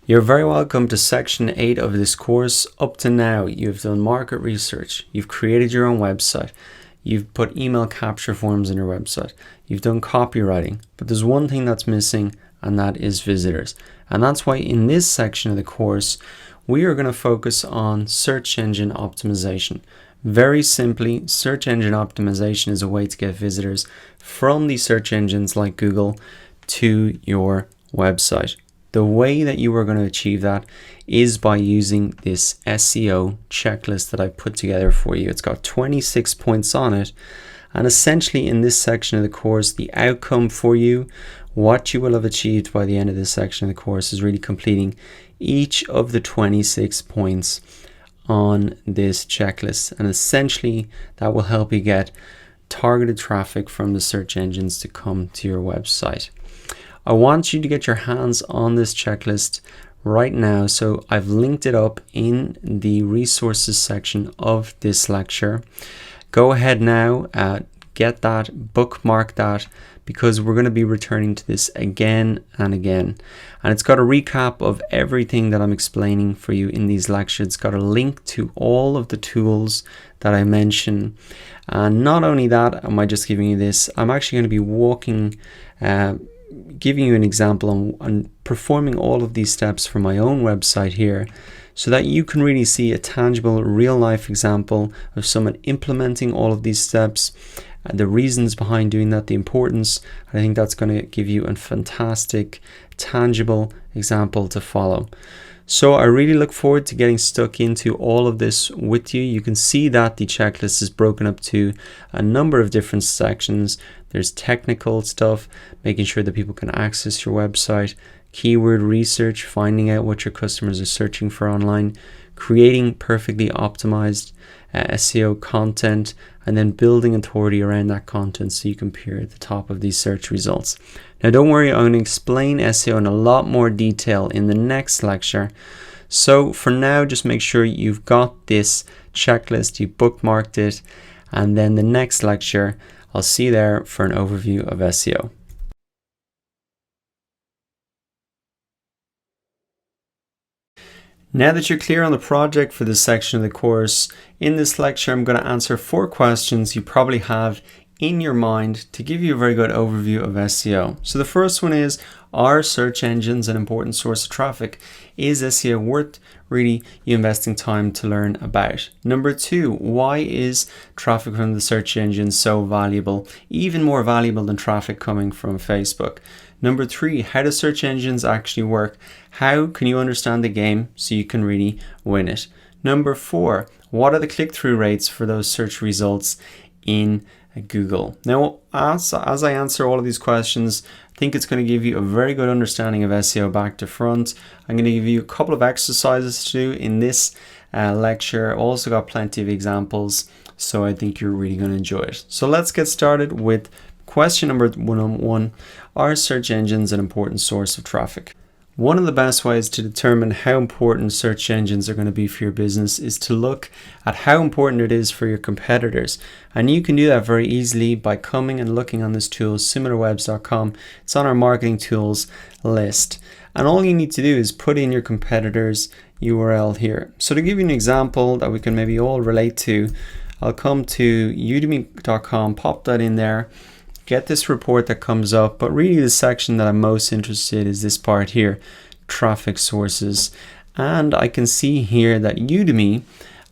You're very welcome to section 8 of this course. Up to now, you've done market research, you've created your own website, you've put email capture forms on your website, you've done copywriting, but there's one thing that's missing, and that is visitors. And that's why in this section of the course, we are going to focus on search engine optimization. Very simply, search engine optimization is a way to get visitors from these search engines like Google to your website. The way that you are going to achieve that is by using this SEO checklist that I put together for you. It's got 26 points on it. And essentially in this section of the course, the outcome for you, what you will have achieved by the end of this section of the course, is really completing each of the 26 points on this checklist. And essentially that will help you get targeted traffic from the search engines to come to your website. I want you to get your hands on this checklist right now. So I've linked it up in the resources section of this lecture. Go ahead now, get that, bookmark that, because we're going to be returning to this again and again. And it's got a recap of everything that I'm explaining for you in these lectures. It's got a link to all of the tools that I mention. And not only that, am I just giving you this, I'm actually going to be giving you an example on performing all of these steps for my own website here, so that you can really see a tangible real life example of someone implementing all of these steps, the reasons behind doing that, the importance. I think that's going to give you a fantastic tangible example to follow. So I really look forward to getting stuck into all of this with you. You can see that the checklist is broken up to a number of different sections. There's technical stuff, making sure that people can access your website, keyword research, finding out what your customers are searching for online, creating perfectly optimized SEO content, and then building authority around that content so you can appear at the top of these search results. Now don't worry, I'm going to explain SEO in a lot more detail in the next lecture. So for now, just make sure you've got this checklist, you bookmarked it, and then the next lecture, I'll see you there for an overview of SEO. Now that you're clear on the project for this section of the course, in this lecture I'm going to answer 4 questions you probably have in your mind to give you a very good overview of SEO. So the first one is, are search engines an important source of traffic? Is SEO worth really you investing time to learn about? Number 2, why is traffic from the search engines so valuable, even more valuable than traffic coming from Facebook? Number 3, how do search engines actually work? How can you understand the game so you can really win it? Number 4, what are the click-through rates for those search results in Google? Now, as I answer all of these questions, I think it's going to give you a very good understanding of SEO back to front. I'm going to give you a couple of exercises to do in this lecture. Also got plenty of examples, so I think you're really going to enjoy it. So let's get started with question number 1. Are search engines an important source of traffic? One of the best ways to determine how important search engines are going to be for your business is to look at how important it is for your competitors. And you can do that very easily by coming and looking on this tool, similarwebs.com. It's on our marketing tools list. And all you need to do is put in your competitors' URL here. So to give you an example that we can maybe all relate to, I'll come to udemy.com, pop that in there, get this report that comes up, but really the section that I'm most interested in is this part here, traffic sources. And I can see here that Udemy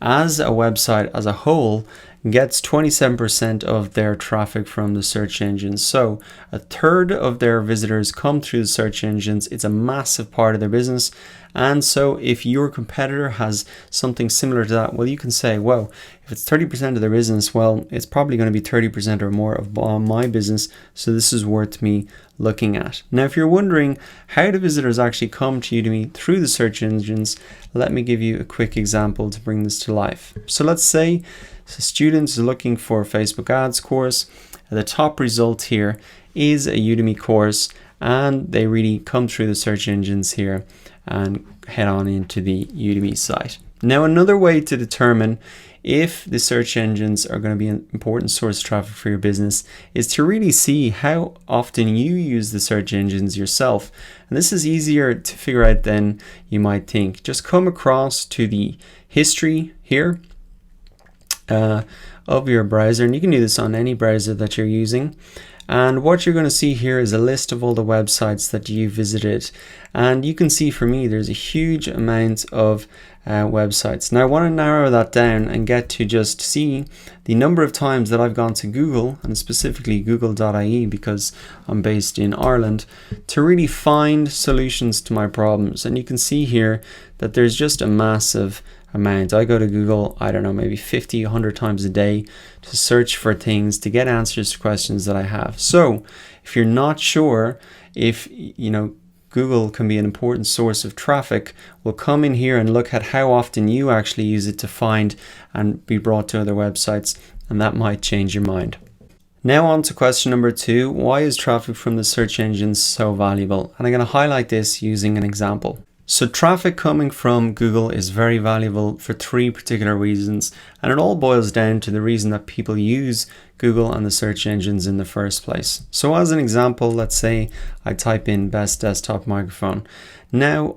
as a website as a whole gets 27% of their traffic from the search engines. So a third of their visitors come through the search engines. It's a massive part of their business. And so if your competitor has something similar to that, well, you can say, well, if it's 30% of their business, well, it's probably going to be 30% or more of my business. So this is worth me looking at. Now, if you're wondering how do visitors actually come to Udemy through the search engines, let me give you a quick example to bring this to life. So let's say a student is looking for a Facebook ads course. The top result here is a Udemy course, and they really come through the search engines here and head on into the Udemy site. Now, another way to determine if the search engines are going to be an important source of traffic for your business, is to really see how often you use the search engines yourself. And this is easier to figure out than you might think. Just come across to the history here of your browser, and you can do this on any browser that you're using. And what you're going to see here is a list of all the websites that you visited. And you can see for me, there's a huge amount of websites. Now I want to narrow that down and get to just see the number of times that I've gone to Google, and specifically google.ie because I'm based in Ireland, to really find solutions to my problems. And you can see here that there's just a massive amount. I go to Google, I don't know, maybe 50, 100 times a day to search for things, to get answers to questions that I have. So if you're not sure if, Google can be an important source of traffic, we'll come in here and look at how often you actually use it to find and be brought to other websites, and that might change your mind. Now on to question number 2, why is traffic from the search engines so valuable? And I'm going to highlight this using an example. So traffic coming from Google is very valuable for 3 particular reasons, and it all boils down to the reason that people use Google and the search engines in the first place. So as an example, let's say I type in best desktop microphone. Now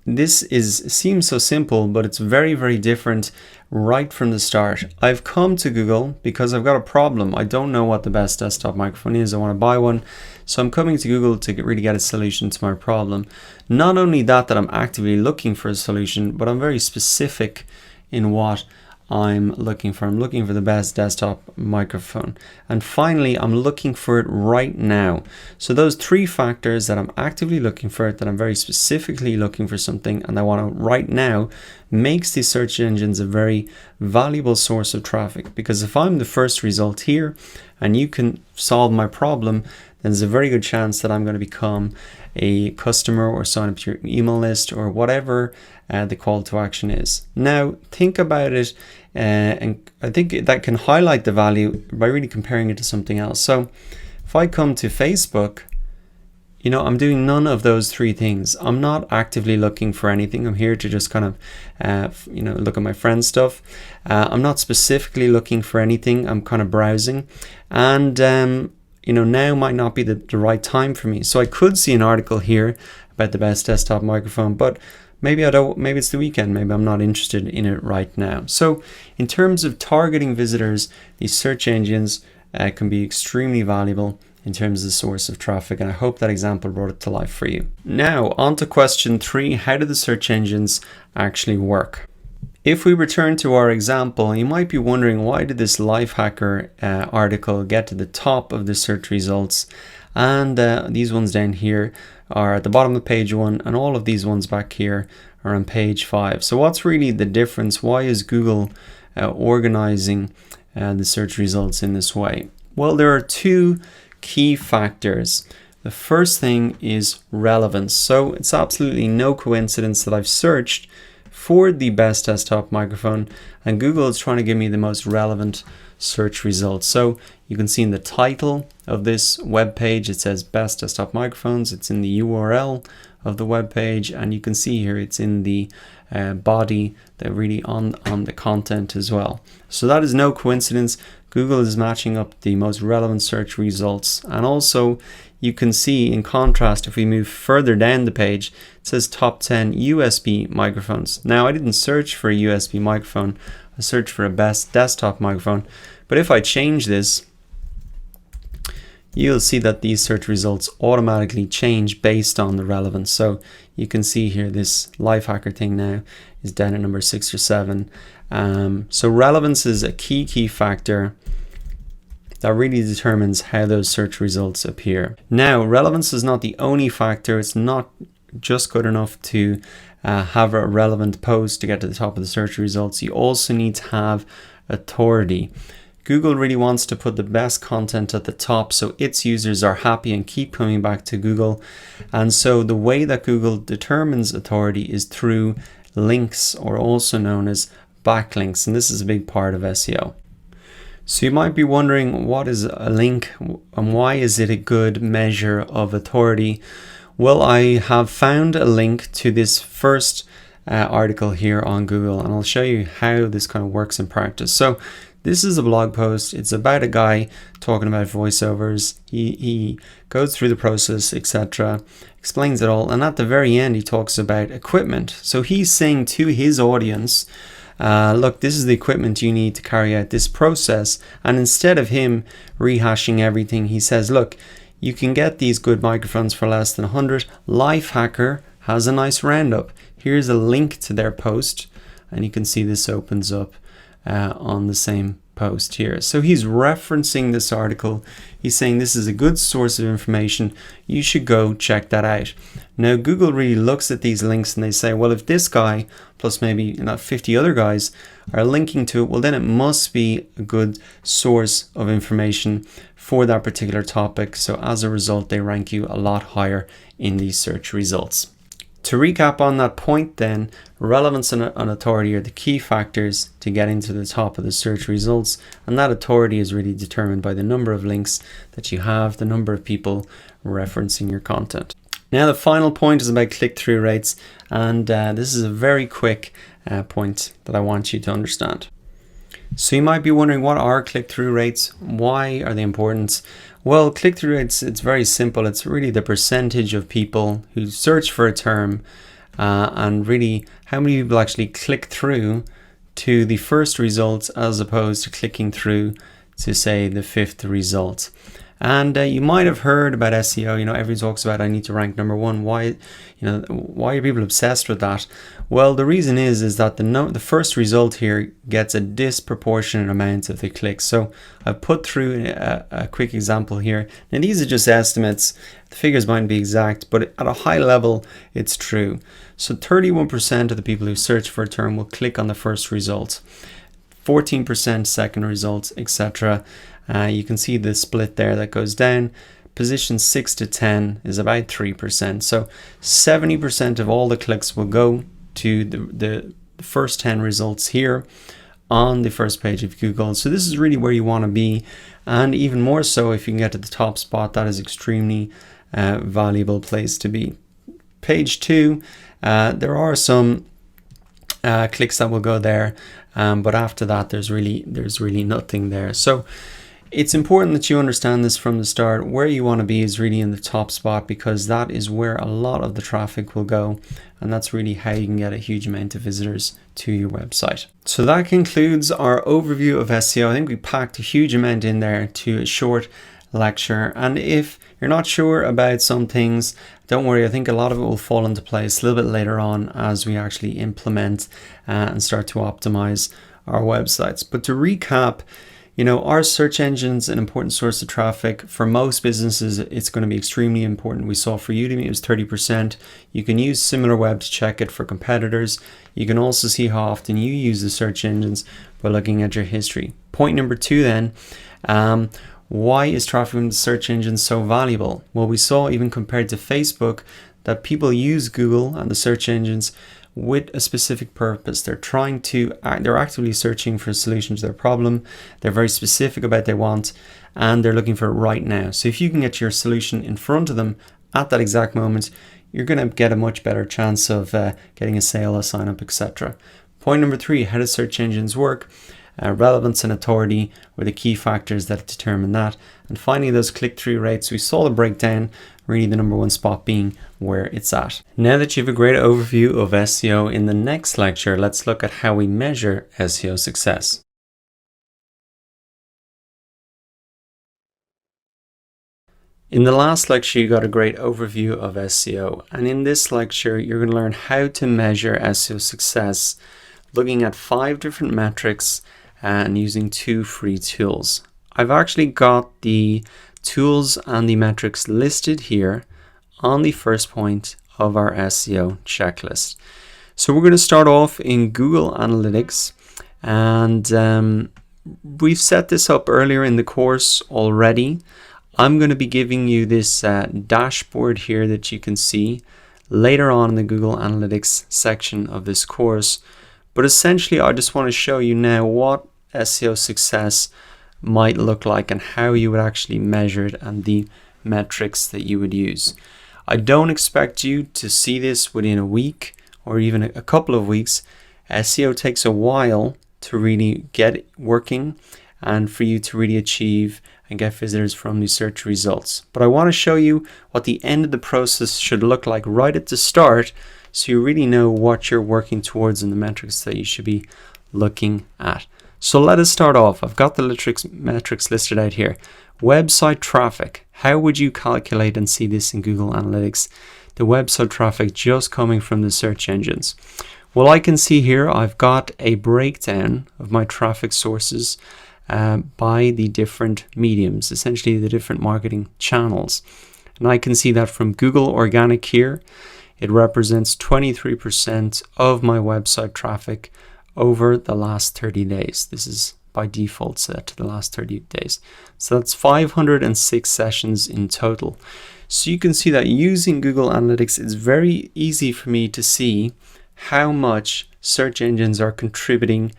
this seems so simple, but it's very, very different right from the start. I've come to Google because I've got a problem. I don't know what the best desktop microphone is. I want to buy one. So I'm coming to Google to really get a solution to my problem. Not only that I'm actively looking for a solution, but I'm very specific in what I'm looking for. I'm looking for the best desktop microphone. And finally, I'm looking for it right now. So those 3 factors, that I'm actively looking for it, that I'm very specifically looking for something, and I want it right now, makes these search engines a very valuable source of traffic. Because if I'm the first result here and you can solve my problem, then there's a very good chance that I'm going to become a customer or sign up to your email list or whatever the call to action is. Now think about it, and I think that can highlight the value by really comparing it to something else. So if I come to Facebook, I'm doing none of those 3 things. I'm not actively looking for anything. I'm here to just kind of look at my friend's stuff. I'm not specifically looking for anything. I'm kind of browsing, and now might not be the right time for me. So I could see an article here about the best desktop microphone, but maybe it's the weekend, maybe I'm not interested in it right now. So in terms of targeting visitors, these search engines can be extremely valuable in terms of the source of traffic, and I hope that example brought it to life for you. Now on to question 3, how do the search engines actually work? If we return to our example, you might be wondering, why did this Lifehacker article get to the top of the search results, and these ones down here are at the bottom of page 1, and all of these ones back here are on page 5. So what's really the difference? Why is Google organizing the search results in this way? Well, there are 2 key factors. The first thing is relevance. So it's absolutely no coincidence that I've searched for the best desktop microphone, and Google is trying to give me the most relevant search results. So you can see in the title of this web page, it says best desktop microphones. It's in the URL of the web page, and you can see here it's in the body, that really on the content as well. So that is no coincidence. Google is matching up the most relevant search results. And also you can see, in contrast, if we move further down the page, it says top 10 USB microphones. Now I didn't search for a USB microphone, I searched for a best desktop microphone. But if I change this, you'll see that these search results automatically change based on the relevance. So you can see here this Lifehacker thing now is down at number 6 or 7. So relevance is a key factor that really determines how those search results appear. Now, relevance is not the only factor. It's not just good enough to have a relevant post to get to the top of the search results. You also need to have authority. Google really wants to put the best content at the top so its users are happy and keep coming back to Google. And so the way that Google determines authority is through links, or also known as backlinks. And this is a big part of SEO. So you might be wondering, what is a link and why is it a good measure of authority? Well, I have found a link to this first article here on Google, and I'll show you how this kind of works in practice. So this is a blog post. It's about a guy talking about voiceovers. He goes through the process, etc., explains it all, and at the very end he talks about equipment. So he's saying to his audience, look, this is the equipment you need to carry out this process. And instead of him rehashing everything, he says, look, you can get these good microphones for less than 100. Lifehacker has a nice roundup. Here's a link to their post, and you can see this opens up on the same post here. So he's referencing this article. He's saying this is a good source of information. You should go check that out. Now Google really looks at these links and they say, well, if this guy plus maybe 50 other guys are linking to it, well then it must be a good source of information for that particular topic. So as a result, they rank you a lot higher in these search results. To recap on that point then, relevance and authority are the key factors to getting to the top of the search results, and that authority is really determined by the number of links that you have, the number of people referencing your content. Now the final point is about click-through rates, and this is a very quick point that I want you to understand. So you might be wondering, what are click-through rates? Why are they important? Well, click-through rates, it's very simple. It's really the percentage of people who search for a term and really how many people actually click through to the first result as opposed to clicking through to, say, the fifth result. And you might have heard about SEO. Everyone talks about I need to rank number one. Why are people obsessed with that? Well, the reason is that the first result here gets a disproportionate amount of the clicks. So I've put through a quick example here. Now these are just estimates. The figures might be exact, but at a high level, it's true. So 31% of the people who search for a term will click on the first result, 14% second result, etc. You can see the split there that goes down. Position 6 to 10 is about 3%. So 70% of all the clicks will go to the first 10 results here on the first page of Google. So this is really where you want to be. And even more so if you can get to the top spot, that is extremely valuable place to be. Page 2, there are some clicks that will go there. But after that, there's really nothing there. So it's important that you understand this from the start. Where you want to be is really in the top spot, because that is where a lot of the traffic will go, and that's really how you can get a huge amount of visitors to your website. So that concludes our overview of SEO. I think we packed a huge amount in there to a short lecture, and if you're not sure about some things, don't worry. I think a lot of it will fall into place a little bit later on as we actually implement and start to optimize our websites. But to recap, our search engine's an important source of traffic. For most businesses, it's going to be extremely important. We saw for Udemy, it was 30%. You can use SimilarWeb to check it for competitors. You can also see how often you use the search engines by looking at your history. Point number 2 then, why is traffic from the search engine so valuable? Well, we saw even compared to Facebook that people use Google and the search engines with a specific purpose. They're actively searching for a solution to their problem. They're very specific about what they want, and they're looking for it right now. So if you can get your solution in front of them at that exact moment, you're going to get a much better chance of getting a sale, a sign up, etc. Point number 3, how do search engines work? Relevance and authority were the key factors that determine that. And finally, those click-through rates, we saw the breakdown, really the number one spot being where it's at. Now that you have a great overview of SEO, in the next lecture, let's look at how we measure SEO success. In the last lecture, you got a great overview of SEO. And in this lecture, you're going to learn how to measure SEO success, looking at 5 different metrics and using 2 free tools. I've actually got the tools and the metrics listed here on the first point of our SEO checklist. So we're going to start off in Google Analytics, and we've set this up earlier in the course already. I'm going to be giving you this dashboard here that you can see later on in the Google Analytics section of this course. But essentially, I just want to show you now what SEO success might look like and how you would actually measure it and the metrics that you would use. I don't expect you to see this within a week or even a couple of weeks. SEO takes a while to really get it working and for you to really achieve and get visitors from the search results. But I want to show you what the end of the process should look like right at the start, so you really know what you're working towards and the metrics that you should be looking at. So let us start off. I've got the metrics listed out here. Website traffic. How would you calculate and see this in Google Analytics? The website traffic just coming from the search engines. Well, I can see here I've got a breakdown of my traffic sources by the different mediums, essentially the different marketing channels. And I can see that from Google Organic here, it represents 23% of my website traffic over the last 30 days. This is by default set to the last 30 days. So that's 506 sessions in total. So you can see that using Google Analytics, it's very easy for me to see how much search engines are contributing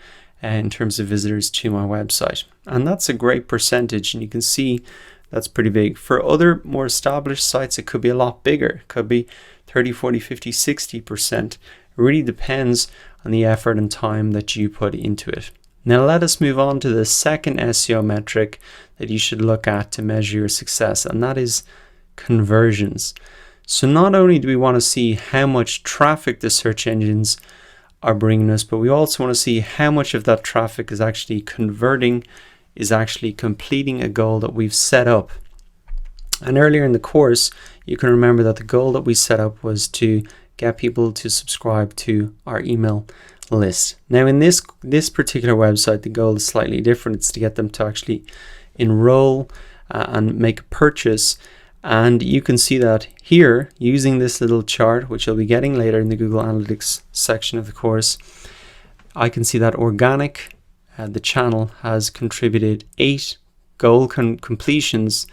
in terms of visitors to my website. And that's a great percentage, and you can see that's pretty big. For other more established sites, it could be a lot bigger. It could be 30, 40, 50, 60%. It really depends on the effort and time that you put into it. Now let us move on to the second SEO metric that you should look at to measure your success, and that is conversions. So not only do we want to see how much traffic the search engines are bringing us, but we also want to see how much of that traffic is actually converting, is actually completing a goal that we've set up. And earlier in the course, you can remember that the goal that we set up was to get people to subscribe to our email list. Now in this particular website, the goal is slightly different. It's to get them to actually enroll and make a purchase. And you can see that here using this little chart, which you'll be getting later in the Google Analytics section of the course. I can see that organic, the channel, has contributed 8 goal completions,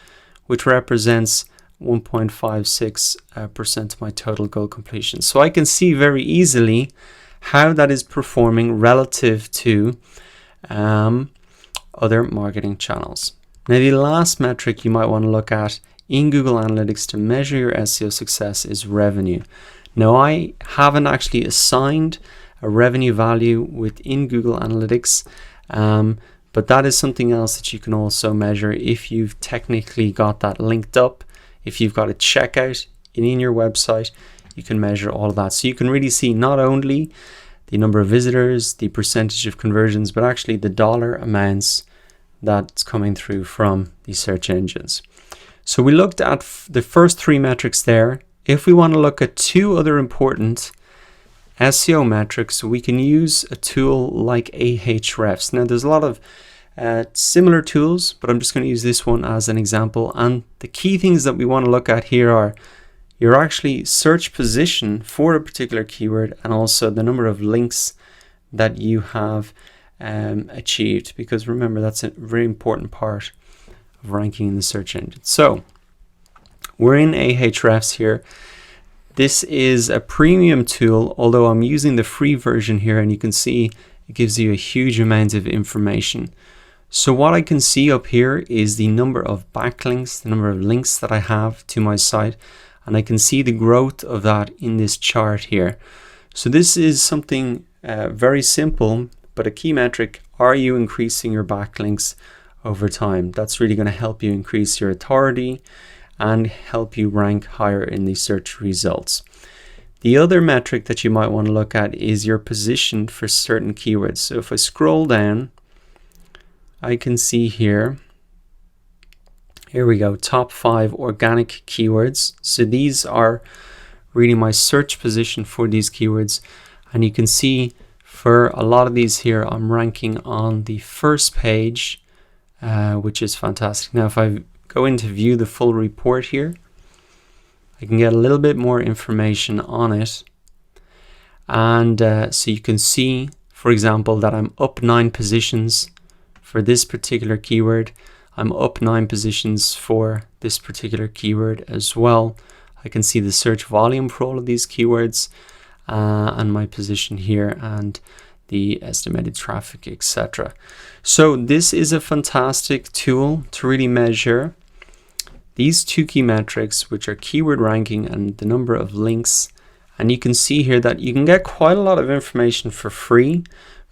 which represents 1.56% of my total goal completion. So I can see very easily how that is performing relative to other marketing channels. Now the last metric you might want to look at in Google Analytics to measure your SEO success is revenue. Now I haven't actually assigned a revenue value within Google Analytics, but that is something else that you can also measure if you've technically got that linked up. If you've got a checkout in your website, you can measure all of that. So you can really see not only the number of visitors, the percentage of conversions, but actually the dollar amounts that's coming through from the search engines. So we looked at the first 3 metrics there. If we want to look at 2 other important SEO metrics, we can use a tool like Ahrefs. Now there's a lot of similar tools, but I'm just going to use this one as an example. And the key things that we want to look at here are your actually search position for a particular keyword, and also the number of links that you have achieved, because remember, that's a very important part of ranking in the search engine. So we're in Ahrefs here. This is a premium tool, although I'm using the free version here, and you can see it gives you a huge amount of information. So what I can see up here is the number of backlinks, the number of links that I have to my site, and I can see the growth of that in this chart here. So this is something very simple, but a key metric. Are you increasing your backlinks over time? That's really going to help you increase your authority and help you rank higher in the search results. The other metric that you might want to look at is your position for certain keywords. So if I scroll down, I can see here we go, top 5 organic keywords. So these are really my search position for these keywords, and you can see for a lot of these here I'm ranking on the first page, which is fantastic. Now if I go in to view the full report here, I can get a little bit more information on it, and so you can see, for example, that I'm up 9 positions for this particular keyword. I'm up 9 positions for this particular keyword as well. I can see the search volume for all of these keywords and my position here and the estimated traffic, etc. So this is a fantastic tool to really measure these 2 key metrics, which are keyword ranking and the number of links And you can see here that you can get quite a lot of information for free,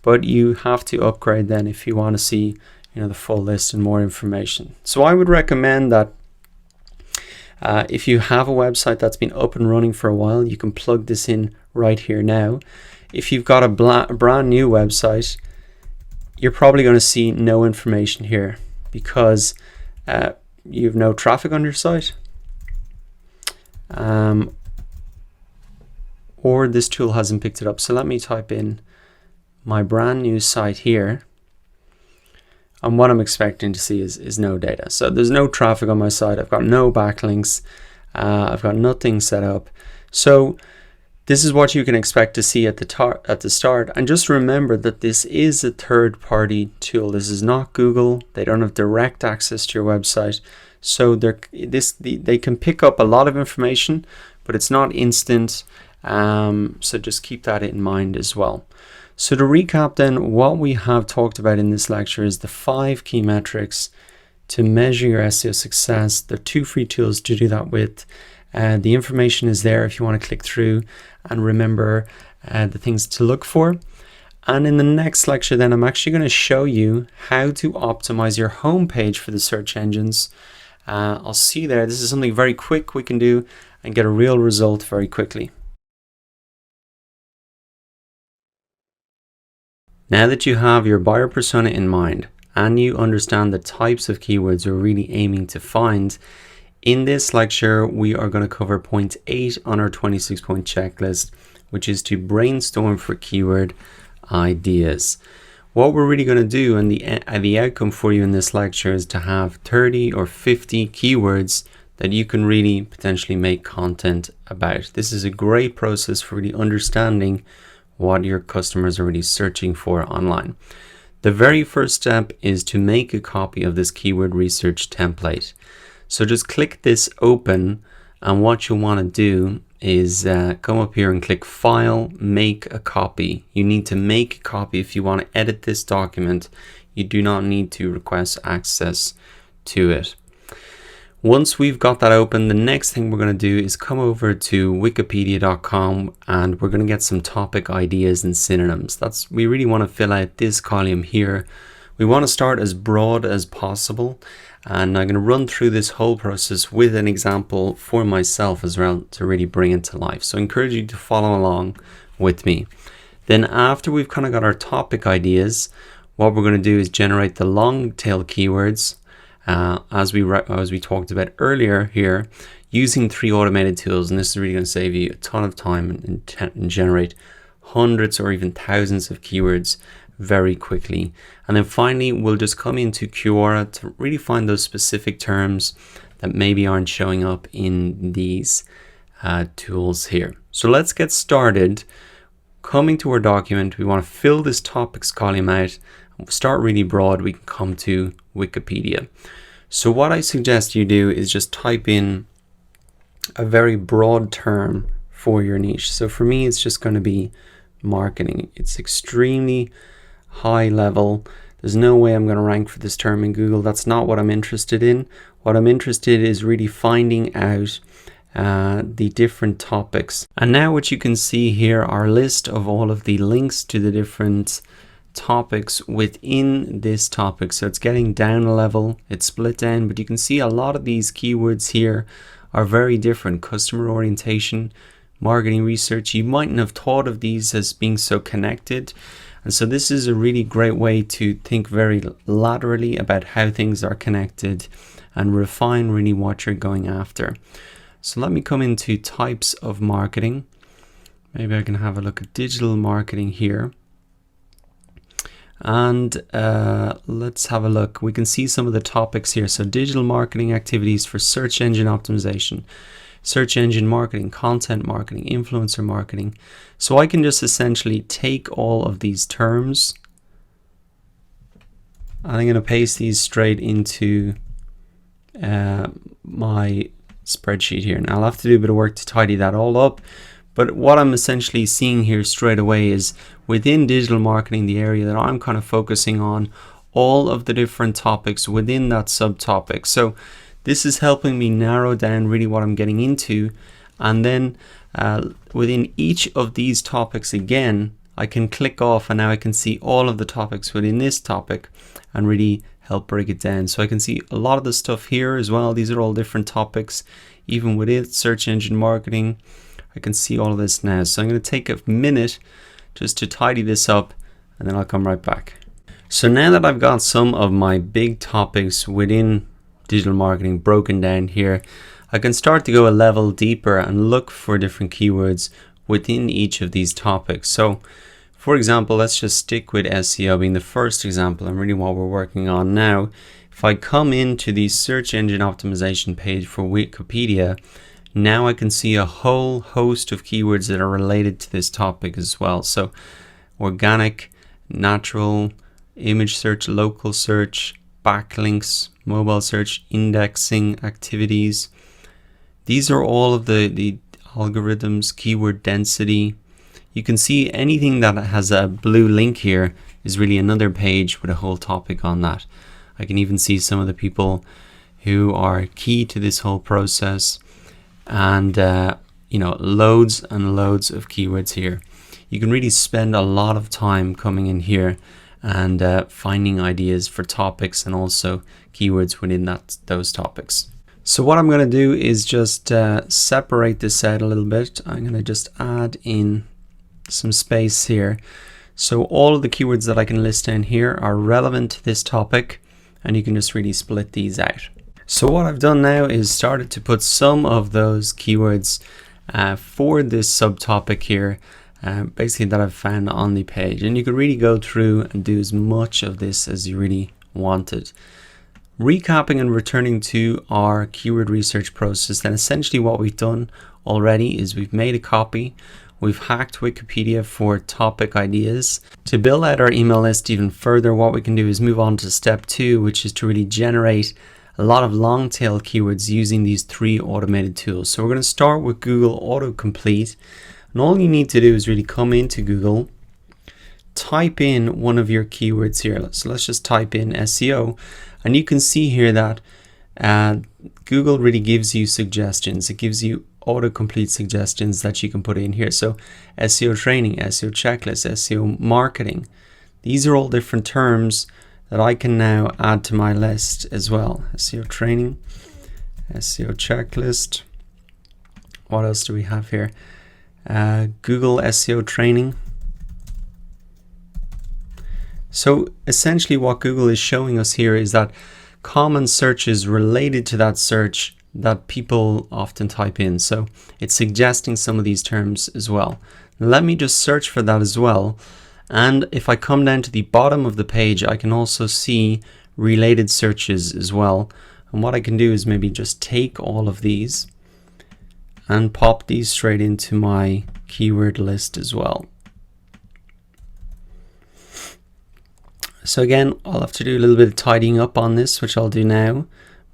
but you have to upgrade then if you want to see, the full list and more information. So I would recommend that if you have a website that's been up and running for a while, you can plug this in right here now. If you've got a brand new website, you're probably going to see no information here because you have no traffic on your site. Or this tool hasn't picked it up. So let me type in my brand new site here. And what I'm expecting to see is no data. So there's no traffic on my site. I've got no backlinks. I've got nothing set up. So this is what you can expect to see at the start. And just remember that this is a third-party tool. This is not Google. They don't have direct access to your website. So they can pick up a lot of information, but it's not instant. So just keep that in mind as well. So to recap then, what we have talked about in this lecture is the 5 key metrics to measure your SEO success. There are 2 free tools to do that with. The information is there if you want to click through and remember the things to look for. And in the next lecture then, I'm actually going to show you how to optimize your homepage for the search engines. I'll see you there. This is something very quick we can do and get a real result very quickly. Now that you have your buyer persona in mind and you understand the types of keywords you're really aiming to find, in this lecture we are going to cover point 8 on our 26-point checklist, which is to brainstorm for keyword ideas. What we're really going to do and the outcome for you in this lecture is to have 30 or 50 keywords that you can really potentially make content about. This is a great process for really understanding what your customers are really searching for online. The very first step is to make a copy of this keyword research template. So just click this open, and what you'll want to do is come up here and click File, Make a Copy. You need to make a copy if you want to edit this document. You do not need to request access to it. Once we've got that open, the next thing we're going to do is come over to wikipedia.com and we're going to get some topic ideas and synonyms. We really want to fill out this column here. We want to start as broad as possible, and I'm going to run through this whole process with an example for myself as well to really bring it to life. So I encourage you to follow along with me. Then after we've kind of got our topic ideas, what we're going to do is generate the long tail keywords. As we talked about earlier here, using 3 automated tools, and this is really going to save you a ton of time and generate hundreds or even thousands of keywords very quickly. And then finally, we'll just come into Quora to really find those specific terms that maybe aren't showing up in these tools here. So let's get started. Coming to our document, we want to fill this topics column out. Start really broad. We can come to Wikipedia. So what I suggest you do is just type in a very broad term for your niche. So for me, it's just going to be marketing. It's extremely high level. There's no way I'm going to rank for this term in Google. That's not what I'm interested in. What I'm interested in is really finding out the different topics. And now what you can see here are a list of all of the links to the different topics within this topic. So it's getting down a level, it's split down, but you can see a lot of these keywords here are very different. Customer orientation, marketing research, you mightn't have thought of these as being so connected. And so this is a really great way to think very laterally about how things are connected and refine really what you're going after. So let me come into types of marketing. Maybe I can have a look at digital marketing here. And let's have a look. We can see some of the topics here. So digital marketing activities for search engine optimization, search engine marketing, content marketing, influencer marketing. So I can just essentially take all of these terms and I'm going to paste these straight into my spreadsheet here. Now I'll have to do a bit of work to tidy that all up. But what I'm essentially seeing here straight away is within digital marketing, the area that I'm kind of focusing on, all of the different topics within that subtopic. So this is helping me narrow down really what I'm getting into. And then within each of these topics again, I can click off and now I can see all of the topics within this topic and really help break it down. So I can see a lot of the stuff here as well. These are all different topics, even within search engine marketing. I can see all of this now. So I'm going to take a minute just to tidy this up and then I'll come right back. So now that I've got some of my big topics within digital marketing broken down here, I can start to go a level deeper and look for different keywords within each of these topics. So for example, let's just stick with SEO being the first example and really what we're working on now. If I come into the search engine optimization page for Wikipedia, now I can see a whole host of keywords that are related to this topic as well. So organic, natural, image search, local search, backlinks, mobile search, indexing activities. These are all of the algorithms, keyword density. You can see anything that has a blue link here is really another page with a whole topic on that. I can even see some of the people who are key to this whole process, and loads and loads of keywords here. You can really spend a lot of time coming in here and finding ideas for topics and also keywords within those topics. So what I'm going to do is just separate this out a little bit. I'm going to just add in some space here. So all of the keywords that I can list down here are relevant to this topic, and you can just really split these out. So what I've done now is started to put some of those keywords for this subtopic here, basically that I've found on the page. And you can really go through and do as much of this as you really wanted. Recapping and returning to our keyword research process, then essentially what we've done already is we've made a copy. We've hacked Wikipedia for topic ideas. To build out our email list even further, what we can do is move on to step 2, which is to really generate a lot of long tail keywords using these 3 automated tools. So we're going to start with Google Autocomplete. And all you need to do is really come into Google, type in one of your keywords here. So let's just type in SEO. And you can see here that Google really gives you suggestions. It gives you autocomplete suggestions that you can put in here. So SEO training, SEO checklist, SEO marketing. These are all different terms that I can now add to my list as well. SEO training, SEO checklist. What else do we have here? Google SEO training. So essentially what Google is showing us here is that common searches related to that search that people often type in. So it's suggesting some of these terms as well. Now let me just search for that as well. And if I come down to the bottom of the page, I can also see related searches as well. And what I can do is maybe just take all of these and pop these straight into my keyword list as well. So again, I'll have to do a little bit of tidying up on this, which I'll do now,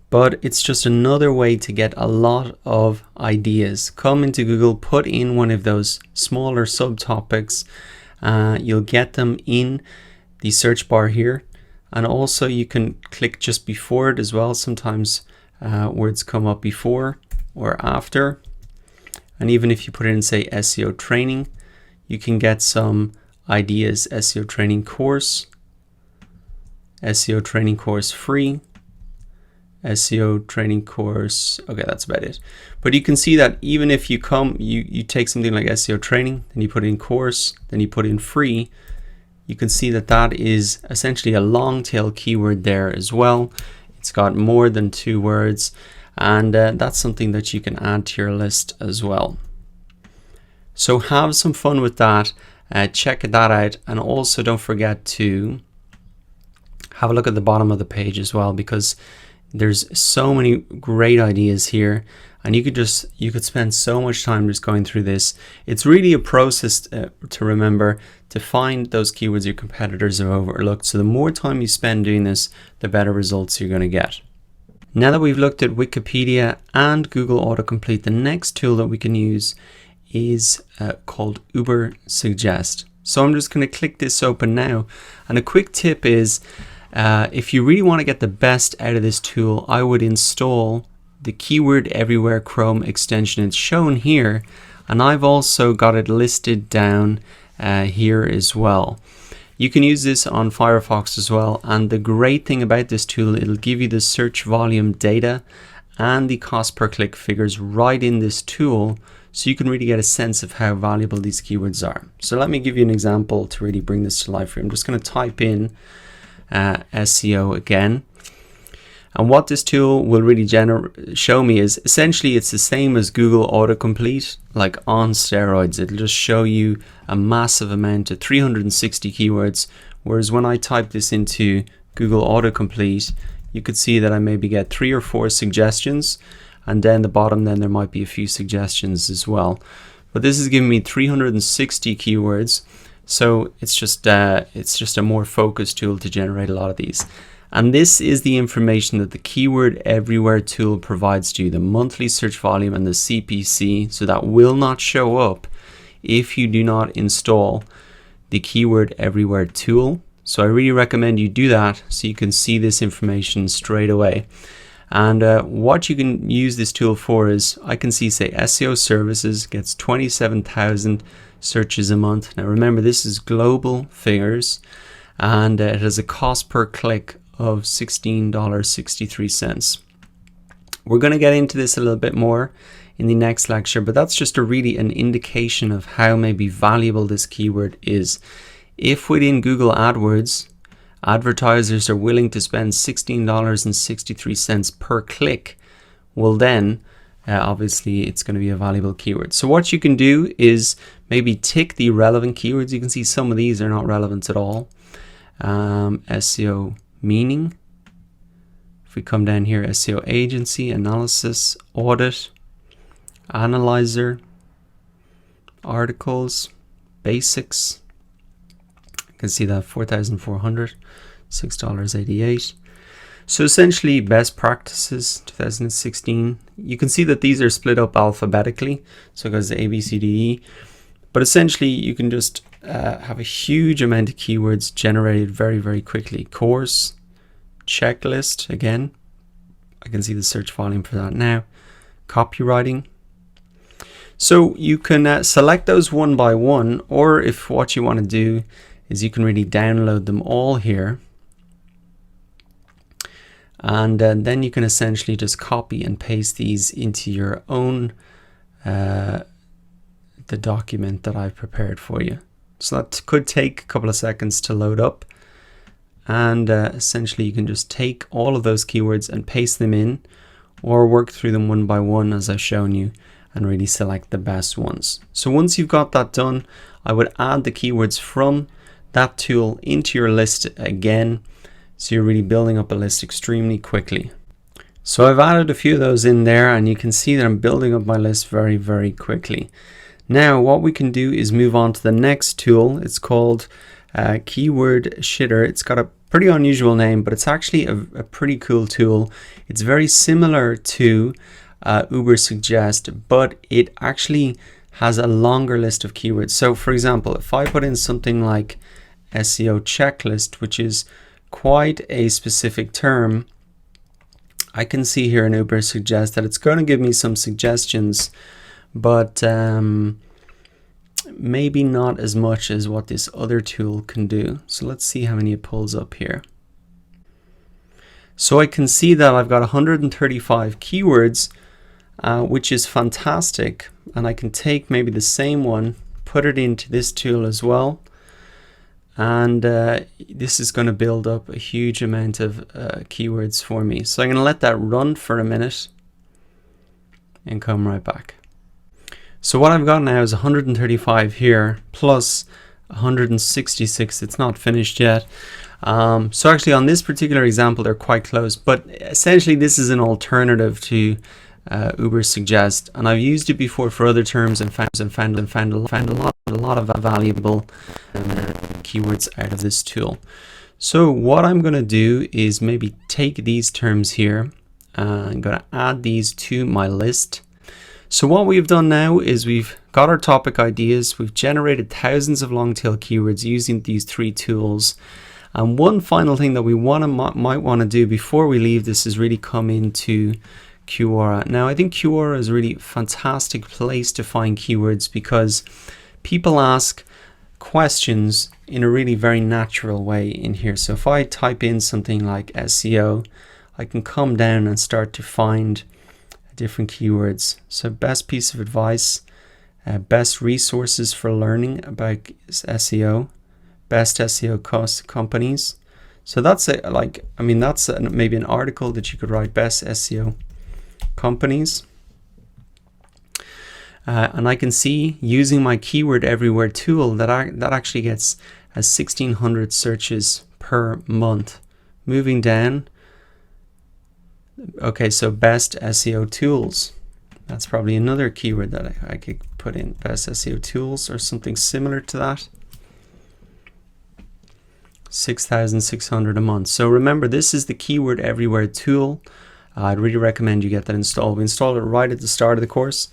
but it's just another way to get a lot of ideas. Come into Google, put in one of those smaller subtopics. You'll get them in the search bar here. And also you can click just before it as well. Sometimes words come up before or after. And even if you put in, say, SEO training, you can get some ideas. SEO training course, SEO training course free, SEO training course. Okay, that's about it. But you can see that even if you you take something like SEO training, then you put in course, then you put in free, you can see that that is essentially a long tail keyword there as well. It's got more than 2 words, and that's something that you can add to your list as well. So have some fun with that. Check that out, and also don't forget to have a look at the bottom of the page as well, because there's so many great ideas here, and you could spend so much time just going through this. It's really a process to remember to find those keywords your competitors have overlooked. So the more time you spend doing this, the better results you're going to get. Now that we've looked at Wikipedia and Google Autocomplete, the next tool that we can use is called Uber Suggest. So I'm just going to click this open now, and a quick tip is if you really want to get the best out of this tool, I would install the Keyword Everywhere Chrome extension. It's shown here, and I've also got it listed down here as well. You can use this on Firefox as well, and the great thing about this tool, it'll give you the search volume data and the cost per click figures right in this tool, so you can really get a sense of how valuable these keywords are. So let me give you an example to really bring this to life for you. I'm just going to type in SEO again. And what this tool will really show me is essentially it's the same as Google autocomplete, like on steroids. It'll just show you a massive amount of 360 keywords. Whereas when I type this into Google autocomplete, you could see that I maybe get 3 or 4 suggestions, and down the bottom then there might be a few suggestions as well. But this is giving me 360 keywords, so it's just a more focused tool to generate a lot of these. And this is the information that the Keyword Everywhere tool provides to you, the monthly search volume and the CPC. So that will not show up if you do not install the Keyword Everywhere tool. So I really recommend you do that so you can see this information straight away. And what you can use this tool for is, I can see, say, SEO services gets 27,000 searches a month. Now remember, this is global figures, and it has a cost per click of $16.63. We're going to get into this a little bit more in the next lecture, but that's just an indication of how maybe valuable this keyword is. If within Google AdWords, advertisers are willing to spend $16.63 per click, well then obviously it's going to be a valuable keyword. So what you can do is maybe tick the relevant keywords. You can see some of these are not relevant at all. SEO meaning, if we come down here, SEO agency, analysis, audit, analyzer, articles, basics. You can see that 4,400, $6.88. So essentially best practices 2016. You can see that these are split up alphabetically, so it goes to A, B, C, D, E. But essentially you can just have a huge amount of keywords generated very, very quickly. Course, checklist, again, I can see the search volume for that now. Copywriting. So you can select those one by one, or if what you want to do is you can really download them all here. And then you can essentially just copy and paste these into your own the document that I've prepared for you. So that could take a couple of seconds to load up, and essentially you can just take all of those keywords and paste them in, or work through them one by one as I've shown you, and really select the best ones. So once you've got that done, I would add the keywords from that tool into your list again, so you're really building up a list extremely quickly. So I've added a few of those in there, and you can see that I'm building up my list very, very quickly. Now what we can do is move on to the next tool. It's called Keyword Shitter. It's got a pretty unusual name, but it's actually a pretty cool tool. It's very similar to Ubersuggest, but it actually has a longer list of keywords. So for example, if I put in something like SEO checklist, which is quite a specific term, I can see here in Ubersuggest that it's going to give me some suggestions, but maybe not as much as what this other tool can do. So let's see how many it pulls up here. So I can see that I've got 135 keywords, which is fantastic. And I can take maybe the same one, put it into this tool as well. And this is going to build up a huge amount of keywords for me. So I'm going to let that run for a minute and come right back. So what I've got now is 135 here plus 166. It's not finished yet. So actually on this particular example, they're quite close, but essentially this is an alternative to Ubersuggest, and I've used it before for other terms and found a lot of valuable keywords out of this tool. So what I'm going to do is maybe take these terms here. I'm going to add these to my list. So what we've done now is we've got our topic ideas. We've generated thousands of long tail keywords using these 3 tools. And one final thing that we might want to do before we leave this is really come into Quora. Now, I think Quora is a really fantastic place to find keywords because people ask questions in a really very natural way in here. So if I type in something like SEO, I can come down and start to find different keywords. So best piece of advice, best resources for learning about SEO, best SEO cost companies. So that's maybe an article that you could write, best SEO companies. And I can see using my keyword everywhere tool that actually gets 1,600 searches per month. Moving down. Okay, so best SEO tools. That's probably another keyword that I could put in, best SEO tools or something similar to that. 6,600 a month. So remember, this is the keyword everywhere tool. I'd really recommend you get that installed. We installed it right at the start of the course,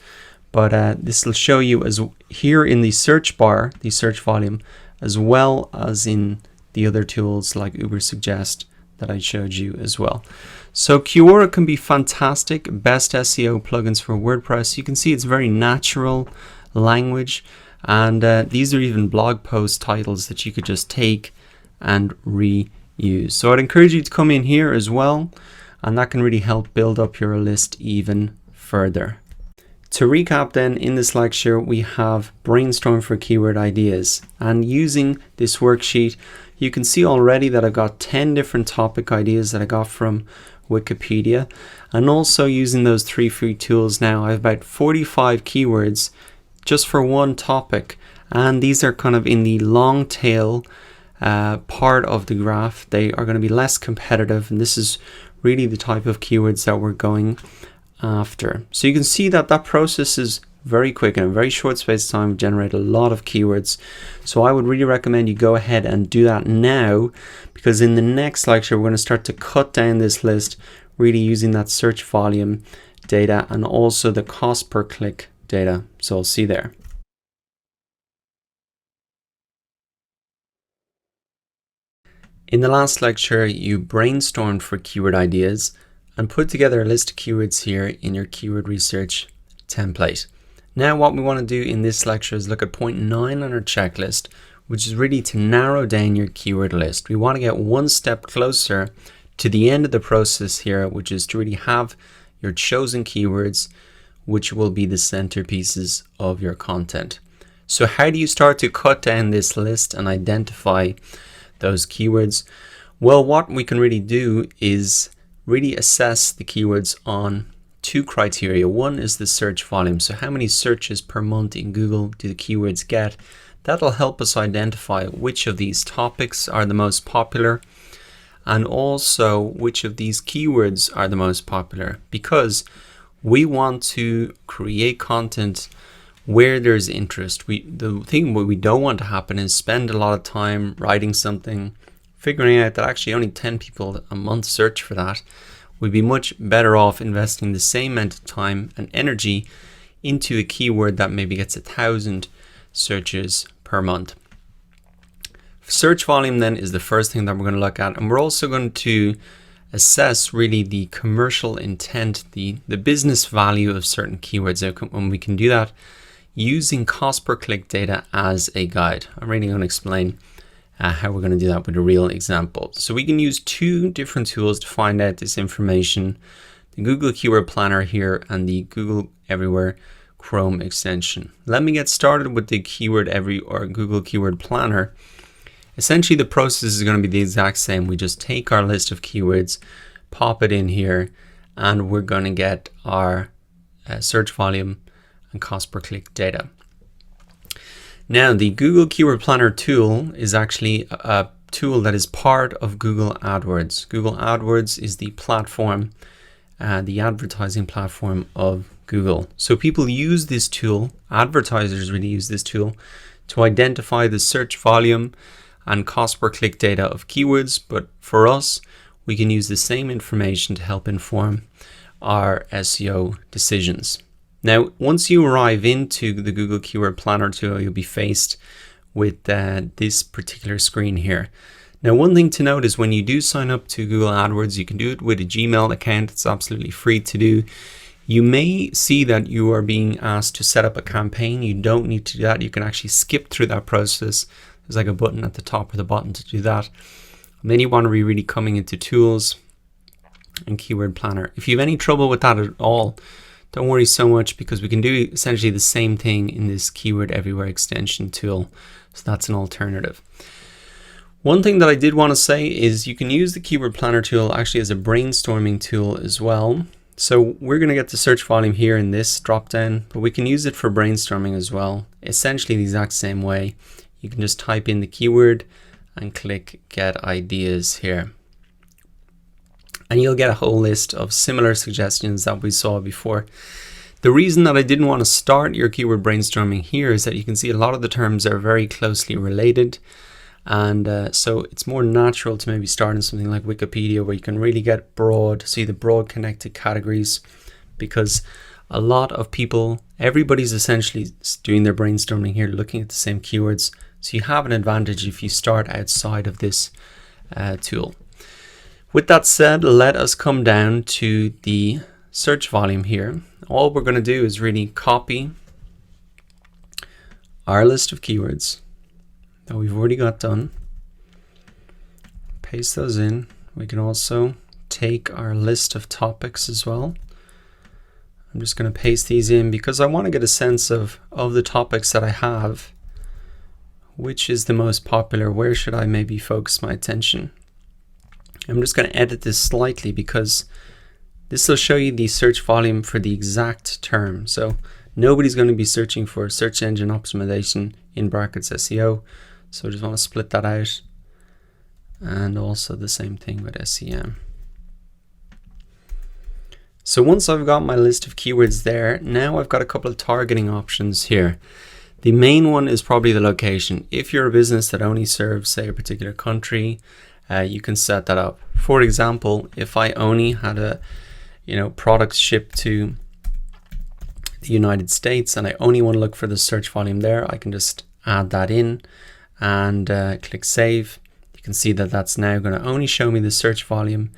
but this will show you as here in the search bar, the search volume, as well as in the other tools like Ubersuggest that I showed you as well. So Quora can be fantastic. Best SEO plugins for WordPress. You can see it's very natural language, and these are even blog post titles that you could just take and reuse. So I'd encourage you to come in here as well, and that can really help build up your list even further. To recap then, in this lecture we have brainstorm for keyword ideas, and using this worksheet you can see already that I've got 10 different topic ideas that I got from Wikipedia, and also using those 3 free tools now I have about 45 keywords just for one topic, and these are kind of in the long tail part of the graph. They are going to be less competitive, and this is really the type of keywords that we're going after. So you can see that that process is very quick. In a very short space of time, generate a lot of keywords. So I would really recommend you go ahead and do that now, because in the next lecture we're going to start to cut down this list, really using that search volume data and also the cost per click data. So I'll see you there. In the last lecture, you brainstormed for keyword ideas and put together a list of keywords here in your keyword research template. Now what we want to do in this lecture is look at point 9 on our checklist, which is really to narrow down your keyword list. We want to get one step closer to the end of the process here, which is to really have your chosen keywords, which will be the centerpieces of your content. So how do you start to cut down this list and identify those keywords? Well, what we can really do is really assess the keywords on 2 criteria. One is the search volume. So how many searches per month in Google do the keywords get? That'll help us identify which of these topics are the most popular, and also which of these keywords are the most popular, because we want to create content where there's interest. The thing what we don't want to happen is spend a lot of time writing something, figuring out that actually only 10 people a month search for that. We'd be much better off investing the same amount of time and energy into a keyword that maybe gets 1,000 searches per month. Search volume then is the first thing that we're going to look at, and we're also going to assess really the commercial intent, the business value of certain keywords, and we can do that using cost per click data as a guide. I'm really going to explain how we're going to do that with a real example. So we can use 2 different tools to find out this information: the Google Keyword Planner here and the Google Everywhere Chrome extension. Let me get started with the Google Keyword Planner. Essentially the process is going to be the exact same. We just take our list of keywords, pop it in here, and we're going to get our search volume and cost per click data. Now, the Google Keyword Planner tool is actually a tool that is part of Google AdWords. Google AdWords is the platform, the advertising platform of Google. So people use this tool, advertisers really use this tool to identify the search volume and cost per click data of keywords. But for us, we can use the same information to help inform our SEO decisions. Now, once you arrive into the Google Keyword Planner tool, you'll be faced with this particular screen here. Now, one thing to note is when you do sign up to Google AdWords, you can do it with a Gmail account. It's absolutely free to do. You may see that you are being asked to set up a campaign. You don't need to do that. You can actually skip through that process. There's like a button at the top or the bottom to do that. And then you want to be really coming into Tools and Keyword Planner. If you have any trouble with that at all, don't worry so much, because we can do essentially the same thing in this Keyword Everywhere extension tool. So that's an alternative. One thing that I did want to say is you can use the Keyword Planner tool actually as a brainstorming tool as well. So we're going to get the search volume here in this drop down, but we can use it for brainstorming as well. Essentially the exact same way. You can just type in the keyword and click Get Ideas here. And you'll get a whole list of similar suggestions that we saw before. The reason that I didn't want to start your keyword brainstorming here is that you can see a lot of the terms are very closely related. And so it's more natural to maybe start in something like Wikipedia, where you can really get broad, see the broad connected categories, because a lot of people, everybody's essentially doing their brainstorming here, looking at the same keywords. So you have an advantage if you start outside of this tool. With that said, let us come down to the search volume here. All we're going to do is really copy our list of keywords that we've already got done, paste those in. We can also take our list of topics as well. I'm just going to paste these in because I want to get a sense of the topics that I have. Which is the most popular? Where should I maybe focus my attention? I'm just going to edit this slightly because this will show you the search volume for the exact term. So nobody's going to be searching for search engine optimization in brackets SEO. So I just want to split that out, and also the same thing with SEM. So once I've got my list of keywords there, now I've got a couple of targeting options here. The main one is probably the location. If you're a business that only serves, say, a particular country, you can set that up. For example, if I only had a products shipped to the United States and I only want to look for the search volume there, I can just add that in and click Save. You can see that that's now going to only show me the search volume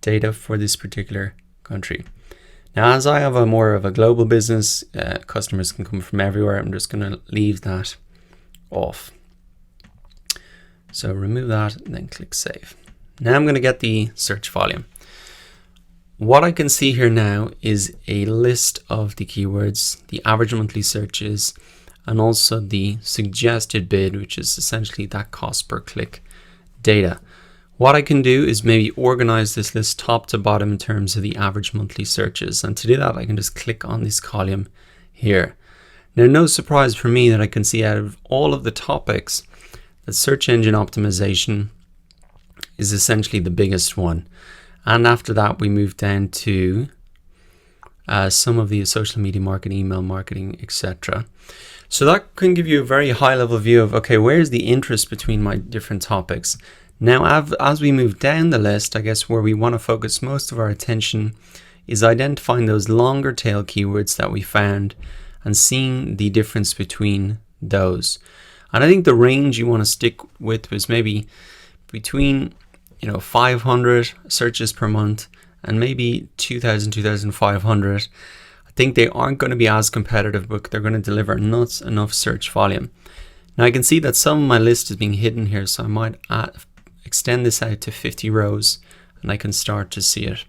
data for this particular country. Now, as I have a more of a global business, customers can come from everywhere. I'm just going to leave that off. So remove that and then click Save. Now I'm going to get the search volume. What I can see here now is a list of the keywords, the average monthly searches, and also the suggested bid, which is essentially that cost per click data. What I can do is maybe organize this list top to bottom in terms of the average monthly searches. And to do that, I can just click on this column here. Now, no surprise for me that I can see out of all of the topics that search engine optimization is essentially the biggest one. And after that, we move down to some of the social media marketing, email marketing, etc. So that can give you a very high level view of, okay, where's the interest between my different topics? Now, as we move down the list, I guess where we want to focus most of our attention is identifying those longer tail keywords that we found and seeing the difference between those. And I think the range you want to stick with was maybe between 500 searches per month and maybe 2,000, 2,500. I think they aren't going to be as competitive, but they're going to deliver not enough search volume. Now I can see that some of my list is being hidden here, so I might extend this out to 50 rows and I can start to see it.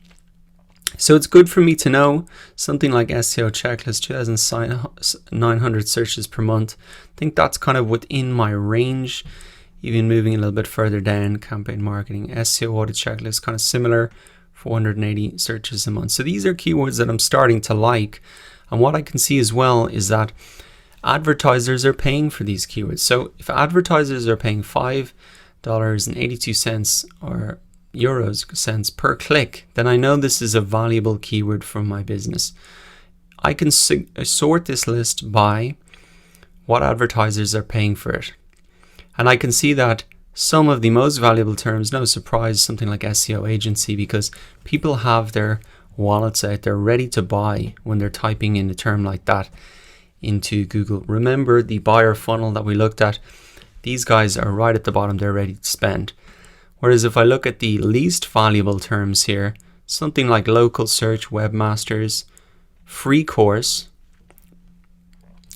So it's good for me to know something like SEO checklist, 2,900 searches per month. I think that's kind of within my range. Even moving a little bit further down, campaign marketing, SEO audit checklist, kind of similar, 480 searches a month. So these are keywords that I'm starting to like. And what I can see as well is that advertisers are paying for these keywords. So if advertisers are paying $5.82 or euros cents per click, then I know this is a valuable keyword for my business. I can sort this list by what advertisers are paying for it. And I can see that some of the most valuable terms, no surprise, something like SEO agency, because people have their wallets out there ready to buy when they're typing in a term like that into Google. Remember the buyer funnel that we looked at? These guys are right at the bottom, they're ready to spend. Whereas if I look at the least valuable terms here, something like local search, webmasters, free course,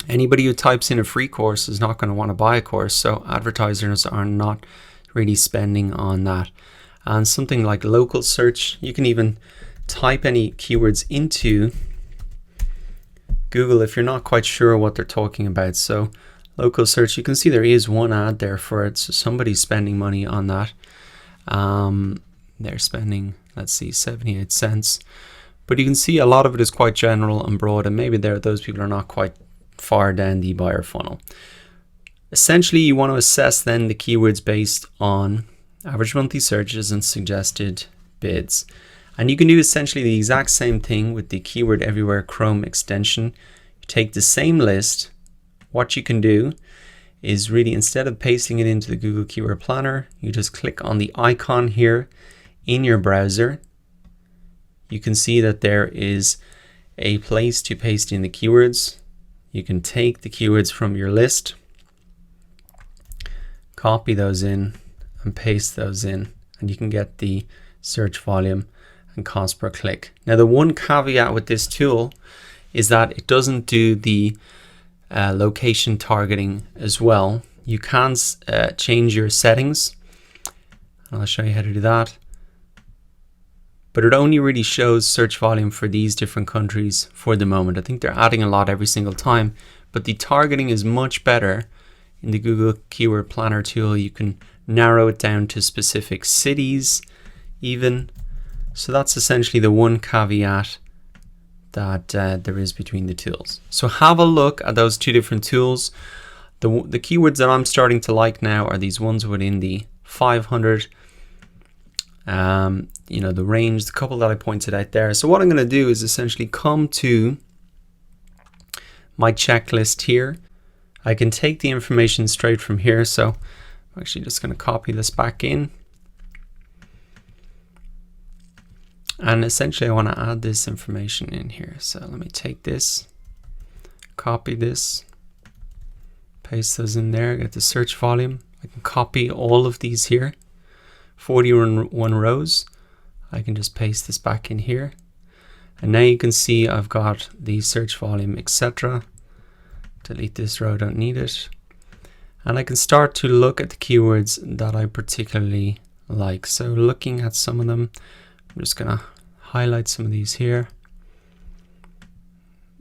anybody who types in a free course is not going to want to buy a course, so advertisers are not really spending on that. And something like local search, you can even type any keywords into Google if you're not quite sure what they're talking about. So local search, you can see there is one ad there for it, so somebody's spending money on that. They're spending, let's see, 78 cents. But you can see a lot of it is quite general and broad, and maybe those people are not quite far down the buyer funnel. Essentially, you want to assess then the keywords based on average monthly searches and suggested bids. And you can do essentially the exact same thing with the Keyword Everywhere Chrome extension. You take the same list. What you can do is really, instead of pasting it into the Google Keyword Planner, you just click on the icon here in your browser. You can see that there is a place to paste in the keywords. You can take the keywords from your list, copy those in, and paste those in, and you can get the search volume and cost per click. Now, the one caveat with this tool is that it doesn't do the location targeting as well. You can change your settings, and I'll show you how to do that. But it only really shows search volume for these different countries for the moment. I think they're adding a lot every single time, but the targeting is much better in the Google Keyword Planner tool. You can narrow it down to specific cities even. So that's essentially the one caveat that there is between the tools. So have a look at those two different tools. The keywords that I'm starting to like now are these ones within the 500, the range, the couple that I pointed out there. So what I'm going to do is essentially come to my checklist here. I can take the information straight from here. So I'm actually just going to copy this back in. And essentially I want to add this information in here. So let me take this, copy this, paste those in there, get the search volume. I can copy all of these here, 41 rows. I can just paste this back in here. And now you can see I've got the search volume, etc. Delete this row, don't need it. And I can start to look at the keywords that I particularly like. So looking at some of them, I'm just going to highlight some of these here.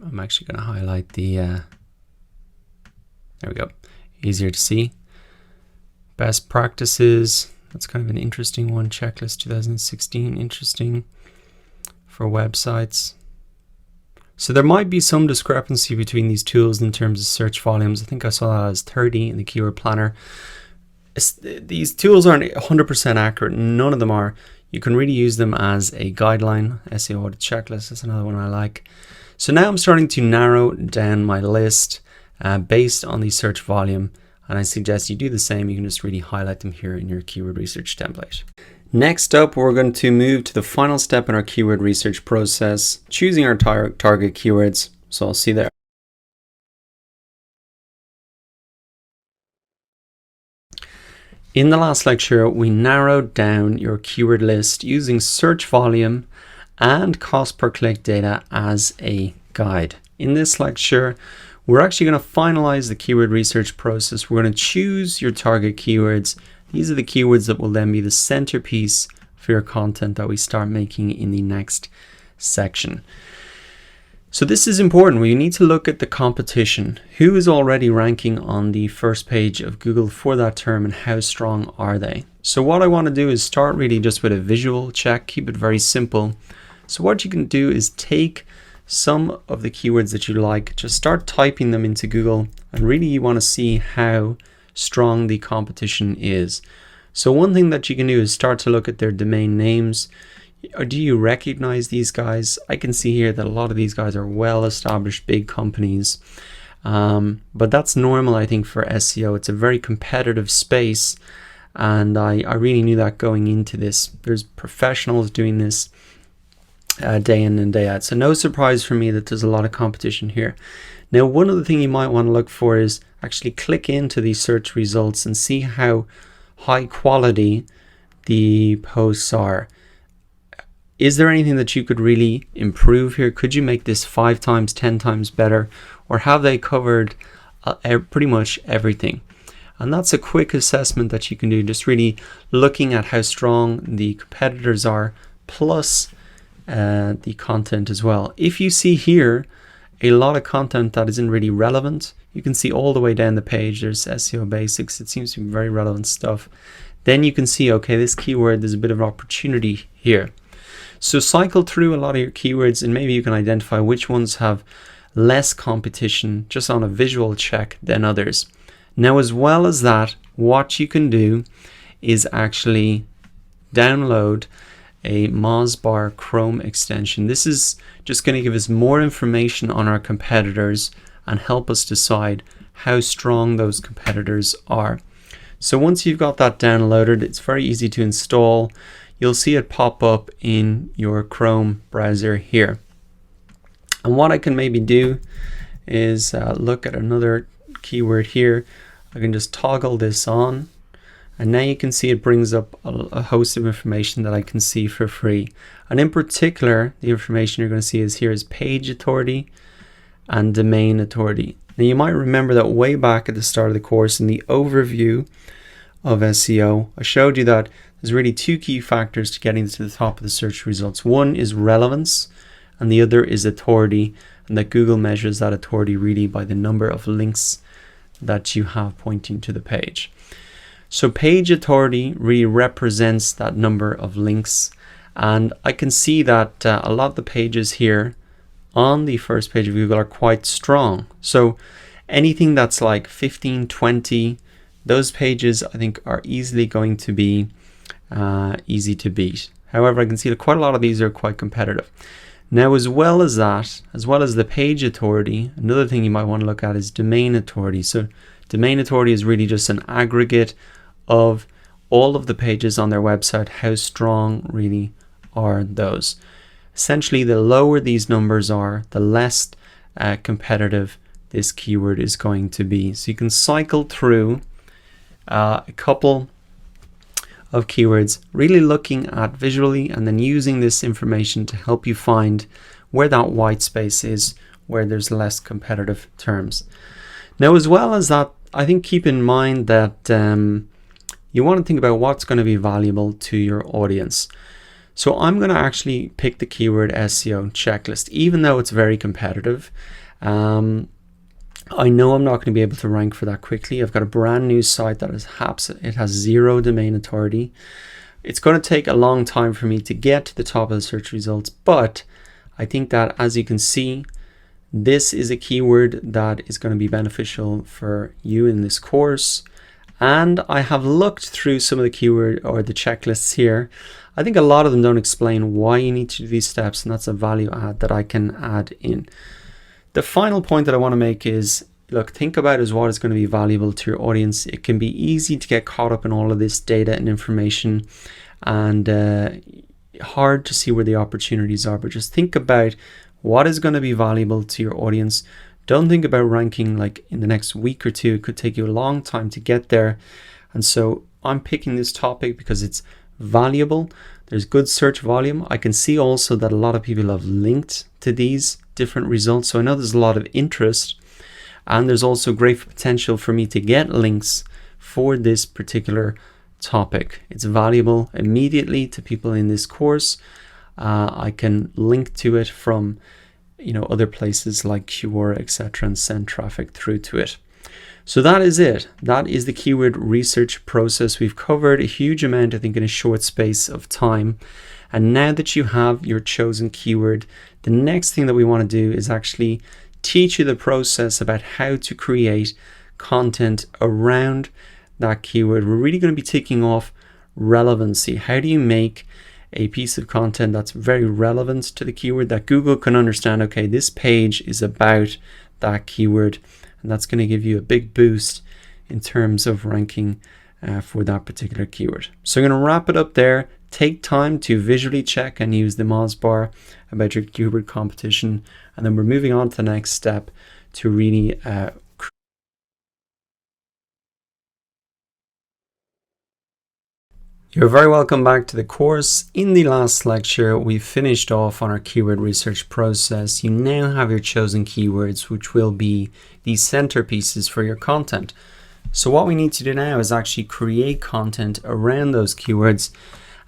I'm actually going to highlight the, there we go, easier to see. Best practices, that's kind of an interesting one. Checklist 2016, interesting for websites. So there might be some discrepancy between these tools in terms of search volumes. I think I saw that as 30 in the Keyword Planner. These tools aren't 100% accurate. None of them are. You can really use them as a guideline. SEO audit checklist is another one I like. So now I'm starting to narrow down my list based on the search volume. And I suggest you do the same. You can just really highlight them here in your keyword research template. Next up, we're going to move to the final step in our keyword research process, choosing our target keywords. So I'll see there. In the last lecture, we narrowed down your keyword list using search volume and cost per click data as a guide. In this lecture, we're actually going to finalize the keyword research process. We're going to choose your target keywords. These are the keywords that will then be the centerpiece for your content that we start making in the next section. So this is important. We need to look at the competition. Who is already ranking on the first page of Google for that term and how strong are they? So what I want to do is start really just with a visual check, keep it very simple. So what you can do is take some of the keywords that you like, just start typing them into Google, and really you want to see how strong the competition is. So one thing that you can do is start to look at their domain names. Do you recognize these guys? I can see here that a lot of these guys are well-established big companies, but that's normal, I think, for SEO. It's a very competitive space, and I really knew that going into this. There's professionals doing this day in and day out, so no surprise for me that there's a lot of competition here. Now, one other thing you might want to look for is actually click into these search results and see how high quality the posts are. Is there anything that you could really improve here? Could you make this 5 times, 10 times better? Or have they covered pretty much everything? And that's a quick assessment that you can do, just really looking at how strong the competitors are, plus the content as well. If you see here a lot of content that isn't really relevant, you can see all the way down the page, there's SEO basics. It seems to be very relevant stuff. Then you can see, okay, this keyword, there's a bit of opportunity here. So cycle through a lot of your keywords and maybe you can identify which ones have less competition just on a visual check than others. Now, as well as that, what you can do is actually download a Mozbar Chrome extension. This is just going to give us more information on our competitors and help us decide how strong those competitors are. So once you've got that downloaded, it's very easy to install. You'll see it pop up in your Chrome browser here. And what I can maybe do is look at another keyword here. I can just toggle this on, and now you can see it brings up a host of information that I can see for free. And in particular, the information you're going to see is here is page authority and domain authority. Now you might remember that way back at the start of the course in the overview of SEO, I showed you that there's really 2 key factors to getting to the top of the search results. One is relevance and the other is authority, and that Google measures that authority really by the number of links that you have pointing to the page. So page authority really represents that number of links, and I can see that a lot of the pages here on the first page of Google are quite strong. So anything that's like 15, 20, those pages I think are easily going to be easy to beat. However, I can see that quite a lot of these are quite competitive. Now, as well as that, as well as the page authority, another thing you might want to look at is domain authority. So domain authority is really just an aggregate of all of the pages on their website. How strong really are those? Essentially, the lower these numbers are, the less competitive this keyword is going to be. So you can cycle through a couple of keywords, really looking at visually and then using this information to help you find where that white space is, where there's less competitive terms. Now, as well as that, I think keep in mind that you want to think about what's going to be valuable to your audience. So I'm going to actually pick the keyword SEO checklist, even though it's very competitive. I know I'm not going to be able to rank for that quickly. I've got a brand new site that has 0 domain authority. It's going to take a long time for me to get to the top of the search results, but I think that, as you can see, this is a keyword that is going to be beneficial for you in this course. And I have looked through some of the keyword or the checklists here. I think a lot of them don't explain why you need to do these steps, and that's a value add that I can add in. The final point that I want to make is, look, think about is what is going to be valuable to your audience. It can be easy to get caught up in all of this data and information, and hard to see where the opportunities are, but just think about what is going to be valuable to your audience. Don't think about ranking like in the next week or 2. It could take you a long time to get there. And so I'm picking this topic because it's valuable. There's good search volume. I can see also that a lot of people have linked to these different results. So I know there's a lot of interest, and there's also great potential for me to get links for this particular topic. It's valuable immediately to people in this course. I can link to it from other places like Quora, etc., and send traffic through to it. So that is it. That is the keyword research process. We've covered a huge amount, I think, in a short space of time. And now that you have your chosen keyword, the next thing that we want to do is actually teach you the process about how to create content around that keyword. We're really going to be taking off relevancy. How do you make a piece of content that's very relevant to the keyword, that Google can understand, okay, this page is about that keyword, and that's going to give you a big boost in terms of ranking for that particular keyword. So I'm going to wrap it up there. Take time to visually check and use the Mozbar about your keyword competition, and then we're moving on to the next step to really You're very welcome back to the course. In the last lecture, we finished off on our keyword research process. You now have your chosen keywords, which will be the centerpieces for your content. So what we need to do now is actually create content around those keywords.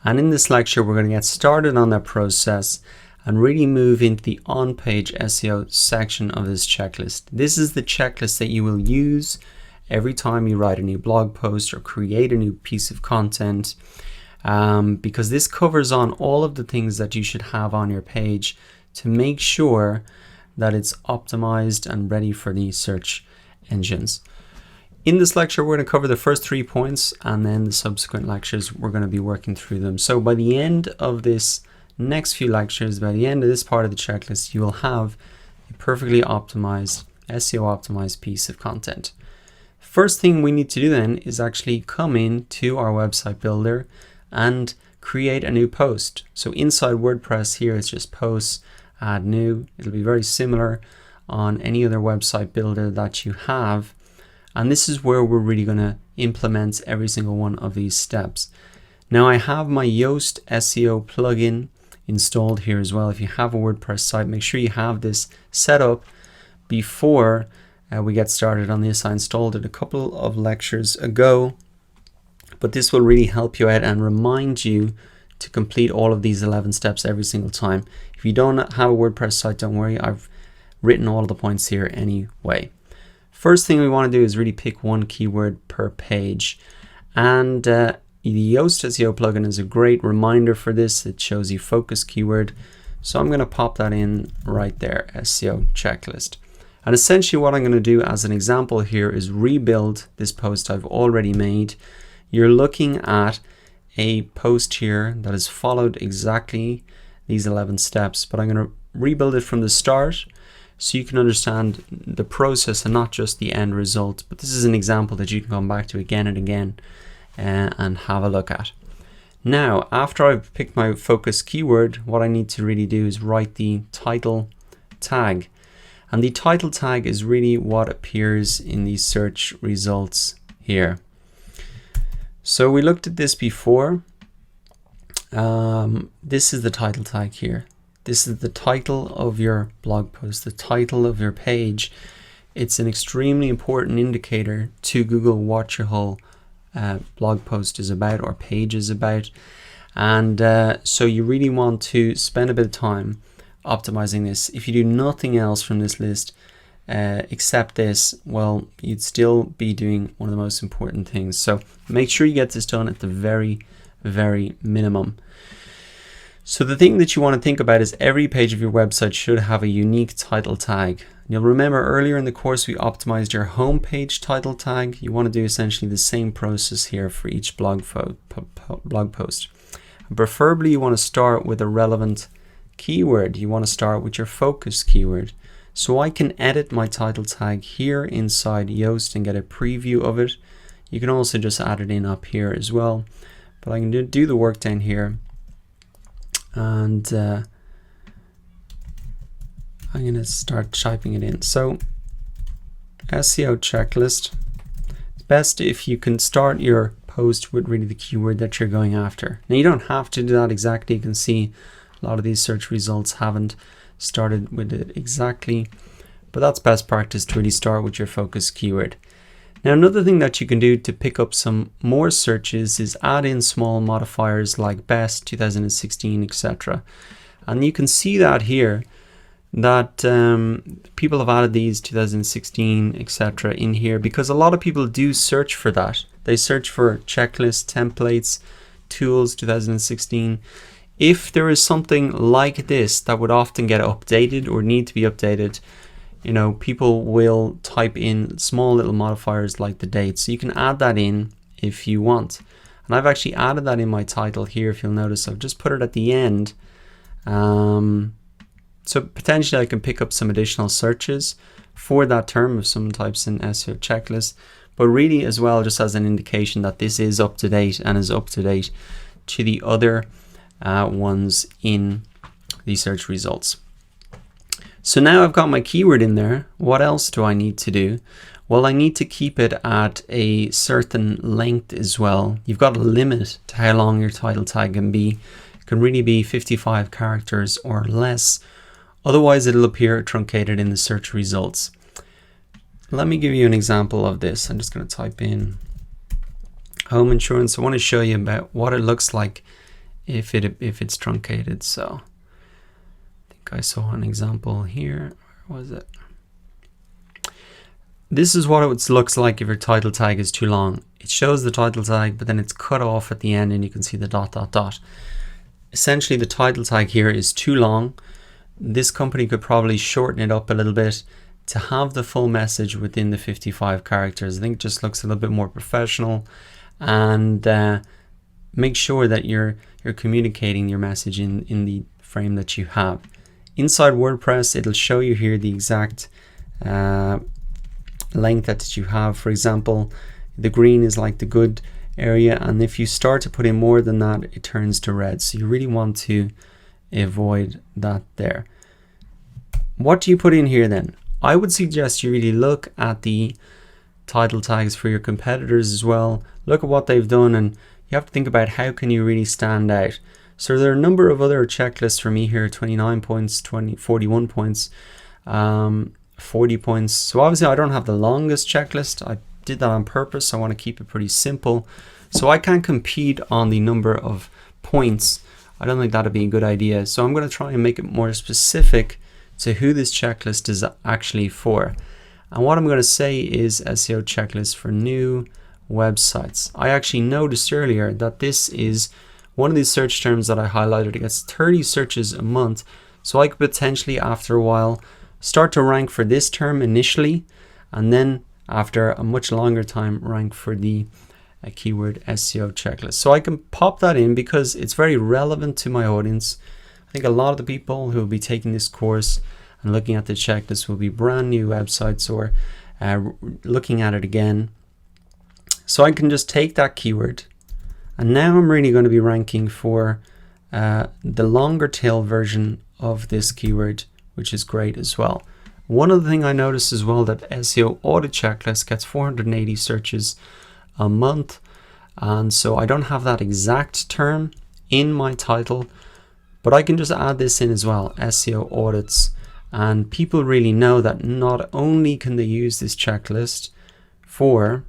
And in this lecture, we're going to get started on that process and really move into the on-page SEO section of this checklist. This is the checklist that you will use every time you write a new blog post or create a new piece of content, because this covers on all of the things that you should have on your page to make sure that it's optimized and ready for the search engines. In this lecture, we're going to cover the first 3 points, and then the subsequent lectures, we're going to be working through them. So by the end of this next few lectures, by the end of this part of the checklist, you will have a perfectly optimized, SEO optimized piece of content. First thing we need to do then is actually come into our website builder and create a new post. So inside WordPress here, it's just posts, add new. It'll be very similar on any other website builder that you have. And this is where we're really going to implement every single one of these steps. Now I have my Yoast SEO plugin installed here as well. If you have a WordPress site, make sure you have this set up before we get started on this. I installed it a couple of lectures ago, but this will really help you out and remind you to complete all of these 11 steps every single time. If you don't have a WordPress site, don't worry, I've written all of the points here anyway. First thing we want to do is really pick one keyword per page, and the Yoast SEO plugin is a great reminder for this. It shows you focus keyword, so I'm going to pop that in right there, SEO checklist. And essentially what I'm going to do as an example here is rebuild this post I've already made. You're looking at a post here that has followed exactly these 11 steps, but I'm going to rebuild it from the start so you can understand the process and not just the end result. But this is an example that you can come back to again and again and have a look at. Now, after I've picked my focus keyword, what I need to really do is write the title tag. And the title tag is really what appears in the search results here. So we looked at this before. This is the title tag here. This is the title of your blog post, the title of your page. It's an extremely important indicator to Google what your whole blog post is about or page is about. And so you really want to spend a bit of time optimizing this. If you do nothing else from this list except this, well, you'd still be doing one of the most important things. So make sure you get this done at the very, very minimum. So the thing that you want to think about is every page of your website should have a unique title tag. You'll remember earlier in the course we optimized your homepage title tag. You want to do essentially the same process here for each blog post. And preferably you want to start with a relevant keyword. You want to start with your focus keyword. So I can edit my title tag here inside Yoast and get a preview of it. You can also just add it in up here as well. But I can do the work down here. And I'm going to start typing it in. So SEO checklist. It's best if you can start your post with really the keyword that you're going after. Now you don't have to do that exactly. You can see a lot of these search results haven't started with it exactly, but that's best practice to really start with your focus keyword. Now another thing that you can do to pick up some more searches is add in small modifiers like best, 2016, etc. And you can see that here that people have added these 2016, etc. in here because a lot of people do search for that. They search for checklists, templates, tools, 2016. If there is something like this that would often get updated or need to be updated, you know, people will type in small little modifiers like the date. So you can add that in if you want. And I've actually added that in my title here. If you'll notice, I've just put it at the end. So potentially I can pick up some additional searches for that term if someone types in SEO checklist. But really as well, just as an indication that this is up to date and is up to date to the other ones in the search results. So now I've got my keyword in there. What else do I need to do? Well, I need to keep it at a certain length as well. You've got a limit to how long your title tag can be. It can really be 55 characters or less. Otherwise, it'll appear truncated in the search results. Let me give you an example of this. I'm just going to type in home insurance. I want to show you about what it looks like if it's truncated. So I think I saw an example here. Where was it? This is what it looks like if your title tag is too long. It shows the title tag, but then it's cut off at the end and you can see the ... Essentially, the title tag here is too long. This company could probably shorten it up a little bit to have the full message within the 55 characters. I think it just looks a little bit more professional, and make sure that you're communicating your message in the frame that you have. Inside WordPress, it'll show you here the exact length that you have. For example, the green is like the good area, and if you start to put in more than that, it turns to red. So you really want to avoid that there. What do you put in here then? I would suggest you really look at the title tags for your competitors as well. Look at what they've done, and you have to think about how can you really stand out. So there are a number of other checklists for me here: 29 points, 41 points, 40 points. So obviously I don't have the longest checklist. I did that on purpose. I want to keep it pretty simple. So I can't compete on the number of points. I don't think that'd be a good idea. So I'm going to try and make it more specific to who this checklist is actually for. And what I'm going to say is SEO checklist for new websites. I actually noticed earlier that this is one of these search terms that I highlighted. It gets 30 searches a month. So I could potentially, after a while, start to rank for this term initially, and then after a much longer time rank for the keyword SEO checklist. So I can pop that in because it's very relevant to my audience. I think a lot of the people who will be taking this course and looking at the checklist will be brand new websites or looking at it again. So I can just take that keyword, and now I'm really going to be ranking for the longer tail version of this keyword, which is great as well. One other thing I noticed as well, that SEO audit checklist gets 480 searches a month, and so I don't have that exact term in my title, but I can just add this in as well, SEO audits, and people really know that not only can they use this checklist for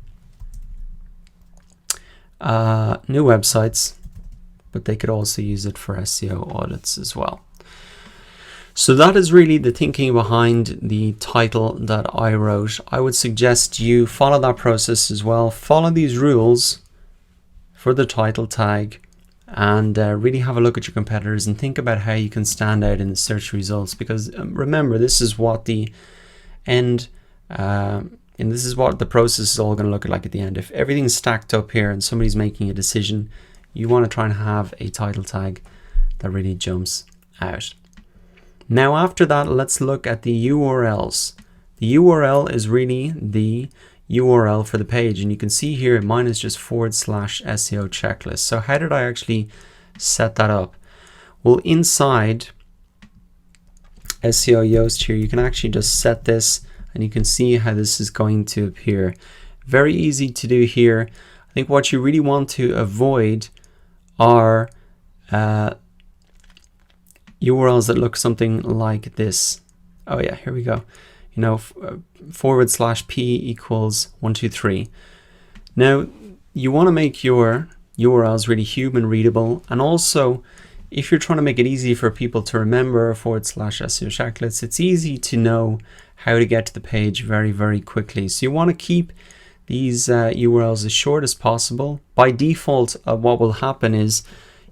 new websites, but they could also use it for SEO audits as well. So that is really the thinking behind the title that I wrote. I would suggest you follow that process as well. Follow these rules for the title tag, and really have a look at your competitors and think about how you can stand out in the search results. Because remember, this is what the end, and this is what the process is all going to look like at the end. If everything's stacked up here and somebody's making a decision, you want to try and have a title tag that really jumps out. Now after that, let's look at the URLs. The URL is really the URL for the page, and you can see here mine is just / SEO checklist. So how did I actually set that up? Well, inside SEO Yoast here, you can actually just set this, and you can see how this is going to appear. Very easy to do here. I think what you really want to avoid are URLs that look something like this. Oh yeah, here we go. You know, /p equals 123. Now, you want to make your URLs really human readable, and also if you're trying to make it easy for people to remember / SEO checklist, it's easy to know how to get to the page very, very quickly. So you want to keep these URLs as short as possible. By default, what will happen is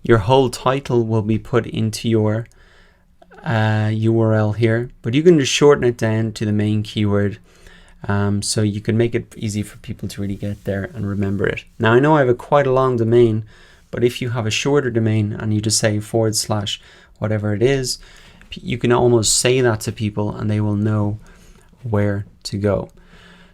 your whole title will be put into your URL here, but you can just shorten it down to the main keyword, so you can make it easy for people to really get there and remember it. Now I know I have quite a long domain, but if you have a shorter domain and you just say / whatever it is, you can almost say that to people and they will know where to go.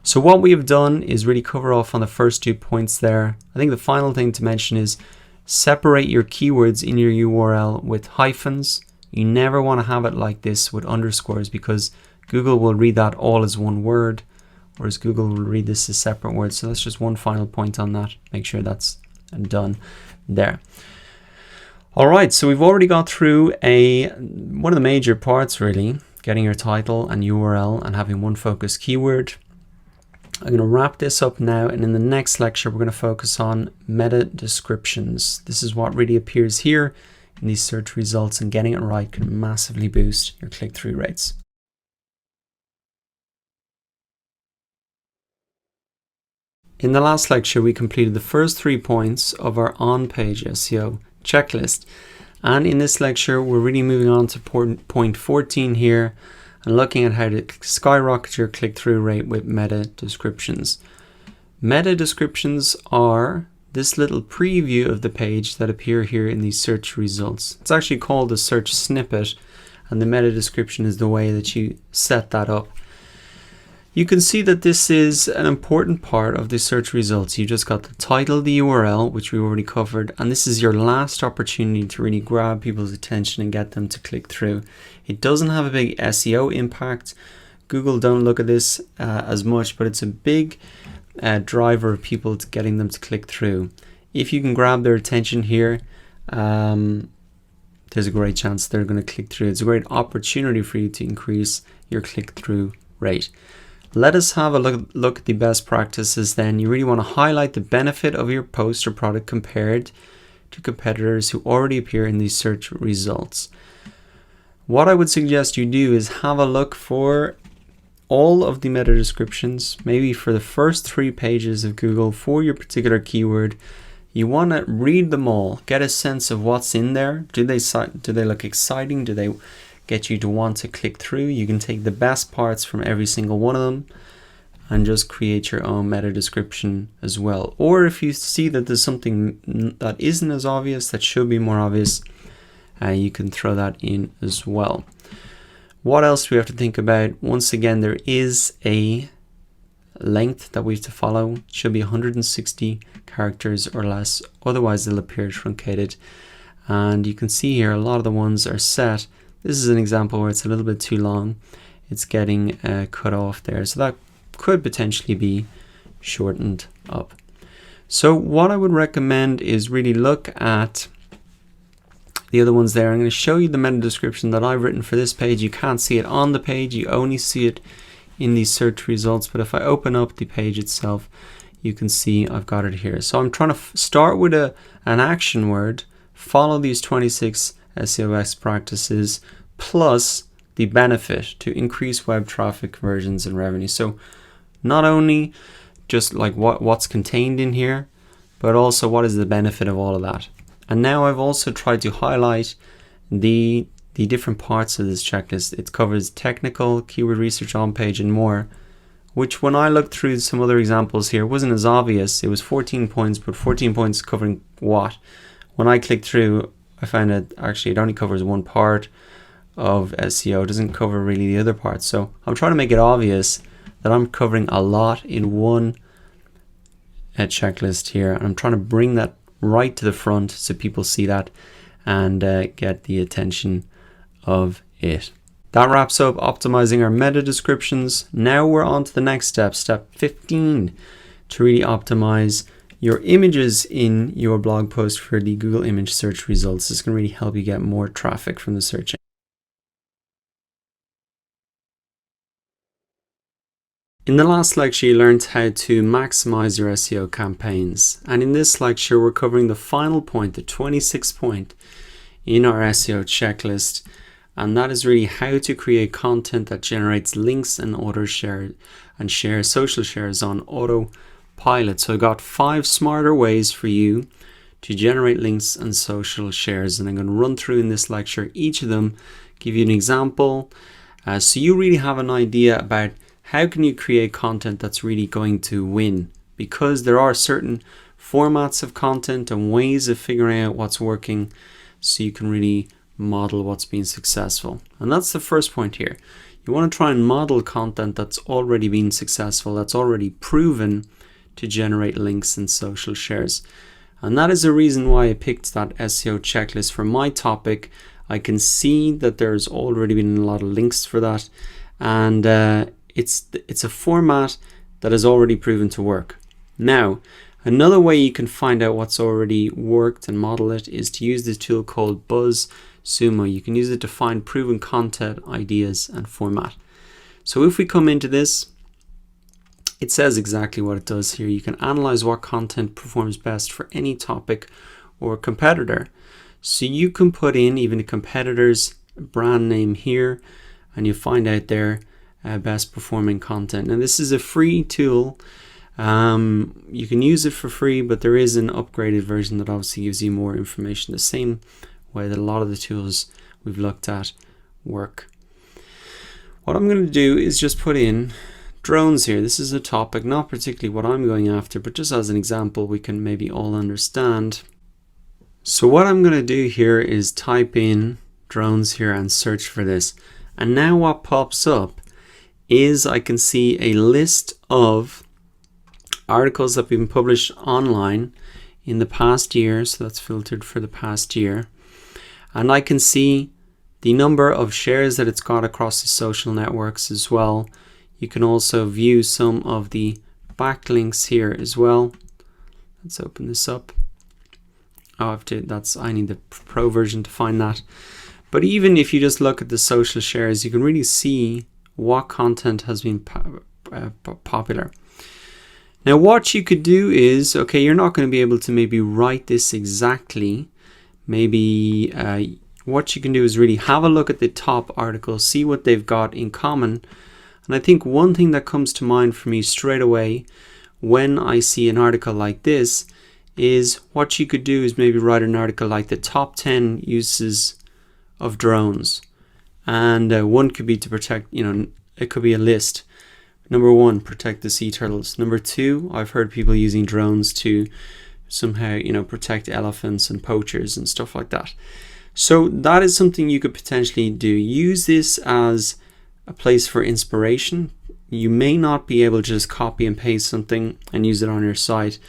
So what we have done is really cover off on the first 2 points there. I think the final thing to mention is separate your keywords in your URL with hyphens. You never want to have it like this with underscores, because Google will read that all as one word, whereas Google will read this as separate words. So that's just one final point on that. Make sure that's done there. All right, so we've already got through one of the major parts, really, getting your title and URL and having one focus keyword. I'm going to wrap this up now, and in the next lecture we're going to focus on meta descriptions. This is what really appears here in these search results, and getting it right can massively boost your click-through rates. In the last lecture we completed the first 3 points of our on-page SEO checklist, and in this lecture we're really moving on to point 14 here and looking at how to skyrocket your click-through rate with meta descriptions. Meta descriptions are this little preview of the page that appear here in these search results. It's actually called a search snippet, and the meta description is the way that you set that up. You can see that this is an important part of the search results. You just got the title, the URL, which we already covered, and this is your last opportunity to really grab people's attention and get them to click through. It doesn't have a big SEO impact. Google don't look at this as much, but it's a big driver of people to getting them to click through. If you can grab their attention here, there's a great chance they're going to click through. It's a great opportunity for you to increase your click-through rate. Let us have a look at the best practices then. You really want to highlight the benefit of your post or product compared to competitors who already appear in these search results. What I would suggest you do is have a look for all of the meta descriptions, maybe for the first 3 pages of Google for your particular keyword. You want to read them all, get a sense of what's in there. Do they look exciting? Do they get you to want to click through? You can take the best parts from every single one of them and just create your own meta description as well. Or if you see that there's something that isn't as obvious, that should be more obvious, you can throw that in as well. What else do we have to think about? Once again, there is a length that we have to follow. It should be 160 characters or less, otherwise they'll appear truncated. And you can see here a lot of the ones are set. This is an example where it's a little bit too long. It's getting cut off there. So that could potentially be shortened up. So what I would recommend is really look at the other ones there. I'm going to show you the meta description that I've written for this page. You can't see it on the page. You only see it in these search results. But if I open up the page itself, you can see I've got it here. So I'm trying to start with an action word, follow these 26 SEO best practices, plus the benefit to increase web traffic, conversions, and revenue. So not only just like what's contained in here, but also what is the benefit of all of that. And now I've also tried to highlight the different parts of this checklist. It covers technical, keyword research, on page, and more, which when I looked through some other examples here wasn't as obvious. It was 14 points, but 14 points covering what? When I clicked through, I found that actually it only covers one part of SEO. It doesn't cover really the other parts. So I'm trying to make it obvious that I'm covering a lot in one checklist here. And I'm trying to bring that right to the front so people see that and get the attention of it. That wraps up optimizing our meta descriptions. Now we're on to the next step, step 15, to really optimize your images in your blog post for the Google image search results. This can really help you get more traffic from the search engine. In the last lecture, you learned how to maximize your SEO campaigns. And in this lecture, we're covering the final point, the 26th point in our SEO checklist. And that is really how to create content that generates links and share social shares on autopilot. So I got 5 smarter ways for you to generate links and social shares. And I'm going to run through in this lecture each of them, give you an example. So you really have an idea about how can you create content that's really going to win, because there are certain formats of content and ways of figuring out what's working so you can really model what's been successful. And that's the first point here. You want to try and model content that's already been successful, that's already proven to generate links and social shares. And that is the reason why I picked that SEO checklist for my topic. I can see that there's already been a lot of links for that, and it's a format that has already proven to work. Now, another way you can find out what's already worked and model it is to use this tool called BuzzSumo. You can use it to find proven content ideas and format. So if we come into this, it says exactly what it does here. You can analyze what content performs best for any topic or competitor. So you can put in even a competitor's brand name here, and you find out their best performing content. And this is a free tool. You can use it for free, but there is an upgraded version that obviously gives you more information, the same way that a lot of the tools we've looked at work. What I'm going to do is just put in drones here. This is a topic, not particularly what I'm going after, but just as an example we can maybe all understand. So what I'm going to do here is type in drones here and search for this. And now what pops up is I can see a list of articles that have been published online in the past year. So that's filtered for the past year. And I can see the number of shares that it's got across the social networks as well. You can also view some of the backlinks here as well. Let's open this up. I need the pro version to find that. But even if you just look at the social shares, you can really see what content has been popular. Now what you could do is, okay, you're not going to be able to maybe write this exactly. Maybe what you can do is really have a look at the top articles, see what they've got in common. And I think one thing that comes to mind for me straight away when I see an article like this is what you could do is maybe write an article like the top 10 uses of drones. And one could be to protect, it could be a list. Number 1, protect the sea turtles. Number 2, I've heard people using drones to somehow, protect elephants and poachers and stuff like that. So that is something you could potentially do. Use this as a place for inspiration. You may not be able to just copy and paste something and use it on your site,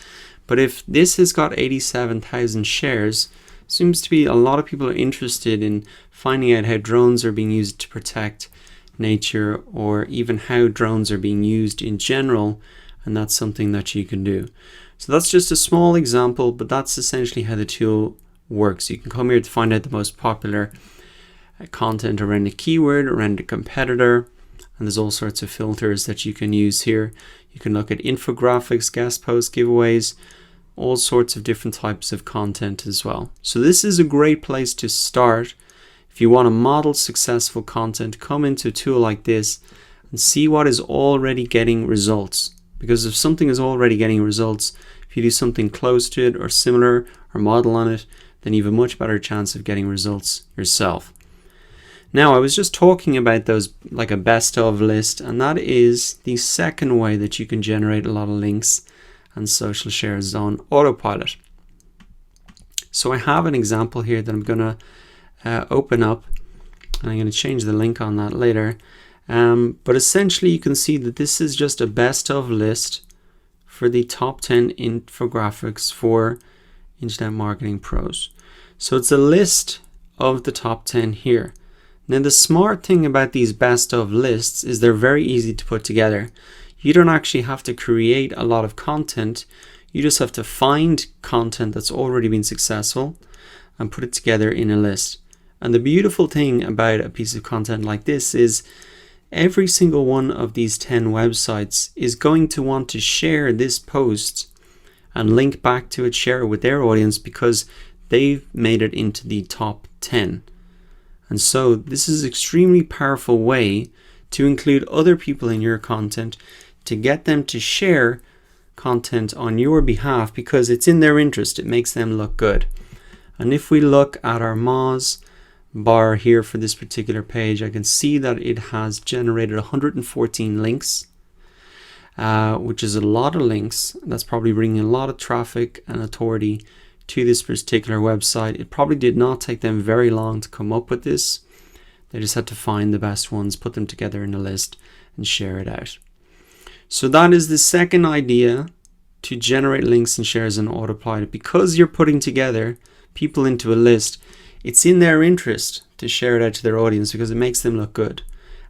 but if this has got 87,000 shares, seems to be a lot of people are interested in finding out how drones are being used to protect nature, or even how drones are being used in general, and that's something that you can do. So that's just a small example, but that's essentially how the tool works. You can come here to find out the most popular content around a keyword, around a competitor, and there's all sorts of filters that you can use here. You can look at infographics, guest posts, giveaways, all sorts of different types of content as well. So this is a great place to start. If you want to model successful content, come into a tool like this and see what is already getting results. Because if something is already getting results, if you do something close to it or similar or model on it, then you have a much better chance of getting results yourself. Now, I was just talking about those like a best of list, and that is the second way that you can generate a lot of links and social shares on autopilot. So I have an example here that I'm going to open up, and I'm going to change the link on that later. But essentially you can see that this is just a best of list for the top 10 infographics for Internet Marketing Pros. So it's a list of the top 10 here. Now the smart thing about these best of lists is they're very easy to put together. You don't actually have to create a lot of content. You just have to find content that's already been successful and put it together in a list. And the beautiful thing about a piece of content like this is every single one of these 10 websites is going to want to share this post and link back to it, share it with their audience, because they've made it into the top 10. And so this is an extremely powerful way to include other people in your content, to get them to share content on your behalf because it's in their interest. It makes them look good. And if we look at our Moz bar here for this particular page, I can see that it has generated 114 links, which is a lot of links. That's probably bringing a lot of traffic and authority to this particular website. It probably did not take them very long to come up with this. They just had to find the best ones, put them together in a list and share it out. So that is the second idea, to generate links and shares on autopilot. Because you're putting together people into a list, it's in their interest to share it out to their audience because it makes them look good,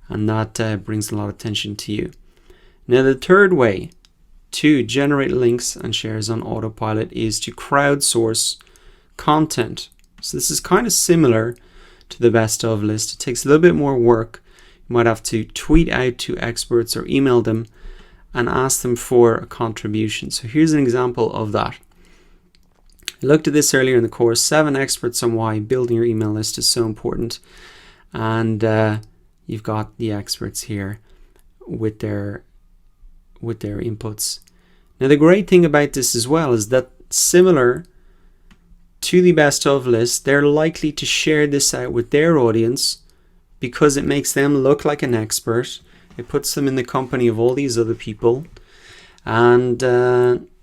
and that brings a lot of attention to you. Now, the third way to generate links and shares on autopilot is to crowdsource content. So this is kind of similar to the best of list. It takes a little bit more work. You might have to tweet out to experts or email them and ask them for a contribution. So here's an example of that. I looked at this earlier in the course, 7 experts on why building your email list is so important. And you've got the experts here with their inputs. Now, the great thing about this as well is that, similar to the best of list, they're likely to share this out with their audience because it makes them look like an expert. It puts them in the company of all these other people, and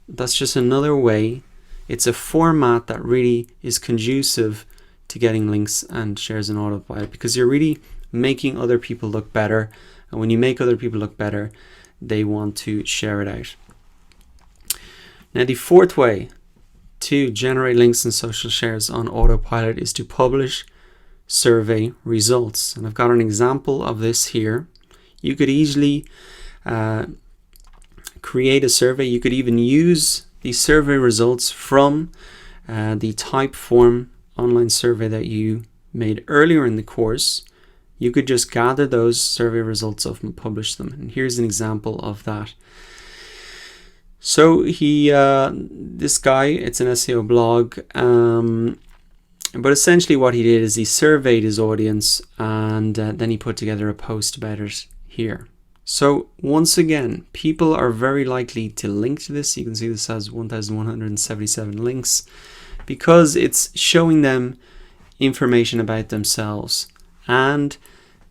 that's just another way. It's a format that really is conducive to getting links and shares in autopilot, because you're really making other people look better, and when you make other people look better, they want to share it out. Now, the fourth way to generate links and social shares on autopilot is to publish survey results. And I've got an example of this here. You could easily create a survey. You could even use the survey results from the Typeform online survey that you made earlier in the course. You could just gather those survey results up and publish them. And here's an example of that. So this guy, it's an SEO blog, but essentially what he did is he surveyed his audience, and then he put together a post about it here. So once again, people are very likely to link to this. You can see this has 1,177 links because it's showing them information about themselves, and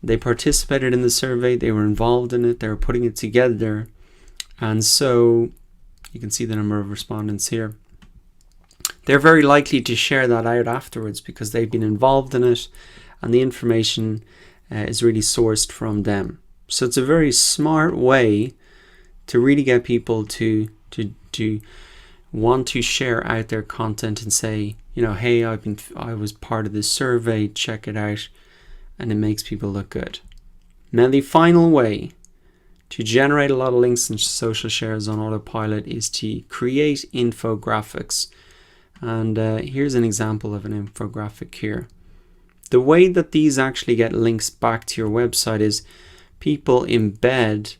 they participated in the survey, they were involved in it, they were putting it together, and so you can see the number of respondents here. They're very likely to share that out afterwards because they've been involved in it, and the information is really sourced from them. So it's a very smart way to really get people to want to share out their content and say, you know, hey, I was part of this survey, check it out, and it makes people look good. Now, the final way to generate a lot of links and social shares on autopilot is to create infographics. And here's an example of an infographic here. The way that these actually get links back to your website is people embed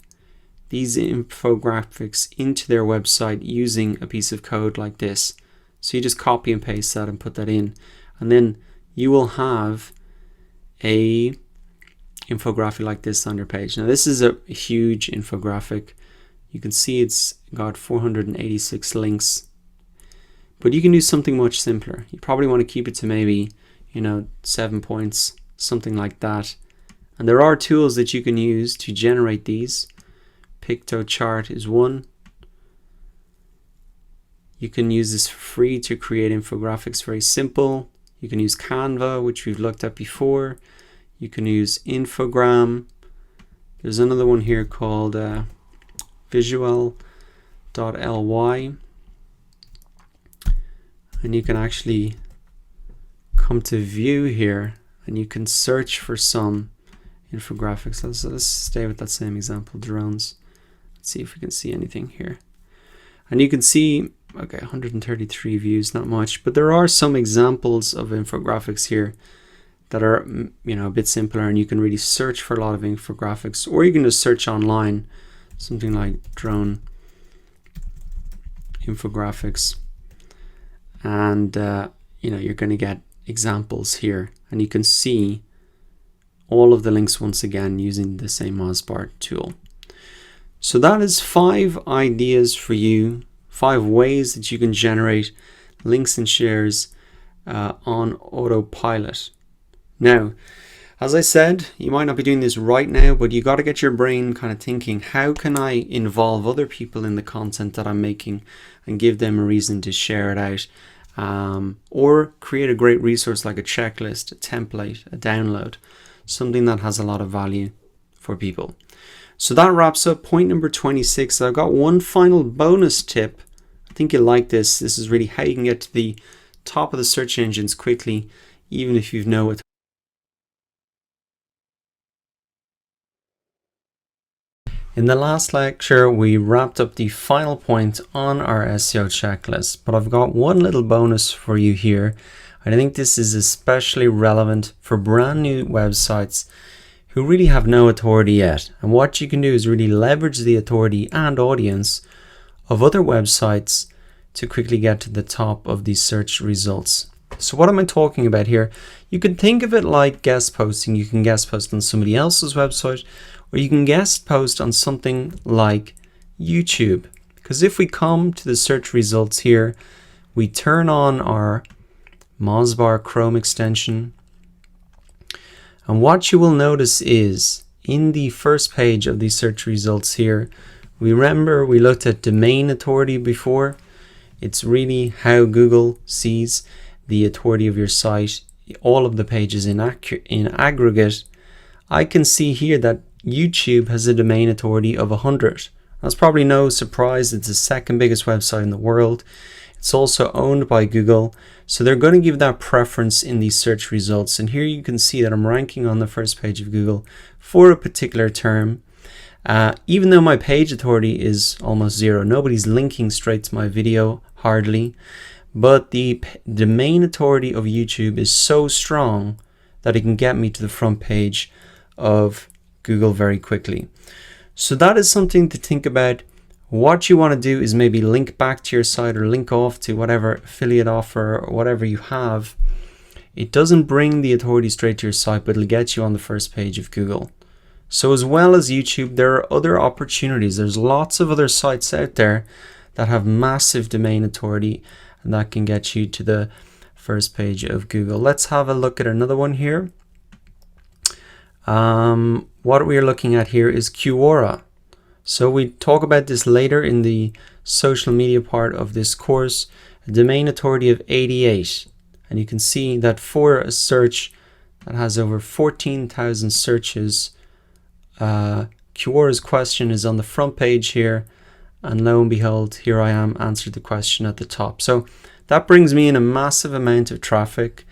these infographics into their website using a piece of code like this. So you just copy and paste that and put that in, and then you will have a infographic like this on your page. Now, this is a huge infographic. You can see it's got 486 links, but you can do something much simpler. You probably want to keep it to maybe, 7 points, something like that. And there are tools that you can use to generate these. Pictochart is one. You can use this for free to create infographics, very simple. You can use Canva, which we've looked at before. You can use Infogram. There's another one here called visual.ly. And you can actually come to view here and you can search for some infographics. Let's stay with that same example, drones. Let's see if we can see anything here. And you can see, okay, 133 views, not much, but there are some examples of infographics here that are, a bit simpler, and you can really search for a lot of infographics, or you can just search online, something like drone infographics, and you're going to get examples here, and you can see all of the links once again using the same Mozart tool. So that is 5 ideas for you, 5 ways that you can generate links and shares on autopilot. Now, as I said, you might not be doing this right now, but you got to get your brain kind of thinking, how can I involve other people in the content that I'm making and give them a reason to share it out? Or create a great resource like a checklist, a template, a download, something that has a lot of value for people. So that wraps up point number 26. I've got one final bonus tip. I think you'll like this. This is really how you can get to the top of the search engines quickly, even if you've no In the last lecture, we wrapped up the final point on our SEO checklist, but I've got one little bonus for you here. I think this is especially relevant for brand new websites who really have no authority yet. And what you can do is really leverage the authority and audience of other websites to quickly get to the top of these search results. So what am I talking about here? You can think of it like guest posting. You can guest post on somebody else's website, or you can guest post on something like YouTube. Because if we come to the search results here, we turn on our Mozbar Chrome extension, and what you will notice is in the first page of these search results here, we looked at domain authority before. It's really how Google sees the authority of your site, all of the pages in aggregate. I can see here that YouTube has a domain authority of 100. That's probably no surprise. It's the second biggest website in the world. It's also owned by Google, so they're going to give that preference in these search results. And here you can see that I'm ranking on the first page of Google for a particular term. Even though my page authority is almost zero, nobody's linking straight to my video, hardly. But the domain authority of YouTube is so strong that it can get me to the front page of Google very quickly. So that is something to think about. What you want to do is maybe link back to your site or link off to whatever affiliate offer or whatever you have. It doesn't bring the authority straight to your site, but it'll get you on the first page of Google. So as well as YouTube, there are other opportunities. There's lots of other sites out there that have massive domain authority, and that can get you to the first page of Google. Let's have a look at another one here. What we are looking at here is Quora. So we talk about this later in the social media part of this course. A domain authority of 88. And you can see that for a search that has over 14,000 searches, Quora's question is on the front page here. And lo and behold, here I am, answered the question at the top. So that brings me in a massive amount of traffic.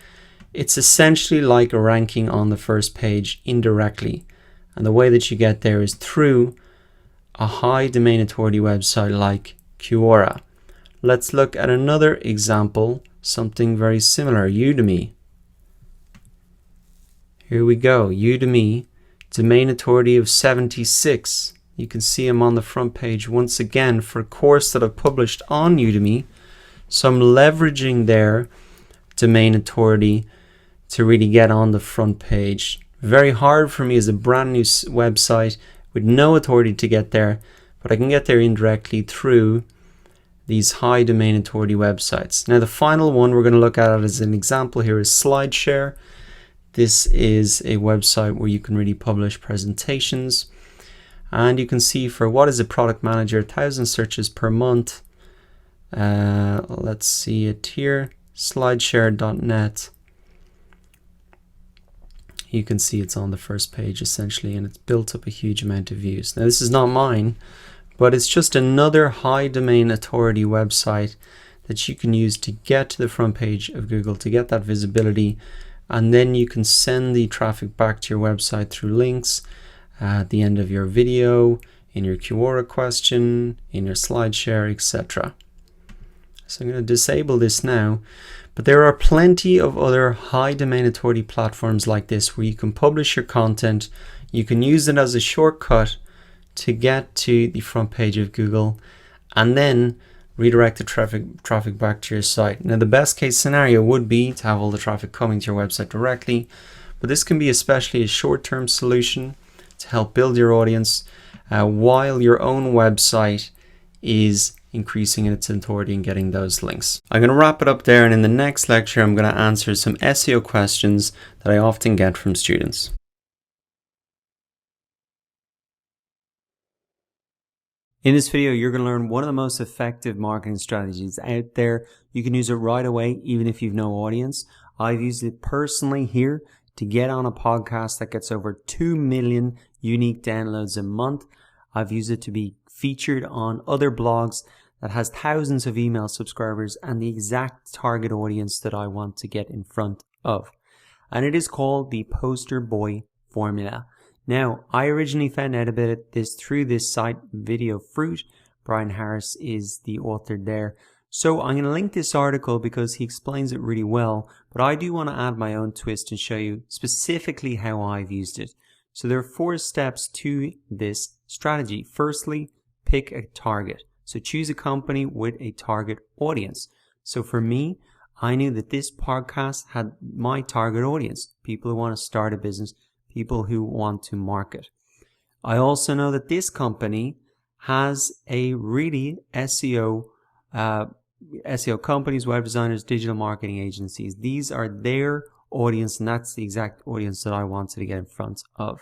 It's essentially like a ranking on the first page indirectly. And the way that you get there is through a high domain authority website like Quora. Let's look at another example, something very similar, Udemy. Here we go, Udemy, domain authority of 76. You can see I'm on the front page once again for a course that I've published on Udemy. So I'm leveraging their domain authority to really get on the front page. Very hard for me as a brand new website with no authority to get there, but I can get there indirectly through these high domain authority websites. Now the final one we're going to look at as an example here is SlideShare. This is a website where you can really publish presentations, and you can see for what is a product manager, 1,000 searches per month. Let's see it here, slideshare.net. You can see it's on the first page essentially, and it's built up a huge amount of views. Now this is not mine, but it's just another high domain authority website that you can use to get to the front page of Google, to get that visibility, and then you can send the traffic back to your website through links at the end of your video, in your Quora question, in your SlideShare, etc. So I'm going to disable this now. But there are plenty of other high domain authority platforms like this where you can publish your content. You can use it as a shortcut to get to the front page of Google and then redirect the traffic back to your site. Now the best case scenario would be to have all the traffic coming to your website directly, but this can be especially a short-term solution to help build your audience while your own website is increasing in its authority and getting those links. I'm going to wrap it up there, and in the next lecture I'm going to answer some SEO questions that I often get from students. In this video, you're going to learn one of the most effective marketing strategies out there. You can use it right away, even if you've no audience. I've used it personally here to get on a podcast that gets over 2 million unique downloads a month. I've used it to be featured on other blogs that has thousands of email subscribers and the exact target audience that I want to get in front of. And it is called the Poster Boy Formula. Now, I originally found out about this through this site, Video Fruit. Brian Harris is the author there. So I'm going to link this article because he explains it really well, but I do want to add my own twist and show you specifically how I've used it. So there are 4 steps to this strategy. Firstly, pick a target. So choose a company with a target audience. So for me, I knew that this podcast had my target audience, people who want to start a business, people who want to market. I also know that this company has a really SEO companies, web designers, digital marketing agencies. These are their audience, and that's the exact audience that I wanted to get in front of.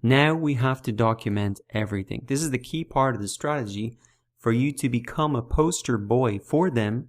Now we have to document everything. This is the key part of the strategy for you to become a poster boy for them,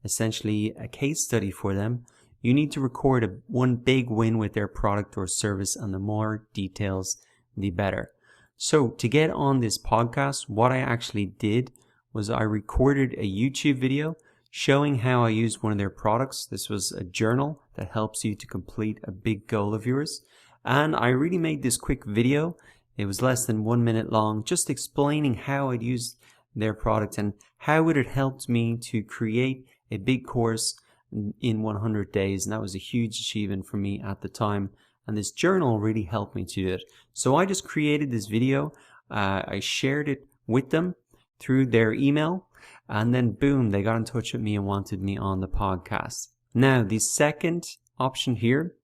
essentially a case study for them. You need to record one big win with their product or service, and the more details, the better. So to get on this podcast, what I actually did was I recorded a YouTube video showing how I used one of their products. This was a journal that helps you to complete a big goal of yours. And I really made this quick video. It was less than 1 minute long, just explaining how I'd used their product and how it had helped me to create a big course in 100 days. And that was a huge achievement for me at the time. And this journal really helped me to do it. So I just created this video. I shared it with them through their email, and then boom, they got in touch with me and wanted me on the podcast. Now, the second option here,